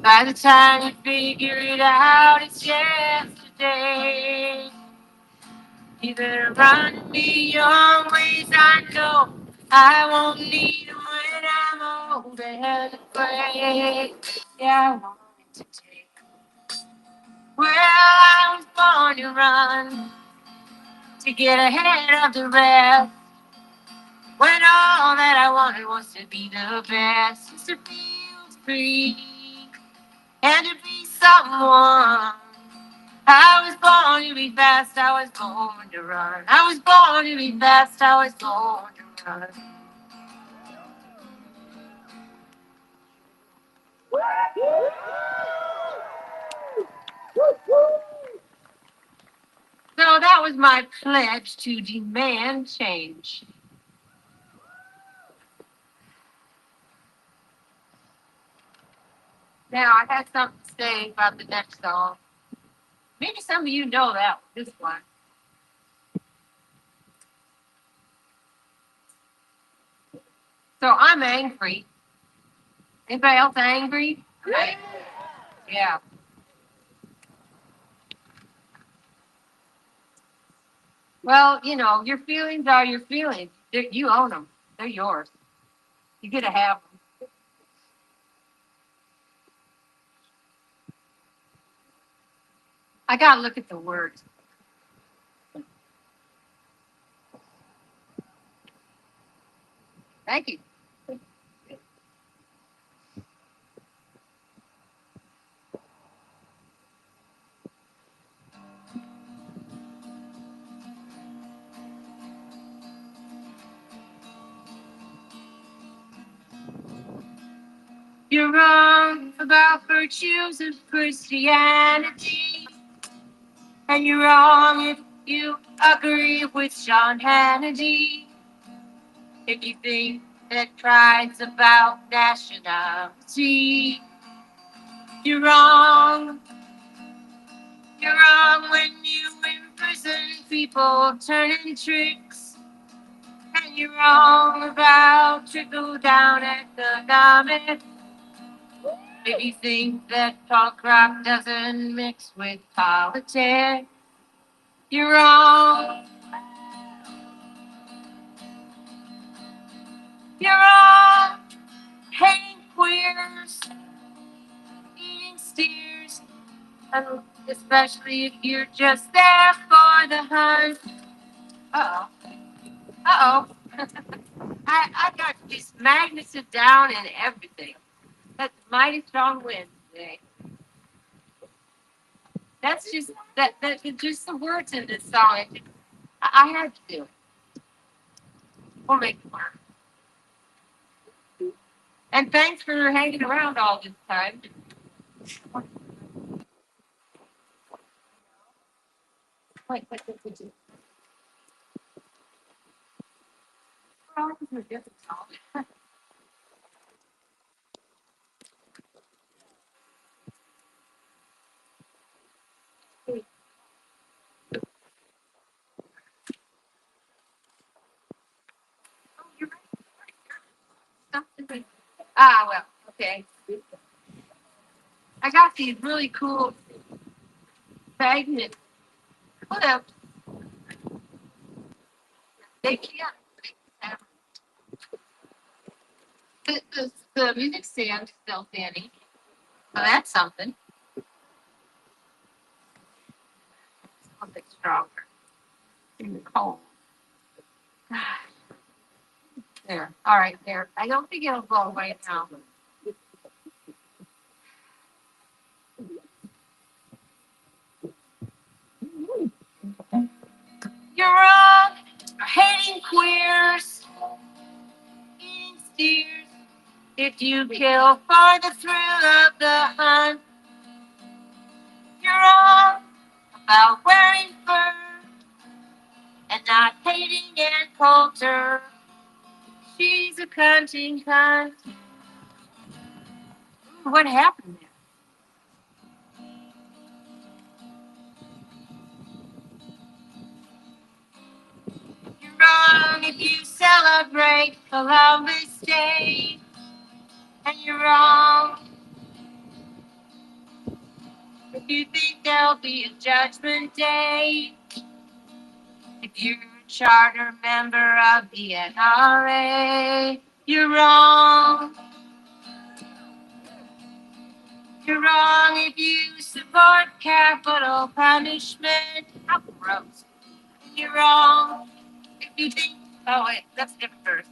By the time you figure it out, it's yesterday. You better run to me your ways, I know I won't need them when I'm old and afraid. Yeah, I wanted to take. Well, I was born to run, to get ahead of the rest. When all that I wanted was to be the best, just to feel free and to be someone. I was born to be fast, I was born to run. I was born to be fast, I was born to run. So that was my pledge to demand change. Now, I had something to say about the next song. Maybe some of you know that one, this one. So I'm angry. Anybody else angry? Right? Yeah. Well, your feelings are your feelings. You own them. They're yours. You get to have them. I got to look at the words. Thank you. You're wrong about virtues of Christianity. And you're wrong if you agree with Sean Hannity. If you think that pride's about nationality. You're wrong. You're wrong when you imprison people turning tricks. And you're wrong about trickle down economics. If you think that punk rock doesn't mix with politics, you're wrong. You're wrong. Hating queers, eating steers, and especially if you're just there for the hunt. Uh oh. Uh oh. I got these magneted down and everything. That's mighty strong wind today. That's that's just the words in this song. I had to do it. We'll make it work. And thanks for hanging around all this time. Wait. Oh, this is a different song. Oh, you're right. Something. Ah, well, okay. I got these really cool magnets. What up? They can't. The music stand still standing. Oh, that's something. Something stronger. In the cold. There. All right, there. I don't think it'll blow right now. You're wrong. You're hating queers. Eating steers. If you kill for the thrill of the hunt. You're wrong about wearing fur and not hating Ann Coulter. She's a cunting cunt. What happened there? You're wrong if you celebrate Columbus Day. And you're wrong if you think there'll be a judgment day. If you're a charter member of the NRA, you're wrong. You're wrong if you support capital punishment. How gross. You're wrong if you think. Oh, wait, that's a different verse.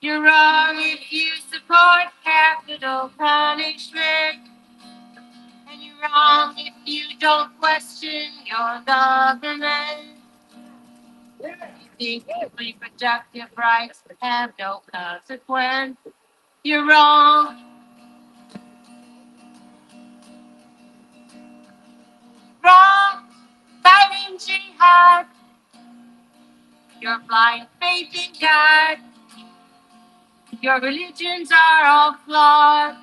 You're wrong if you support capital punishment. And you're wrong if you don't question your government. You think reproductive rights have no consequence. You're wrong. Wrong. Fighting jihad. Your blind faith in God. Your religions are all flawed.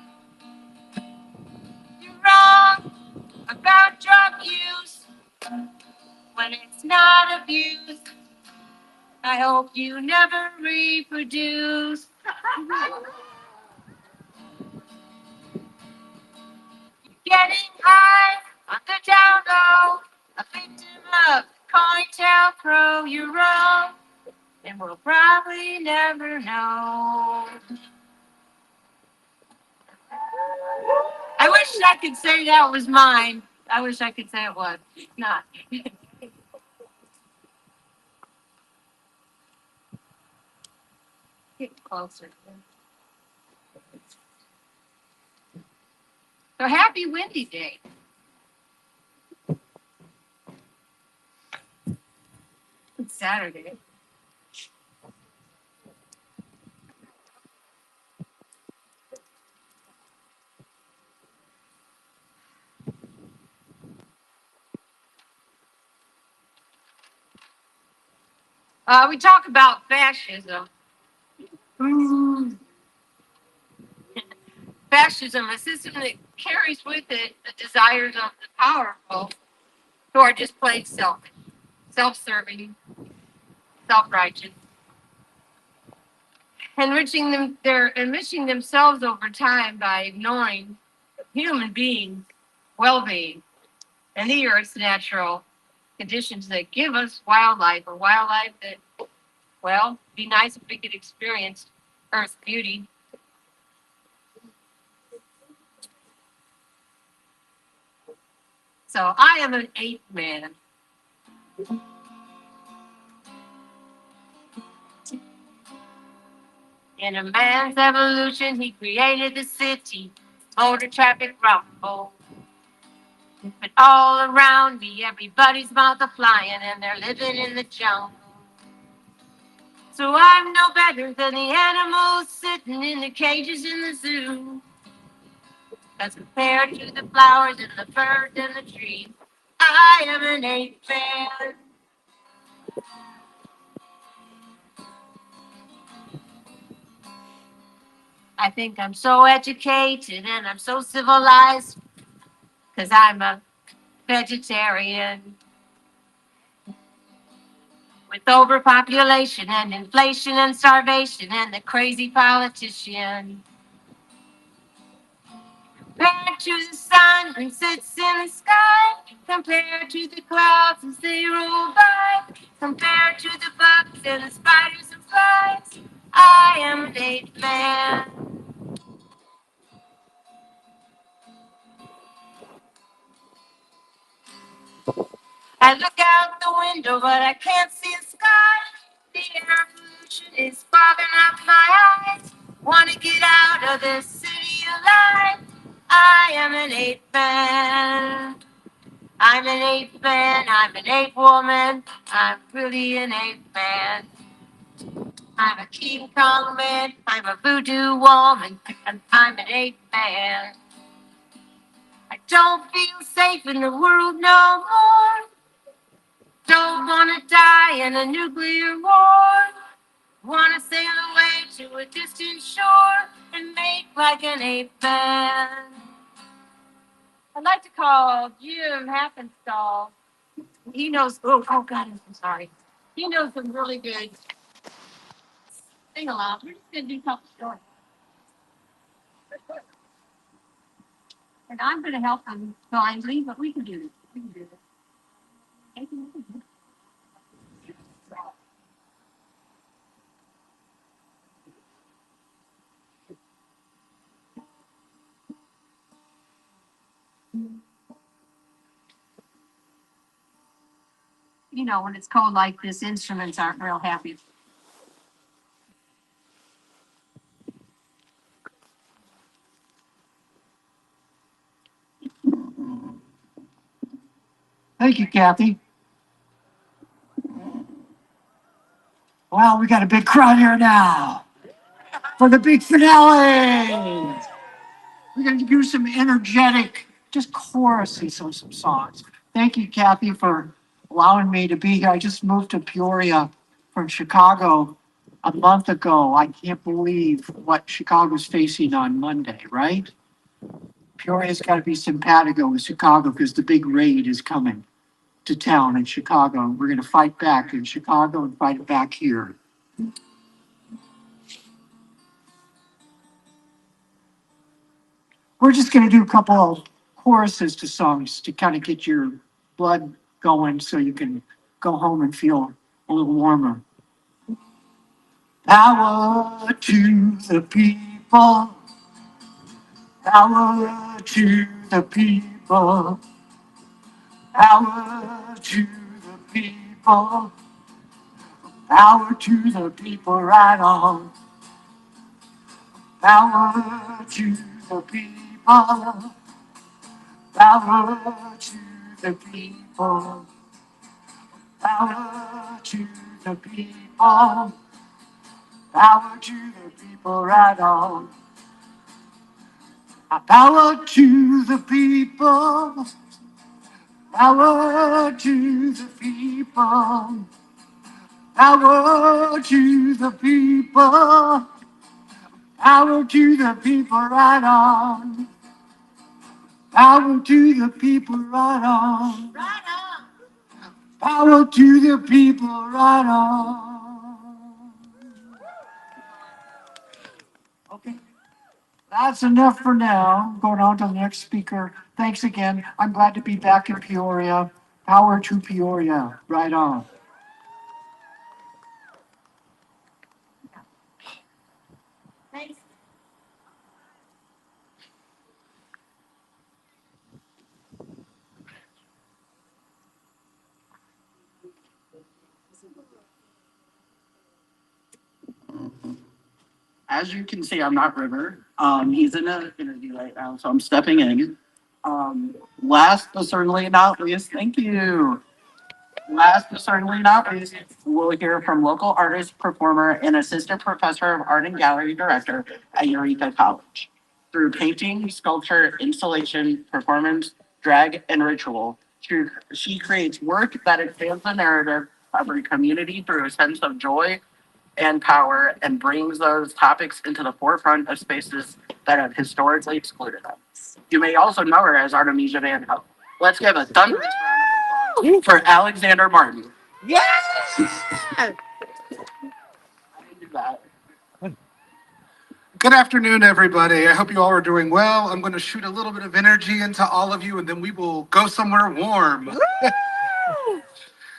You're wrong about drug use when it's not abuse. I hope you never reproduce. Getting high on the down low, a victim of COINTELPRO. You're wrong, and we'll probably never know. I wish I could say that was mine. I wish I could say it was. It's not. Get closer. So happy windy day. It's Saturday. We talk about fascism. Mm. Fascism, a system that carries with it the desires of the powerful who are just plain selfish, self-serving, self-righteous, they're enriching themselves over time by ignoring human beings' well-being and the Earth's natural conditions that give us wildlife, or wildlife that, well, be nice if we could experience Earth's beauty. So I am an ape man. In a man's evolution, he created the city, motor traffic rumble. But all around me, everybody's multiplying and they're living in the jungle. So I'm no better than the animals sitting in the cages in the zoo. As compared to the flowers and the birds and the trees, I am an ape man. I think I'm so educated and I'm so civilized because I'm a vegetarian. With overpopulation and inflation and starvation and the crazy politician. Compared to the sun who sits in the sky, compared to the clouds as they roll by, compared to the bugs and the spiders and flies, I am an ape man. I look out the window, but I can't see the sky. The air pollution is fogging up my eyes. Wanna get out of this city alive. I am an ape man. I'm an ape man. I'm an ape woman. I'm really an ape man. I'm a King Kong man. I'm a voodoo woman. And I'm an ape man. I don't feel safe in the world no more. Don't wanna die in a nuclear war. Wanna sail away to a distant shore and make like an ape man. I'd like to call Jim Happenstall. He knows. Oh God, I'm sorry. He knows some really good sing along. We're just gonna do a couple stories, and I'm gonna help him blindly, but we can do this. We can do this. You know, when it's cold like this, instruments aren't real happy. Thank you, Kathy. Well, we got a big crowd here now for the big finale. We're going to do some energetic, just choruses of some songs. Thank you, Kathy, for allowing me to be here. I just moved to Peoria from Chicago a month ago. I can't believe what Chicago's facing on Monday, right? Peoria's got to be simpatico with Chicago because the big raid is coming to town in Chicago. We're going to fight back in Chicago and fight it back here. We're just going to do a couple of choruses to songs to kind of get your blood going so you can go home and feel a little warmer. Power to the people. Power to the people. Power to the people. Power to the people right on. Power to the people. Power to the people. Power to the people. Power to the people right on. Power to the people. Power to the people. Power to the people. Power to the people, right on. Power to the people, right on. Power to the people, right on. Okay, that's enough for now. Going on to the next speaker. Thanks again. I'm glad to be back in Peoria. Power to Peoria, right on. As you can see, I'm not River. He's in an interview right now, so I'm stepping in. Last but certainly not least, thank you. Last but certainly not least, we'll hear from local artist, performer, and assistant professor of art and gallery director at Eureka College. Through painting, sculpture, installation, performance, drag, and ritual, she creates work that expands the narrative of her community through a sense of joy and power and brings those topics into the forefront of spaces that have historically excluded them. You may also know her as Artemisia Van Hout. Let's give a thunderous round of applause for Alexander Martin. I didn't do that. Good afternoon, everybody. I hope you all are doing well. I'm going to shoot a little bit of energy into all of you, and then we will go somewhere warm.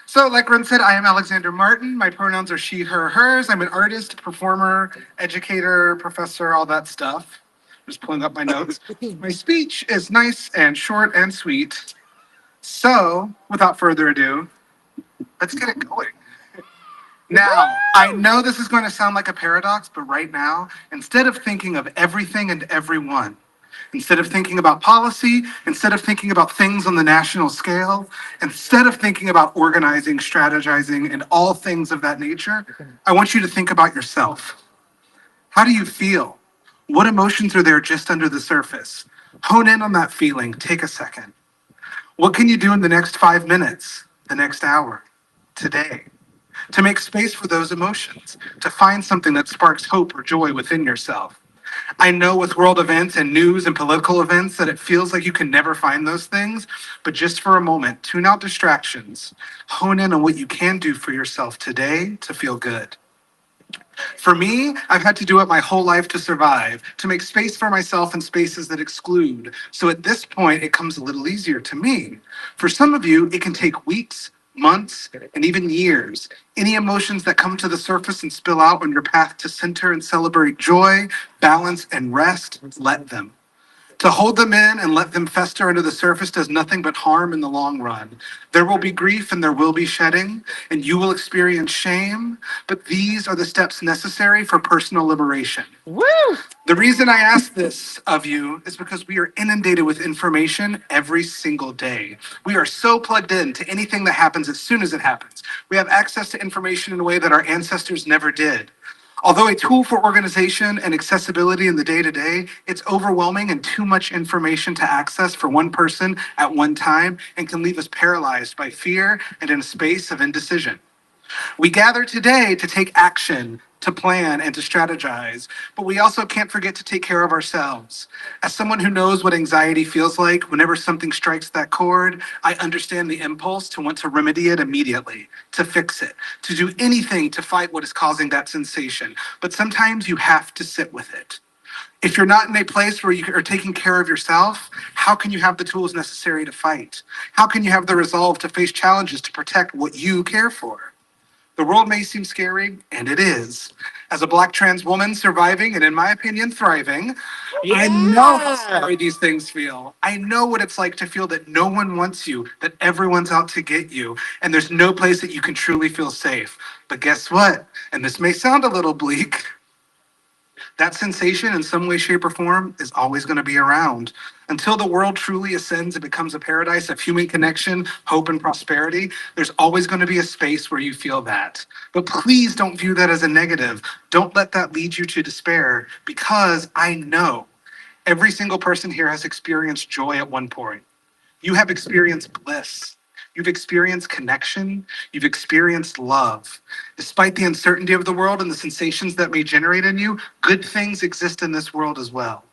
So, like Ren said, I am Alexander Martin. My pronouns are she, her, hers. I'm an artist, performer, educator, professor, all that stuff. Just pulling up my notes. My speech is nice and short and sweet. So, without further ado, let's get it going. Now, I know this is going to sound like a paradox, but right now, instead of thinking of everything and everyone, instead of thinking about policy, instead of thinking about things on the national scale, instead of thinking about organizing, strategizing, and all things of that nature, I want you to think about yourself. How do you feel? What emotions are there just under the surface? Hone in on that feeling. Take a second. What can you do in the next 5 minutes, the next hour, today, to make space for those emotions, to find something that sparks hope or joy within yourself? I know with world events and news and political events that it feels like you can never find those things, but just for a moment, tune out distractions, hone in on what you can do for yourself today to feel good. For me, I've had to do it my whole life to survive, to make space for myself in spaces that exclude. So at this point, it comes a little easier to me. For some of you, it can take weeks, months, and even years. Any emotions that come to the surface and spill out on your path to center and celebrate joy, balance, and rest, let them. To hold them in and let them fester under the surface does nothing but harm in the long run. There will be grief and there will be shedding, and you will experience shame, but these are the steps necessary for personal liberation. The reason I ask this of you is because we are inundated with information every single day. We are so plugged in to anything that happens as soon as it happens. We have access to information in a way that our ancestors never did. Although a tool for organization and accessibility in the day to day, it's overwhelming and too much information to access for one person at one time and can leave us paralyzed by fear and in a space of indecision. We gather today to take action, to plan, and to strategize, but we also can't forget to take care of ourselves. As someone who knows what anxiety feels like, whenever something strikes that chord, I understand the impulse to want to remedy it immediately, to fix it, to do anything to fight what is causing that sensation. But sometimes you have to sit with it. If you're not in a place where you are taking care of yourself, how can you have the tools necessary to fight? How can you have the resolve to face challenges to protect what you care for? The world may seem scary, and it is. As a Black trans woman surviving and, in my opinion, thriving, I know how scary these things feel. I know what it's like to feel that no one wants you, that everyone's out to get you, and there's no place that you can truly feel safe. But guess what? And this may sound a little bleak. That sensation, in some way, shape, or form, is always going to be around. Until the world truly ascends and becomes a paradise of human connection, hope, and prosperity, there's always going to be a space where you feel that. But please don't view that as a negative. Don't let that lead you to despair, because I know every single person here has experienced joy at one point. You have experienced bliss. You've experienced connection. You've experienced love. Despite the uncertainty of the world and the sensations that may generate in you, good things exist in this world as well.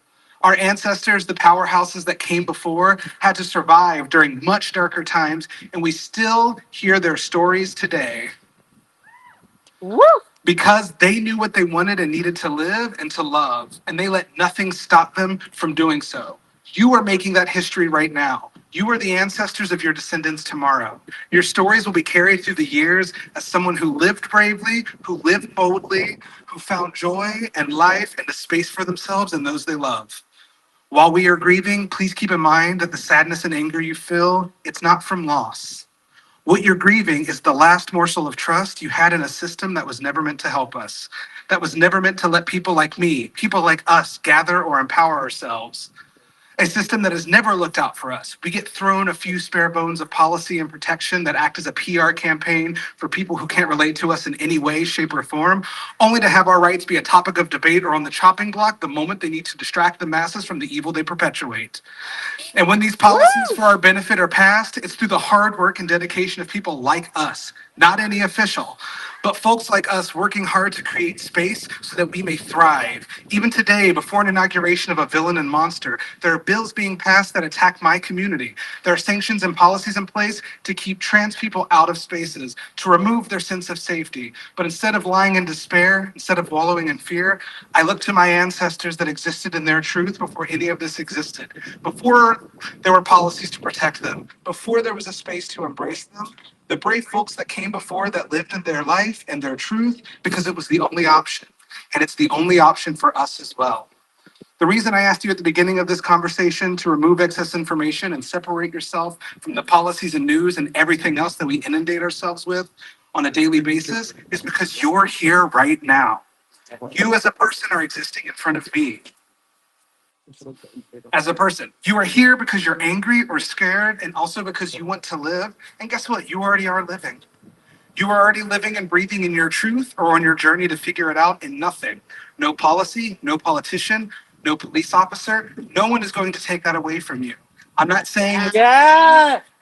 Our ancestors, the powerhouses that came before, had to survive during much darker times, and we still hear their stories today because they knew what they wanted and needed to live and to love, and they let nothing stop them from doing so. You are making that history right now. You are the ancestors of your descendants tomorrow. Your stories will be carried through the years as someone who lived bravely, who lived boldly, who found joy and life and a space for themselves and those they love. While we are grieving, please keep in mind that the sadness and anger you feel, it's not from loss. What you're grieving is the last morsel of trust you had in a system that was never meant to help us, that was never meant to let people like me, people like us, gather or empower ourselves. A system that has never looked out for us. We get thrown a few spare bones of policy and protection that act as a PR campaign for people who can't relate to us in any way, shape, or form, only to have our rights be a topic of debate or on the chopping block the moment they need to distract the masses from the evil they perpetuate. And when these policies for our benefit are passed, it's through the hard work and dedication of people like us, not any official, but folks like us working hard to create space so that we may thrive. Even today, before an inauguration of a villain and monster, there are bills being passed that attack my community. There are sanctions and policies in place to keep trans people out of spaces, to remove their sense of safety. But instead of lying in despair, instead of wallowing in fear, I look to my ancestors that existed in their truth before any of this existed. Before there were policies to protect them, before there was a space to embrace them, the brave folks that came before that lived in their life and their truth because it was the only option. And it's the only option for us as well. The reason I asked you at the beginning of this conversation to remove excess information and separate yourself from the policies and news and everything else that we inundate ourselves with on a daily basis is because you're here right now. You as a person are existing in front of me as a person. You are here because you're angry or scared and also because you want to live. And guess what? You already are living. You are already living and breathing in your truth or on your journey to figure it out in nothing. No policy, no politician, no police officer. No one is going to take that away from you. I'm not saying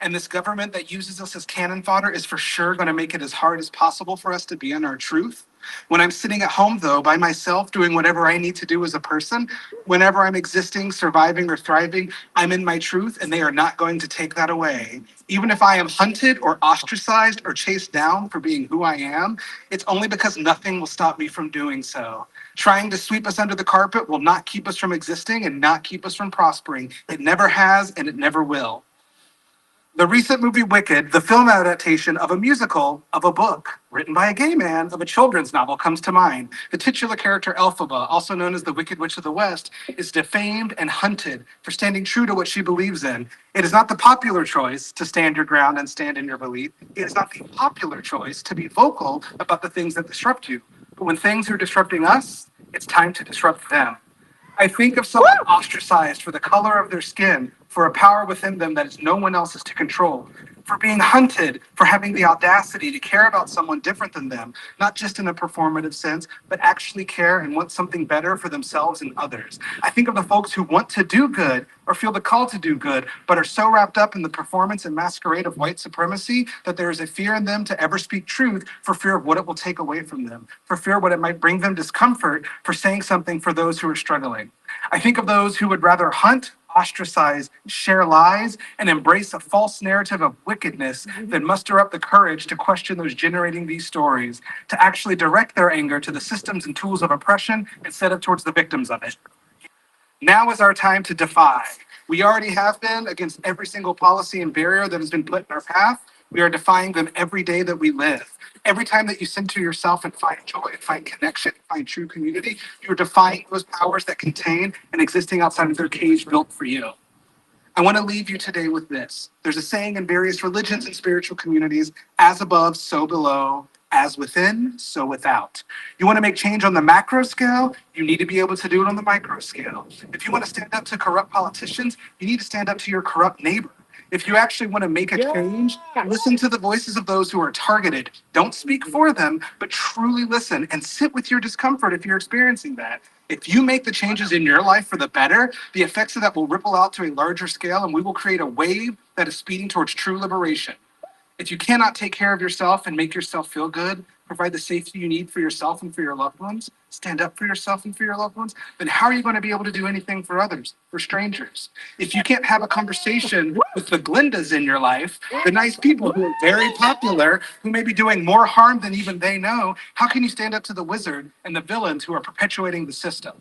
and this government that uses us as cannon fodder is for sure going to make it as hard as possible for us to be in our truth. When I'm sitting at home, though, by myself, doing whatever I need to do as a person, whenever I'm existing, surviving, or thriving, I'm in my truth, and they are not going to take that away. Even if I am hunted or ostracized or chased down for being who I am, it's only because nothing will stop me from doing so. Trying to sweep us under the carpet will not keep us from existing and not keep us from prospering. It never has, and it never will. The recent movie Wicked, the film adaptation of a musical of a book written by a gay man of a children's novel, comes to mind. The titular character Elphaba, also known as the Wicked Witch of the West, is defamed and hunted for standing true to what she believes in. It is not the popular choice to stand your ground and stand in your belief. It is not the popular choice to be vocal about the things that disrupt you. But when things are disrupting us, it's time to disrupt them. I think of someone ostracized for the color of their skin, for a power within them that is no one else's to control, for being hunted, for having the audacity to care about someone different than them, not just in a performative sense, but actually care and want something better for themselves and others. I think of the folks who want to do good or feel the call to do good, but are so wrapped up in the performance and masquerade of white supremacy that there is a fear in them to ever speak truth for fear of what it will take away from them, for fear of what it might bring them discomfort for saying something for those who are struggling. I think of those who would rather hunt, ostracize, share lies, and embrace a false narrative of wickedness than muster up the courage to question those generating these stories, to actually direct their anger to the systems and tools of oppression instead of towards the victims of it. Now is our time to defy. We already have been against every single policy and barrier that has been put in our path. We are defying them every day that we live. Every time that you center yourself and find joy and find connection, find true community, you're defying those powers that contain and existing outside of their cage built for you. I want to leave you today with this. There's a saying in various religions and spiritual communities, as above, so below, as within, so without. You want to make change on the macro scale, you need to be able to do it on the micro scale. If you want to stand up to corrupt politicians, you need to stand up to your corrupt neighbor. If you actually want to make a change, listen to the voices of those who are targeted. Don't speak for them, but truly listen and sit with your discomfort if you're experiencing that. If you make the changes in your life for the better, the effects of that will ripple out to a larger scale, and we will create a wave that is speeding towards true liberation. If you cannot take care of yourself and make yourself feel good, provide the safety you need for yourself and for your loved ones, stand up for yourself and for your loved ones, then how are you going to be able to do anything for others, for strangers? If you can't have a conversation with the Glendas in your life, the nice people who are very popular, who may be doing more harm than even they know, how can you stand up to the wizard and the villains who are perpetuating the system?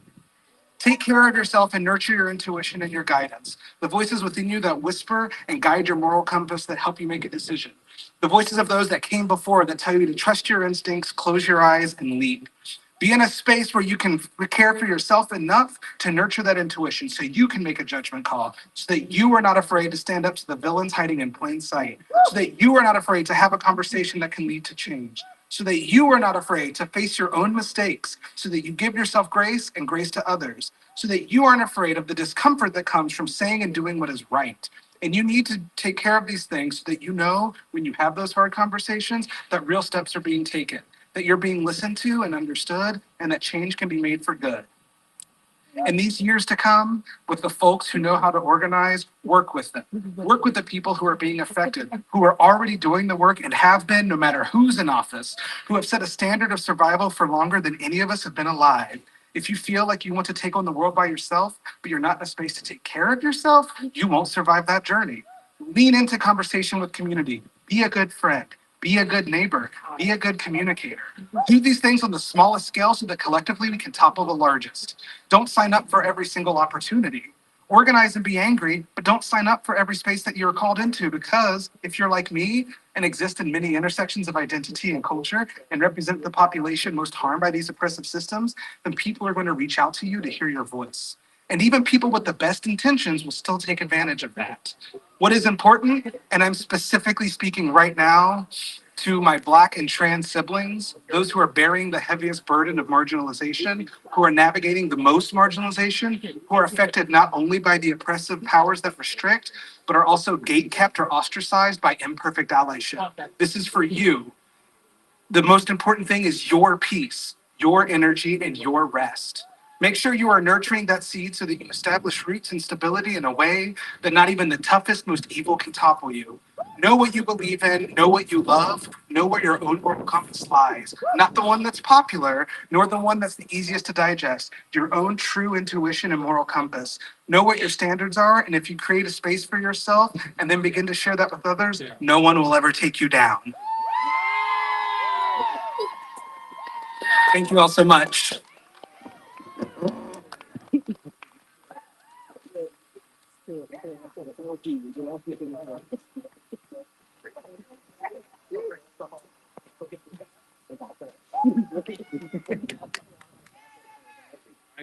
Take care of yourself and nurture your intuition and your guidance. The voices within you that whisper and guide your moral compass that help you make a decision. The voices of those that came before that tell you to trust your instincts, close your eyes, and leap. Be in a space where you can care for yourself enough to nurture that intuition so you can make a judgment call, so that you are not afraid to stand up to the villains hiding in plain sight, so that you are not afraid to have a conversation that can lead to change, so that you are not afraid to face your own mistakes, so that you give yourself grace and grace to others, so that you aren't afraid of the discomfort that comes from saying and doing what is right. And you need to take care of these things so that you know when you have those hard conversations that real steps are being taken, that you're being listened to and understood, and that change can be made for good. In these years to come, with the folks who know how to organize, work with them. Work with the people who are being affected, who are already doing the work and have been, no matter who's in office, who have set a standard of survival for longer than any of us have been alive. If you feel like you want to take on the world by yourself, but you're not in a space to take care of yourself, you won't survive that journey. Lean into conversation with community. Be a good friend. Be a good neighbor. Be a good communicator. Do these things on the smallest scale so that collectively we can topple the largest. Don't sign up for every single opportunity. Organize and be angry, but don't sign up for every space that you're called into, because if you're like me and exist in many intersections of identity and culture and represent the population most harmed by these oppressive systems, then people are going to reach out to you to hear your voice. And even people with the best intentions will still take advantage of that. What is important, and I'm specifically speaking right now to my Black and trans siblings, those who are bearing the heaviest burden of marginalization, who are navigating the most marginalization, who are affected not only by the oppressive powers that restrict, but are also gatekept or ostracized by imperfect allyship. This is for you. The most important thing is your peace, your energy, and your rest. Make sure you are nurturing that seed so that you establish roots and stability in a way that not even the toughest, most evil can topple you. Know what you believe in, know what you love, know where your own moral compass lies. Not the one that's popular, nor the one that's the easiest to digest. Your own true intuition and moral compass. Know what your standards are, and if you create a space for yourself and then begin to share that with others, no one will ever take you down. Thank you all so much.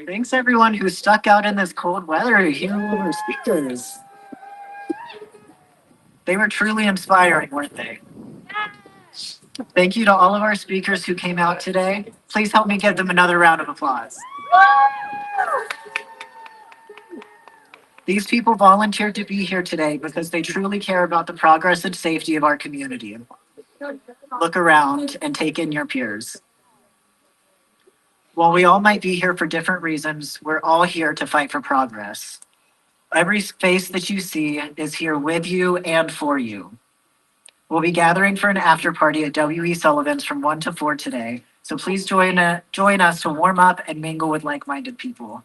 Thanks everyone who stuck out in this cold weather to hear all of our speakers. They were truly inspiring, weren't they? Thank you to all of our speakers who came out today. Please help me give them another round of applause. These people volunteered to be here today because they truly care about the progress and safety of our community. Look around and take in your peers. While we all might be here for different reasons, we're all here to fight for progress. Every face that you see is here with you and for you. We'll be gathering for an after party at W.E. Sullivan's from 1 to 4 today, so please join us to warm up and mingle with like-minded people.